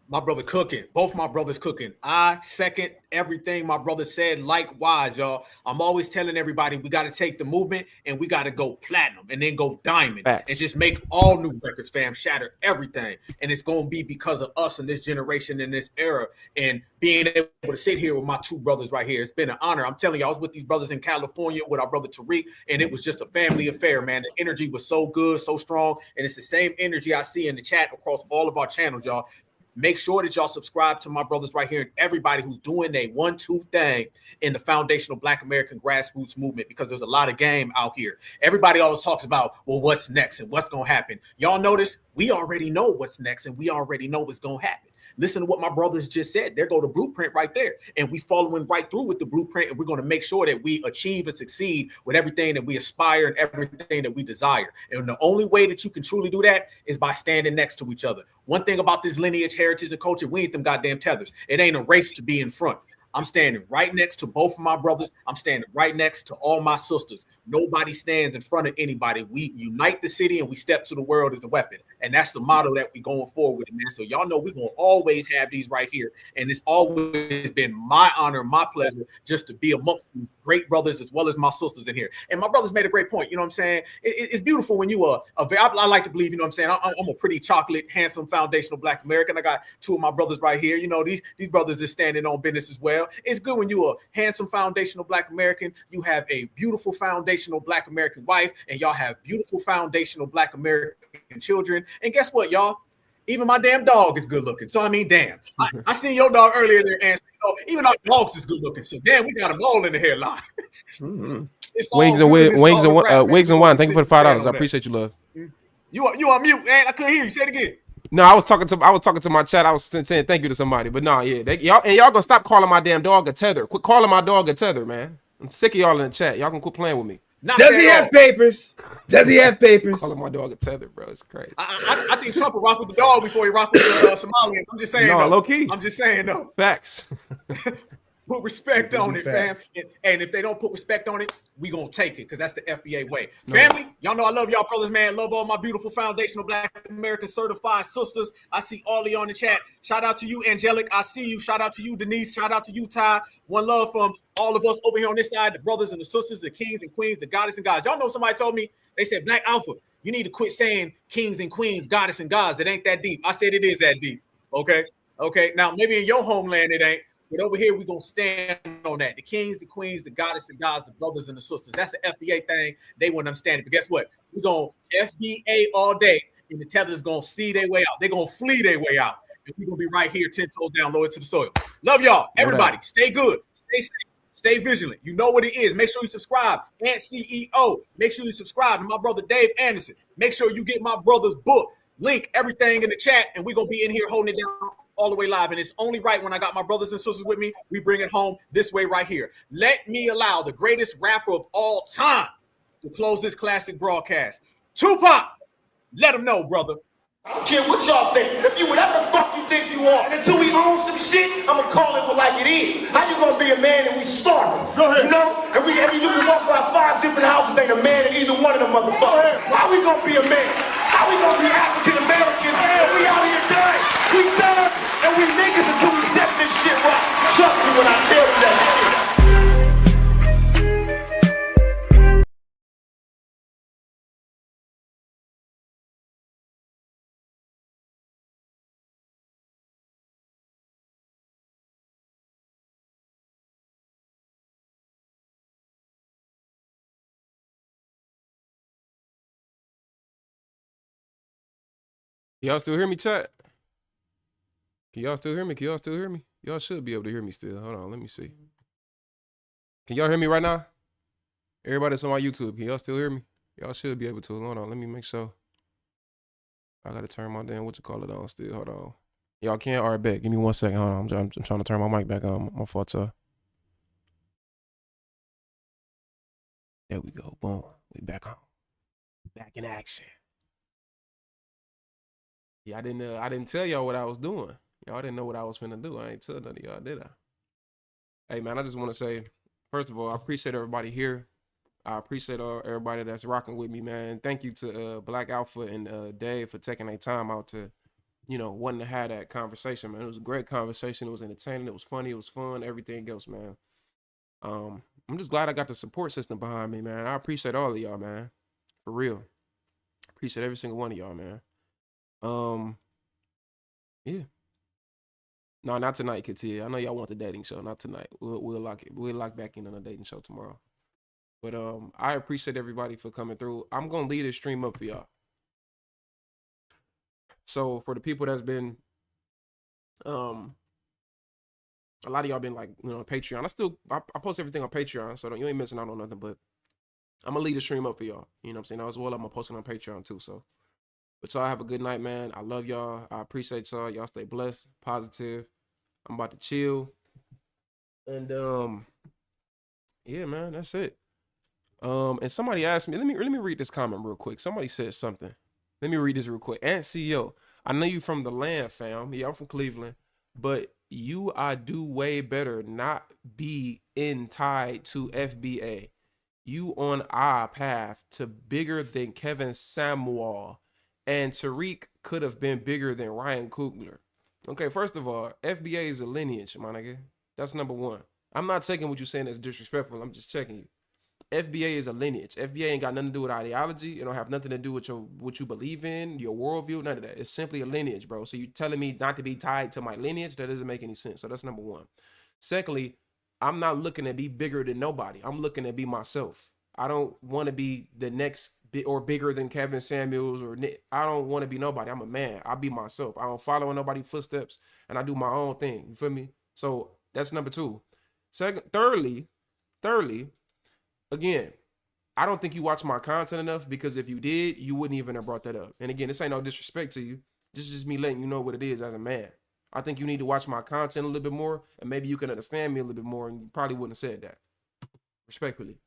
My brother cooking. Both my brothers cooking. I second everything my brother said. Likewise, y'all. I'm always telling everybody we got to take the movement and we got to go platinum and then go diamond and Facts. just make all new records, fam. Shatter everything. And it's going to be because of us in this generation, in this era, and being able to sit here with my two brothers right here. It's been an honor. I'm telling you, I was with these brothers in California with our brother Tariq, and it was just a family affair, man. The energy was so good, so strong, and it's the same energy I see in the chat across all of our channels, y'all. Make sure that y'all subscribe to my brothers right here and everybody who's doing their 1-2 thing in the foundational Black American grassroots movement, because there's a lot of game out here. Everybody always talks about, well, what's next and what's going to happen. Y'all notice we already know what's next and we already know what's going to happen. Listen to what my brothers just said. There go the blueprint right there. And we following right through with the blueprint, and we're going to make sure that we achieve and succeed with everything that we aspire and everything that we desire. And the only way that you can truly do that is by standing next to each other. One thing about this lineage, heritage, and culture, we ain't them goddamn tethers. It ain't a race to be in front. I'm standing right next to both of my brothers. I'm standing right next to all my sisters. Nobody stands in front of anybody. We unite the city and we step to the world as a weapon. And that's the motto that we going forward with, man. So y'all know we're going to always have these right here. And it's always been my honor, my pleasure, just to be amongst these great brothers as well as my sisters in here. And my brothers made a great point. You know what I'm saying? It's beautiful when you I like to believe, you know what I'm saying? I'm a pretty chocolate, handsome, foundational Black American. I got two of my brothers right here. You know, these brothers is standing on business as well. It's good when you're a handsome, foundational Black American. You have a beautiful, foundational Black American wife, and y'all have beautiful, foundational Black American children. And guess what, y'all? Even my damn dog is good looking. So, I mean, damn. I seen your dog earlier there, and even our dogs is good looking. So, damn, we got them all in the hairline. Wings and wine. Thank you for the $5. I appreciate you, love. You on mute, man. I couldn't hear you. Say it again. No, I was talking to my chat. I was saying thank you to somebody, but no, yeah, y'all gonna stop calling my damn dog a tether. Quit calling my dog a tether, man. I'm sick of y'all in the chat. Y'all can quit playing with me. Does he have papers? Does he have papers? Calling my dog a tether, bro. It's crazy. I think Trump will rock with the dog before he rock with the Somalians. I'm just saying. No, low key. I'm just saying though. Facts. Put respect on it, fam. And if they don't put respect on it, we gonna take it, because that's the FBA way. No. Family, y'all know I love y'all brothers, man. Love all my beautiful foundational Black American certified sisters. I see all of y'all in the chat. Shout out to you, Angelic. I see you. Shout out to you, Denise. Shout out to you, Ty. One love from all of us over here on this side, the brothers and the sisters, the kings and queens, the goddess and gods. Y'all know somebody told me, they said, Black Alpha, you need to quit saying kings and queens, goddess and gods. It ain't that deep. I said it is that deep. Okay. Now, maybe in your homeland it ain't. But over here, we're going to stand on that. The kings, the queens, the goddess and gods, the brothers and the sisters. That's the FBA thing. They wouldn't understand it. But guess what? We're going to FBA all day, and the tether's going to see their way out. They're going to flee their way out. And we're going to be right here, 10 toes down, lower to the soil. Love y'all. Everybody, stay good. Stay safe. Stay vigilant. You know what it is. Make sure you subscribe. And CEO, make sure you subscribe to my brother Dave Anderson. Make sure you get my brother's book. Link everything in the chat, and we're going to be in here holding it down all the way live. And it's only right when I got my brothers and sisters with me, we bring it home this way right here. Let me allow the greatest rapper of all time to close this classic broadcast. Tupac, let him know, brother. I don't care what y'all think. If you whatever the fuck you think you are, and until we own some shit, I'ma call it like it is. How you gonna be a man and we starving? Go ahead. You know? And you can walk by 5 different houses, ain't a man in either one of them motherfuckers. How we gonna be a man? How we gonna be African Americans? And we out here dying. We thugs and we niggas until we set this shit right. Trust me when I tell you that shit. Y'all still hear me, chat? Can y'all still hear me? Y'all should be able to hear me still. Hold on, let me see. Can y'all hear me right now? Everybody that's on my YouTube, can y'all still hear me? Y'all should be able to. Hold on, let me make sure. I gotta turn my damn on still. Hold on. Y'all can't? All right, bet. Give me 1 second. Hold on. I'm trying to turn my mic back on. My fault, sir. There we go. Boom. We back on. Back in action. Yeah, I didn't tell y'all what I was doing. Y'all didn't know what I was finna do. I ain't tell none of y'all, did I? Hey, man, I just want to say, first of all, I appreciate everybody here. I appreciate everybody that's rocking with me, man. Thank you to Black Alpha and Dave for taking their time out to you know, wanting to have that conversation, man. It was a great conversation. It was entertaining. It was funny. It was fun. Everything else, man. I'm just glad I got the support system behind me, man. I appreciate all of y'all, man. For real. Appreciate every single one of y'all, man. Yeah. No, not tonight, Katia. I know y'all want the dating show. Not tonight. We'll lock it. We'll lock back in on the dating show tomorrow. But I appreciate everybody for coming through. I'm gonna lead this stream up for y'all. So for the people that's been a lot of y'all been like, you know, on Patreon. I post everything on Patreon, so you ain't missing out on nothing. But I'm gonna lead the stream up for y'all. You know what I'm saying? As well, I'm gonna post it on Patreon too. So, but y'all have a good night, man. I love y'all. I appreciate y'all. Y'all stay blessed, positive. I'm about to chill. And yeah, man, that's it. And somebody asked me, let me read this comment real quick. Somebody said something. Let me read this real quick. Ant CEO, I know you from the land, fam. Yeah, I'm from Cleveland. But I do way better not be in tied to FBA. You on our path to bigger than Kevin Samuel. And Tariq could have been bigger than Ryan Coogler. Okay, first of all, FBA is a lineage, my nigga. That's number one. I'm not taking what you're saying as disrespectful. I'm just checking you. FBA is a lineage. FBA ain't got nothing to do with ideology. It don't have nothing to do with what you believe in, your worldview, none of that. It's simply a lineage, bro. So you telling me not to be tied to my lineage? That doesn't make any sense. So that's number one. Secondly, I'm not looking to be bigger than nobody. I'm looking to be myself. I don't want to be the next or bigger than Kevin Samuels or Nick. I don't want to be nobody. I'm a man. I'll be myself. I don't follow in nobody's footsteps, and I do my own thing. You feel me? So that's number two. Thirdly, again, I don't think you watch my content enough, because if you did, you wouldn't even have brought that up. And again, this ain't no disrespect to you. This is just me letting you know what it is as a man. I think you need to watch my content a little bit more, and maybe you can understand me a little bit more, and you probably wouldn't have said that. Respectfully.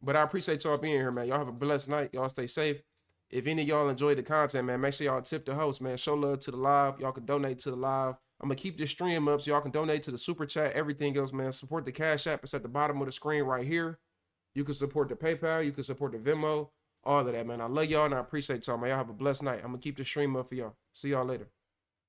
But I appreciate y'all being here, man. Y'all have a blessed night. Y'all stay safe. If any of y'all enjoyed the content, man, make sure y'all tip the host, man. Show love to the live. Y'all can donate to the live. I'm going to keep this stream up so y'all can donate to the super chat, everything else, man. Support the Cash App. It's at the bottom of the screen right here. You can support the PayPal. You can support the Venmo. All of that, man. I love y'all, and I appreciate y'all, man. Y'all have a blessed night. I'm going to keep the stream up for y'all. See y'all later.